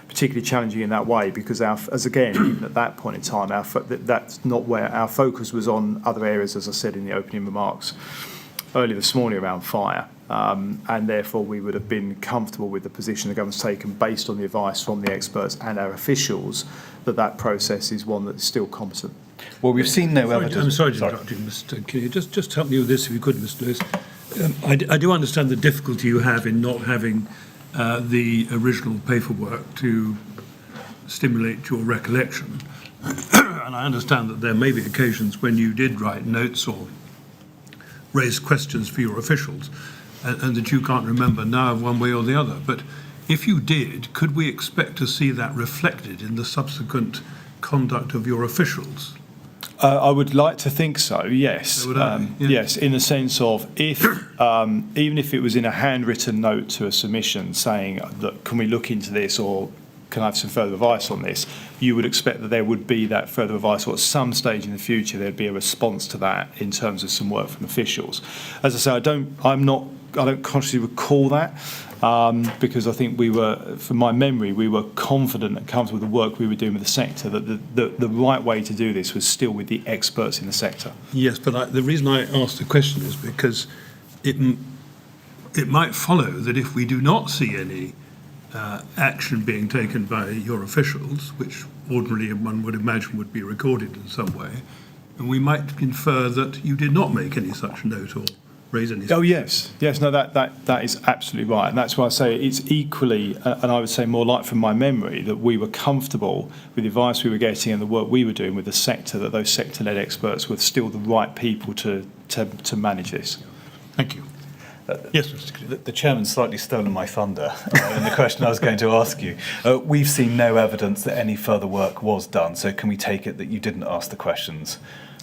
particularly challenging in that way because even at that point in time, that's not where our focus was on other areas, as I said in the opening remarks earlier this morning around fire. And therefore we would have been comfortable with the position the government's taken based on the advice from the experts and our officials that process is one that's still competent. Well, we've seen no evidence. I'm sorry to interrupt you, Mr. Can you just help me with this if you could, Mr. Lewis? I do understand the difficulty you have in not having the original paperwork to stimulate your recollection. And I understand that there may be occasions when you did write notes or raise questions for your officials and that you can't remember now one way or the other. But if you did, could we expect to see that reflected in the subsequent conduct of your officials? I would like to think so, yes. So would I, yeah. Yes, in the sense of if, even if it was in a handwritten note to a submission saying, look, can we look into this or can I have some further advice on this, you would expect that there would be that further advice, or at some stage in the future there'd be a response to that in terms of some work from officials. As I say, I don't consciously recall that because I think from my memory, we were confident and comfortable with the work we were doing with the sector, that the right way to do this was still with the experts in the sector. Yes, but the reason I asked the question is because it might follow that if we do not see any action being taken by your officials, which ordinarily one would imagine would be recorded in some way, and we might infer that you did not make any such note or raise any. Oh yes, no, that is absolutely right, and that's why I say it's equally, and I would say more like from my memory, that we were comfortable with the advice we were getting and the work we were doing with the sector, that those sector-led experts were still the right people to manage this. Thank you. Yes, Mr. Cleary. The chairman's slightly stolen my thunder in the question I was going to ask you. We've seen no evidence that any further work was done, so can we take it that you didn't ask the questions?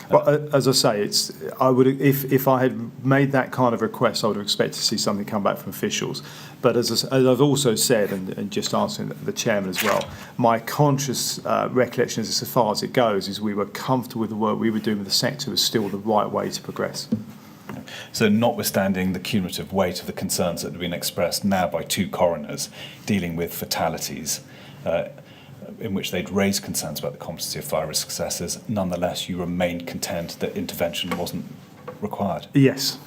Well, as I say, if I had made that kind of request, I would expect to see something come back from officials. But as I've also said, and just answering the chairman as well, my conscious recollection as far as it goes is we were comfortable with the work we were doing with the sector was still the right way to progress. So notwithstanding the cumulative weight of the concerns that have been expressed now by two coroners dealing with fatalities in which they'd raised concerns about the competency of fire risk assessors, nonetheless you remain content that intervention wasn't required? Yes.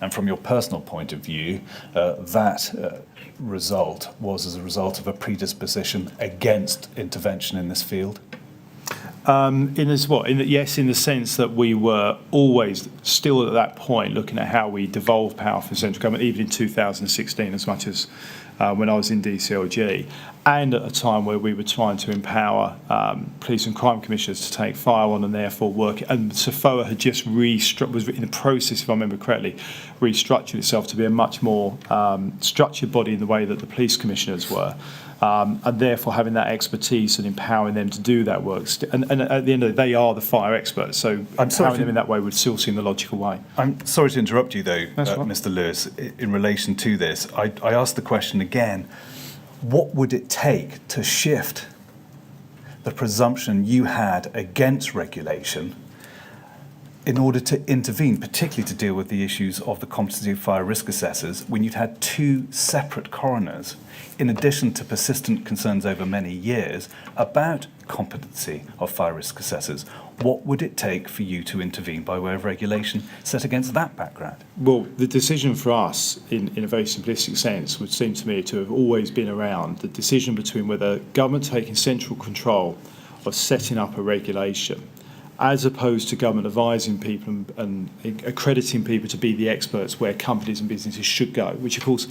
And from your personal point of view, that result was as a result of a predisposition against intervention in this field? Yes, in the sense that we were always still at that point looking at how we devolve power from central government, even in 2016, as much as when I was in DCLG, and at a time where we were trying to empower police and crime commissioners to take fire on and therefore work. And SFOA had just was in the process, if I remember correctly, restructured itself to be a much more structured body in the way that the police commissioners were. And therefore having that expertise and empowering them to do that work. And at the end of the day, they are the fire experts, so empowering them in that way would still seem the logical way. I'm sorry to interrupt you, though, Right. Mr. Lewis, in relation to this. I asked the question again, what would it take to shift the presumption you had against regulation in order to intervene, particularly to deal with the issues of the competency of fire risk assessors, when you'd had two separate coroners, in addition to persistent concerns over many years about competency of fire risk assessors? What would it take for you to intervene by way of regulation set against that background? Well, the decision for us, in a very simplistic sense, would seem to me to have always been around the decision between whether government taking central control of setting up a regulation, as opposed to government advising people and accrediting people to be the experts where companies and businesses should go, which of course,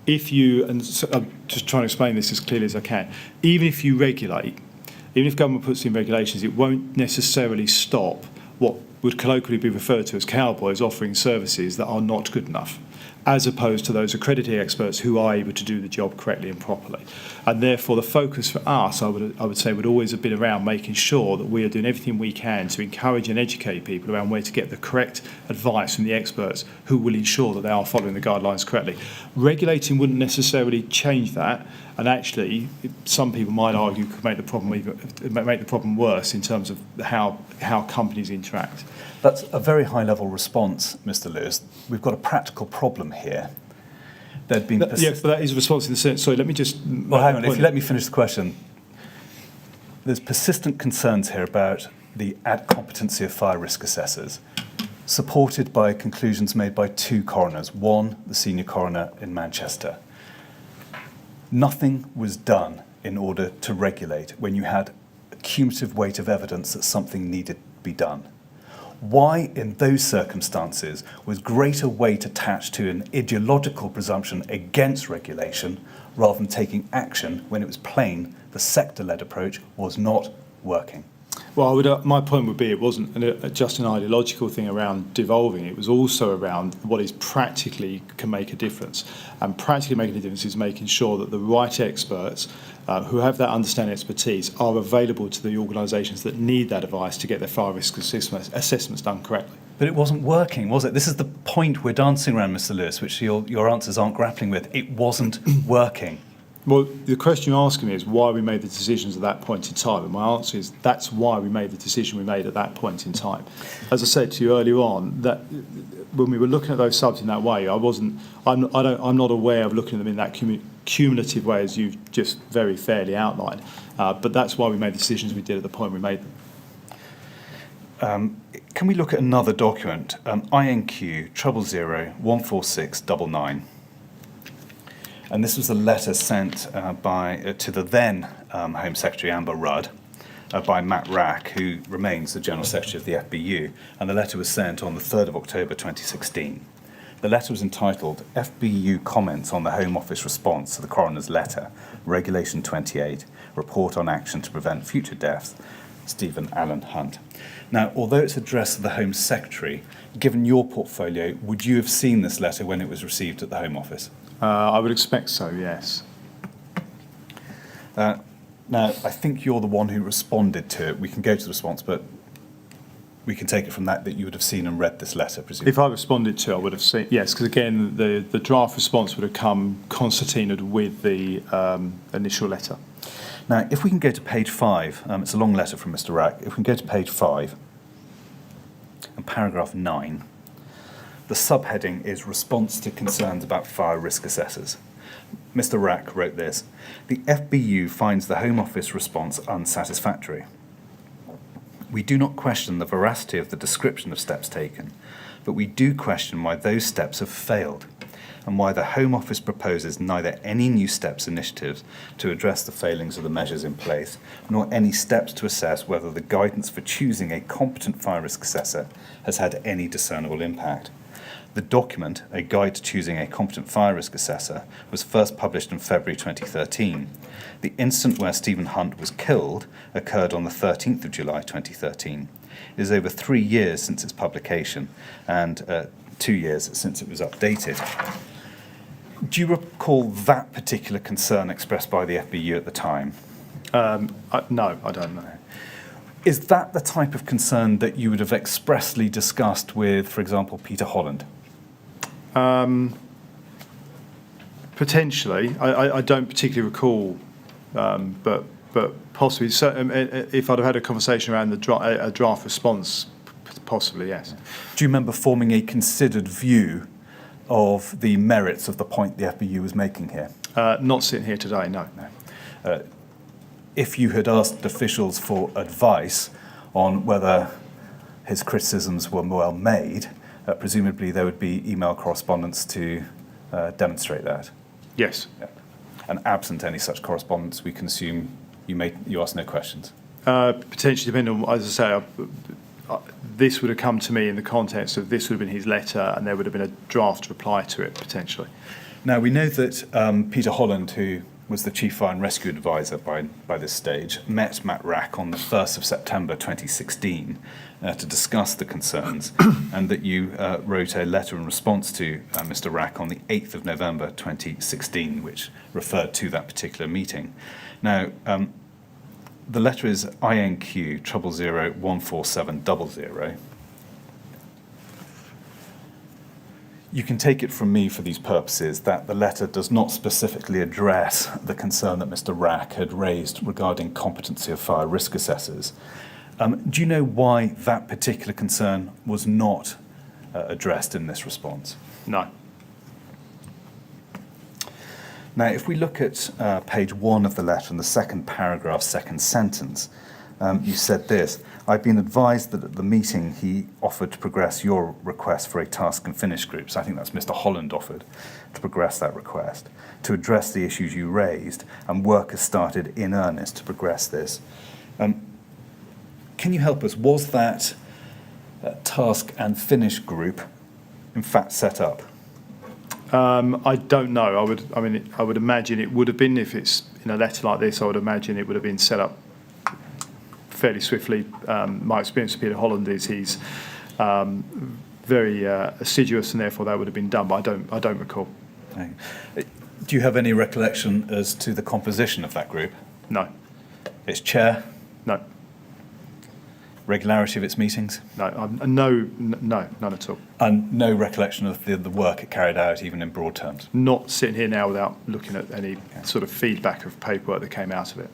if you, and so I'm just trying to explain this as clearly as I can, even if you regulate, even if government puts in regulations, it won't necessarily stop what would colloquially be referred to as cowboys offering services that are not good enough, as opposed to those accredited experts who are able to do the job correctly and properly. And therefore, the focus for us, I would say, would always have been around making sure that we are doing everything we can to encourage and educate people around where to get the correct advice from the experts who will ensure that they are following the guidelines correctly. Regulating wouldn't necessarily change that, and actually, some people might argue could make the problem worse in terms of how companies interact. That's a very high-level response, Mr. Lewis. We've got a practical problem here. There'd been Yes, but that is a response in the sense. Sorry, let me just. Well, hang on. If you let me finish the question, there's persistent concerns here about the competency of fire risk assessors, supported by conclusions made by two coroners. One, the senior coroner in Manchester. Nothing was done in order to regulate when you had a cumulative weight of evidence that something needed to be done. Why, in those circumstances, was greater weight attached to an ideological presumption against regulation rather than taking action when it was plain the sector-led approach was not working? Well, my point would be it wasn't just an ideological thing around devolving. It was also around what is practically can make a difference. And practically making a difference is making sure that the right experts who have that understanding expertise are available to the organisations that need that advice to get their fire risk assessments done correctly. But it wasn't working, was it? This is the point we're dancing around, Mr. Lewis, which your answers aren't grappling with. It wasn't working. Well, the question you're asking me is why we made the decisions at that point in time, and my answer is that's why we made the decision we made at that point in time. As I said to you earlier on, that when we were looking at those subs in that way, I'm not aware of looking at them in that cumulative way as you've just very fairly outlined. But that's why we made the decisions we did at the point we made them. Can we look at another document, INQ 000-14699? And this was a letter sent to the then Home Secretary Amber Rudd by Matt Rack, who remains the General Secretary of the FBU. And the letter was sent on the 3rd of October 2016. The letter was entitled FBU Comments on the Home Office Response to the Coroner's Letter, Regulation 28, Report on Action to Prevent Future Deaths, Stephen Allen Hunt. Now, although it's addressed to the Home Secretary, given your portfolio, would you have seen this letter when it was received at the Home Office? I would expect so, yes. Now, I think you're the one who responded to it. We can go to the response, but we can take it from that you would have seen and read this letter, presumably. If I responded to it, I would have seen, yes, because again, the draft response would have come concertinaed with the initial letter. Now, if we can go to page 5, it's a long letter from Mr. Rack. If we can go to page 5 and paragraph 9, the subheading is Response to Concerns about Fire Risk Assessors. Mr. Rack wrote this: the FBU finds the Home Office response unsatisfactory. We do not question the veracity of the description of steps taken, but we do question why those steps have failed. and why the Home Office proposes neither any new steps initiatives to address the failings of the measures in place, nor any steps to assess whether the guidance for choosing a competent fire risk assessor has had any discernible impact. The document, A Guide to Choosing a Competent Fire Risk Assessor, was first published in February 2013. The incident where Stephen Hunt was killed occurred on the 13th of July 2013. It is over 3 years since its publication and 2 years since it was updated. Do you recall that particular concern expressed by the FBU at the time? No, I don't know. Is that the type of concern that you would have expressly discussed with, for example, Peter Holland? Potentially. I don't particularly recall, but possibly. So, if I'd have had a conversation around a draft response, possibly, yes. Do you remember forming a considered view of the merits of the point the FBU was making here? Not sitting here today, no. If you had asked officials for advice on whether his criticisms were well made, presumably there would be email correspondence to demonstrate that. Yes. Yeah. And absent any such correspondence, we can assume you asked no questions. Potentially, depending on, as I say, this would have come to me in the context of this would have been his letter, and there would have been a draft reply to it potentially. Now we know that Peter Holland, who was the Chief Fire and Rescue Advisor by this stage, met Matt Rack on the 1st of September 2016 to discuss the concerns, and that you wrote a letter in response to Mr. Rack on the 8th of November 2016, which referred to that particular meeting. Now, the letter is INQ 000147000. You can take it from me for these purposes that the letter does not specifically address the concern that Mr. Rack had raised regarding competency of fire risk assessors. Do you know why that particular concern was not addressed in this response? No. Now, if we look at page 1 of the letter in the second paragraph, second sentence, you said this: I've been advised that at the meeting he offered to progress your request for a task and finish group. So I think that's Mr. Holland offered to progress that request, to address the issues you raised, and work has started in earnest to progress this. Can you help us? Was that task and finish group in fact set up? I don't know. I would imagine it would have been, if it's in a letter like this, I would imagine it would have been set up fairly swiftly. My experience with Peter Holland is he's very assiduous, and therefore that would have been done. But I don't recall. Okay. Do you have any recollection as to the composition of that group? No. Its chair? No. Regularity of its meetings? No. None at all. And no recollection of the work it carried out, even in broad terms? Not sitting here now without looking at any sort of feedback of paperwork that came out of it.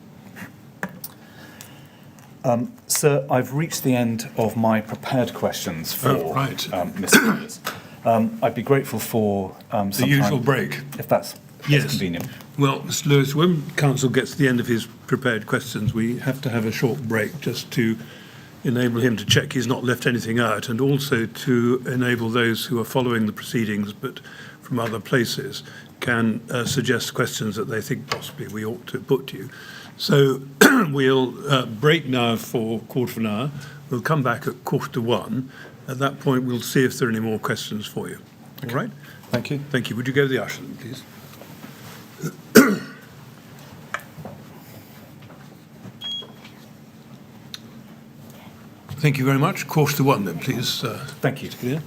Sir, I've reached the end of my prepared questions for Mr. Lewis. I'd be grateful for some the usual time, break. if that's Yes. convenient. Well, Mr. Lewis, when Council gets to the end of his prepared questions, we have to have a short break just to enable him to check he's not left anything out, and also to enable those who are following the proceedings but from other places can suggest questions that they think possibly we ought to put to you. So we'll break now for a quarter of an hour. We'll come back at 1:45. At that point, we'll see if there are any more questions for you. Okay. All right? Thank you. Thank you. Would you go to the usher, then, please? Thank you very much. 1:45 then, please. Thank you. Yeah.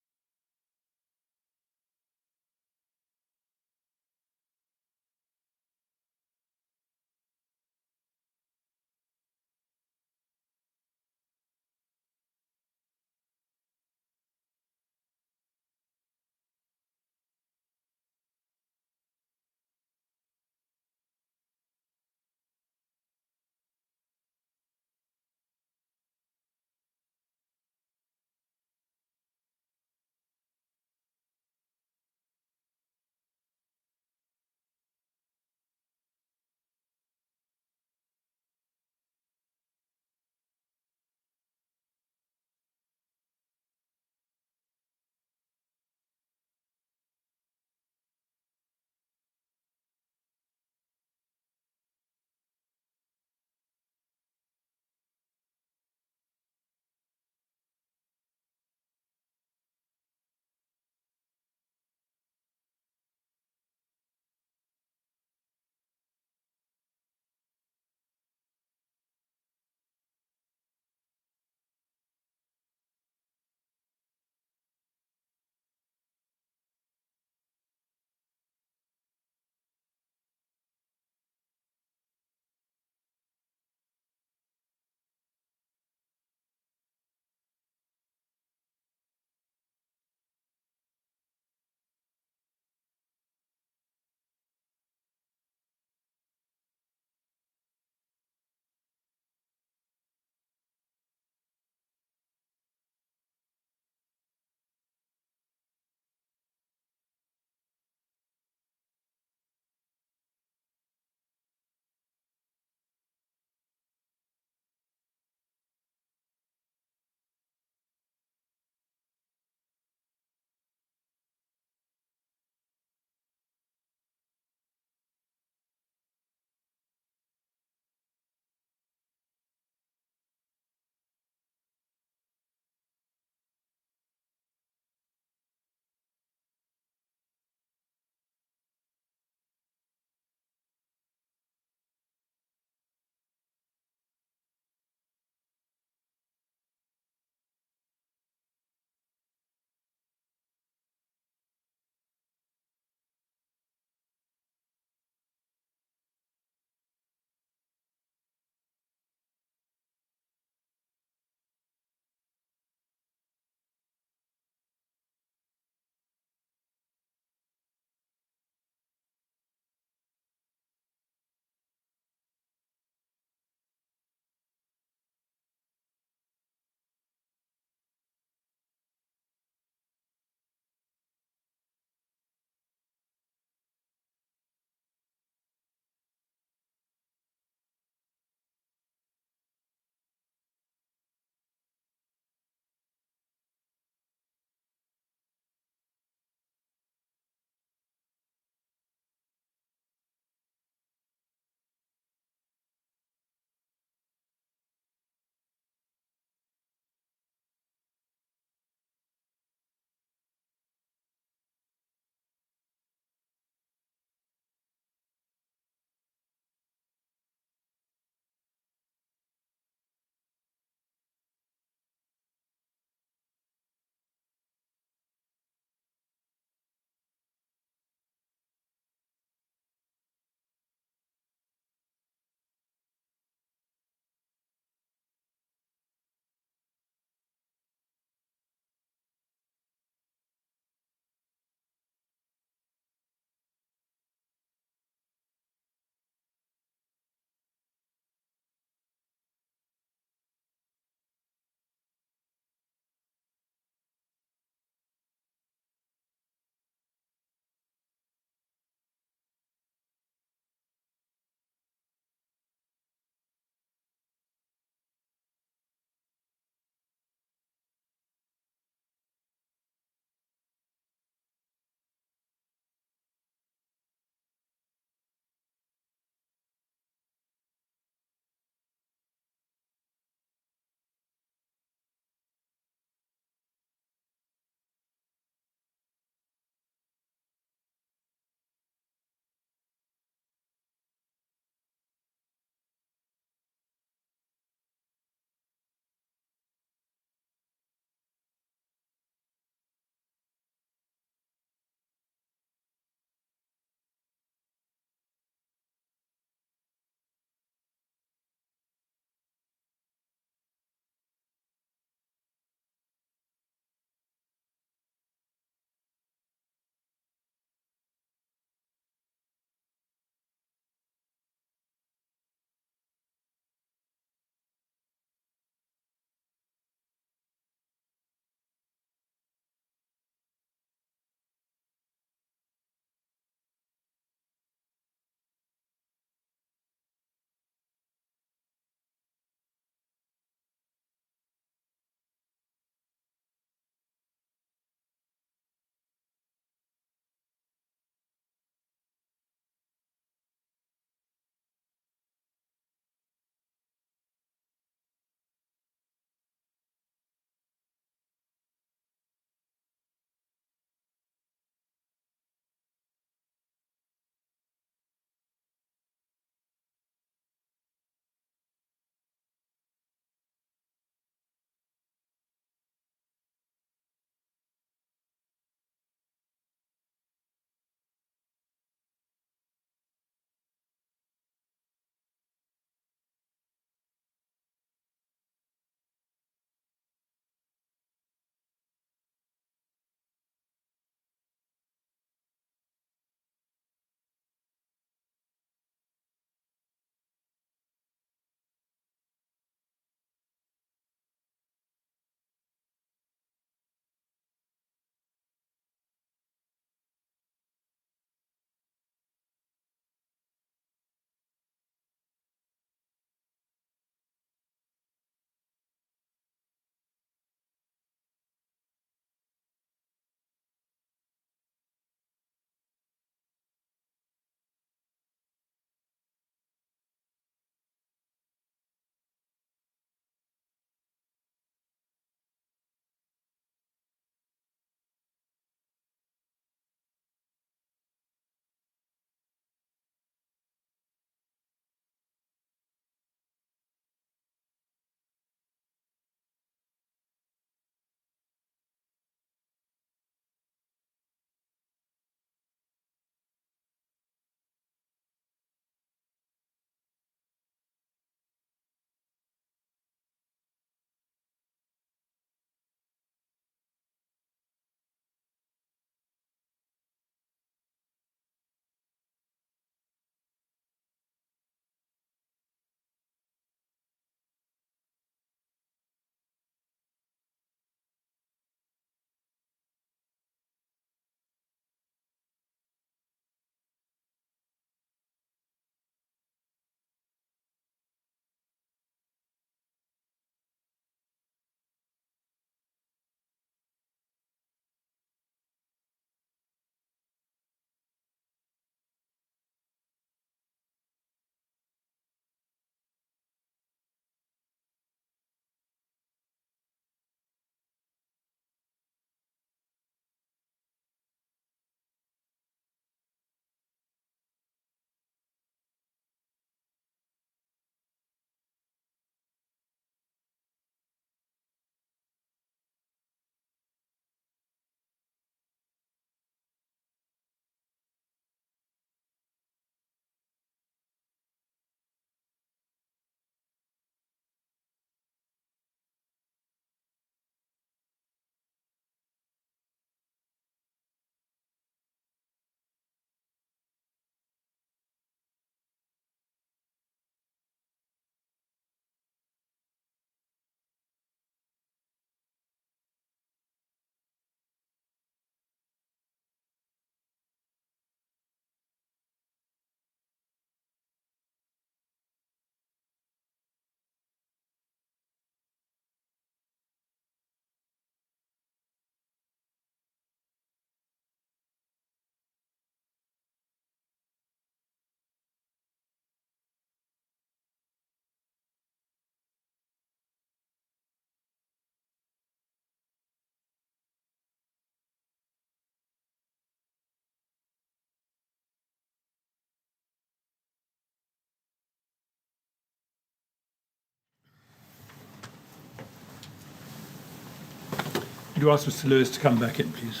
Could you ask Mr. Lewis to come back in, please?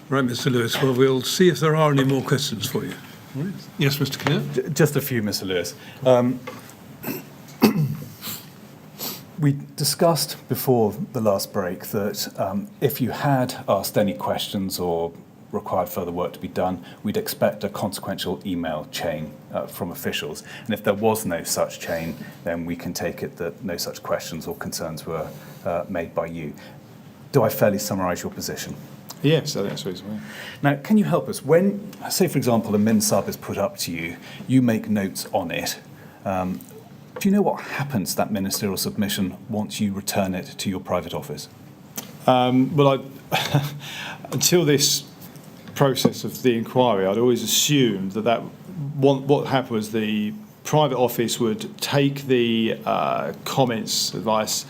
Right, Mr. Lewis. Well, we'll see if there are any more questions for you. Right. Yes, Mr. Kinnear? Just a few, Mr. Lewis. We discussed before the last break that if you had asked any questions or required further work to be done, we'd expect a consequential email chain from officials. And if there was no such chain, then we can take it that no such questions or concerns were made by you. Do I fairly summarise your position? Yes, I think that's reasonable. Now, can you help us? When, say, for example, a min sub is put up to you, you make notes on it. Do you know what happens to that ministerial submission once you return it to your private office? Well, until this process of the inquiry, I'd always assumed that what happened was the private office would take the comments, advice,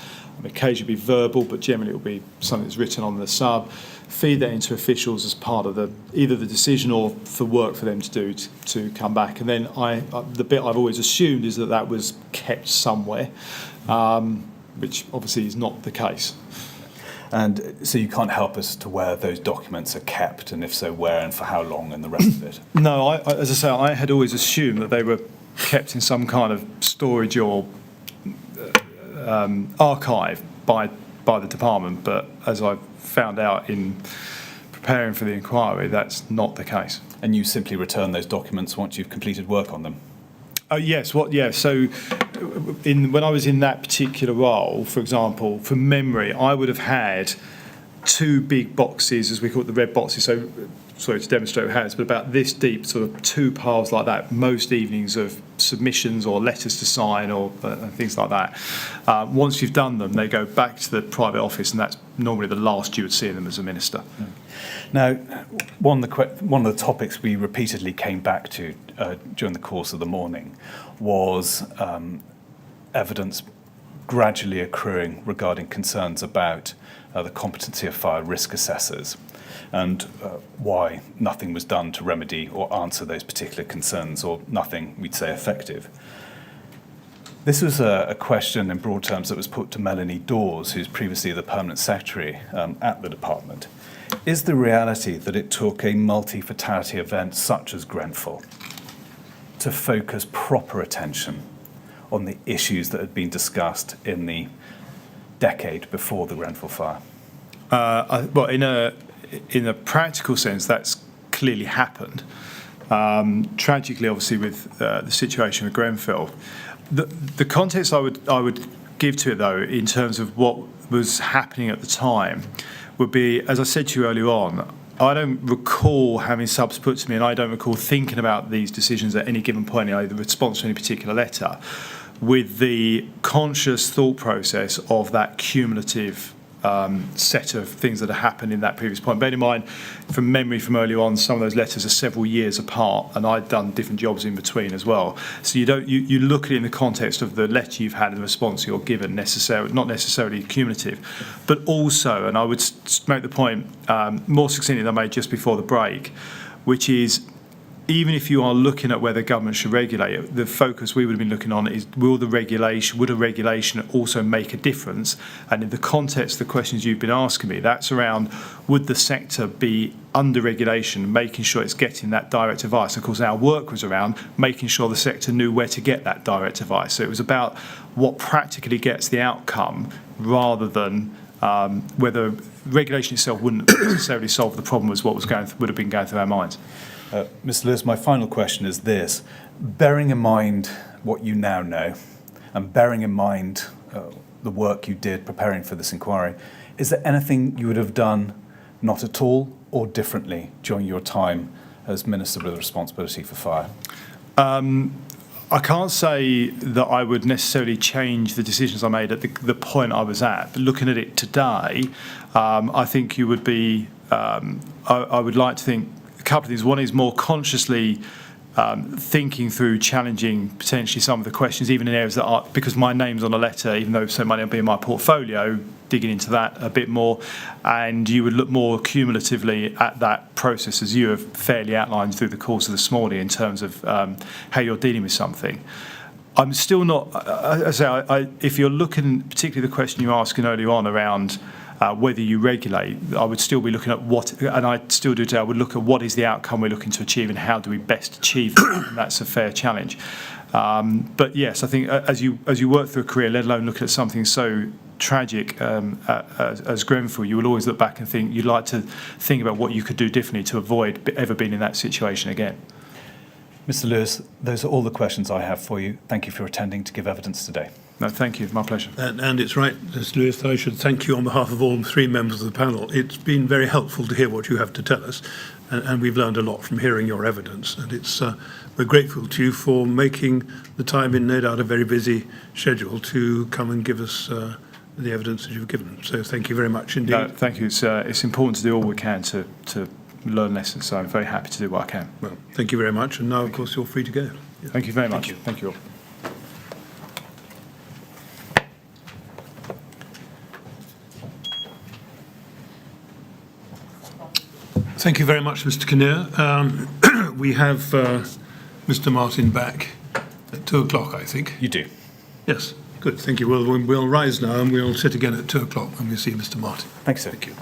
occasionally be verbal, but generally it will be something that's written on the sub, feed that into officials as part of either the decision or for work for them to do to come back. And then the bit I've always assumed is that was kept somewhere, which obviously is not the case. And so you can't help us to where those documents are kept, and if so, where and for how long, and the rest of it? No, as I say, I had always assumed that they were kept in some kind of storage or archive by the department, but as I've found out in preparing for the inquiry, that's not the case. And you simply return those documents once you've completed work on them? Oh yes, so when I was in that particular role, for example, from memory, I would have had two big boxes, as we call it, the red boxes. So, sorry to demonstrate with hands, but about this deep, sort of two piles like that, most evenings of submissions or letters to sign or things like that. Once you've done them, they go back to the private office, and that's normally the last you would see them as a minister. Now, one of the topics we repeatedly came back to during the course of the morning was evidence gradually accruing regarding concerns about the competency of fire risk assessors, and why nothing was done to remedy or answer those particular concerns, or nothing, we'd say, effective. This was a question in broad terms that was put to Melanie Dawes, who's previously the Permanent Secretary at the department. Is the reality that it took a multi-fatality event such as Grenfell to focus proper attention on the issues that had been discussed in the decade before the Grenfell fire? Well, in a practical sense, that's clearly happened. Tragically, obviously, with the situation with Grenfell, the context I would give to it, though, in terms of what was happening at the time, would be, as I said to you earlier on, I don't recall having subs put to me, and I don't recall thinking about these decisions at any given point, either response to any particular letter, with the conscious thought process of that cumulative set of things that have happened in that previous point. Bear in mind, from memory from earlier on, some of those letters are several years apart, and I'd done different jobs in between as well. So you look at it in the context of the letter you've had and the response you're given, not necessarily cumulative, but also, and I would make the point more succinctly than I made just before the break, which is, even if you are looking at whether government should regulate it, the focus we would have been looking on is would a regulation also make a difference? And in the context of the questions you've been asking me, that's around, would the sector be under regulation, making sure it's getting that direct advice? Of course, our work was around making sure the sector knew where to get that direct advice. So it was about what practically gets the outcome, rather than whether regulation itself wouldn't necessarily solve the problem, as what would have been going through our minds. Mr. Lewis, my final question is this. Bearing in mind what you now know, and bearing in mind the work you did preparing for this inquiry, is there anything you would have done not at all or differently during your time as Minister with responsibility for fire? I can't say that I would necessarily change the decisions I made at the point I was at, but looking at it today, I think you would be, I would like to think, couple of things. One is more consciously thinking through challenging potentially some of the questions, even in areas that are, because my name's on a letter, even though so might not be in my portfolio, digging into that a bit more, and you would look more cumulatively at that process as you have fairly outlined through the course of this morning in terms of how you're dealing with something. I'm still not, if you're looking, particularly the question you were asking earlier on around whether you regulate, I would still be looking at what, and I still do today, I would look at what is the outcome we're looking to achieve and how do we best achieve that. And that's a fair challenge. But yes, I think as you work through a career, let alone look at something so tragic as Grenfell, you will always look back and think, you'd like to think about what you could do differently to avoid ever being in that situation again. Mr. Lewis, those are all the questions I have for you. Thank you for attending to give evidence today. No, thank you. My pleasure. And it's right, Mr. Lewis, that I should thank you on behalf of all three members of the panel. It's been very helpful to hear what you have to tell us, and we've learned a lot from hearing your evidence. And it's we're grateful to you for making the time in, no doubt, a very busy schedule to come and give us the evidence that you've given. So thank you very much indeed. No, thank you. It's important to do all we can to learn lessons, so I'm very happy to do what I can. Well, thank you very much. And now, of course, you're free to go. Yeah. Thank you very much. Thank you. Thank you all. Thank you very much, Mr. Kinnear. We have Mr. Martin back at 2 o'clock, I think. You do. Yes, good. Thank you. We'll rise now and we'll sit again at 2 o'clock when we see Mr. Martin. Thanks, sir. Thank you.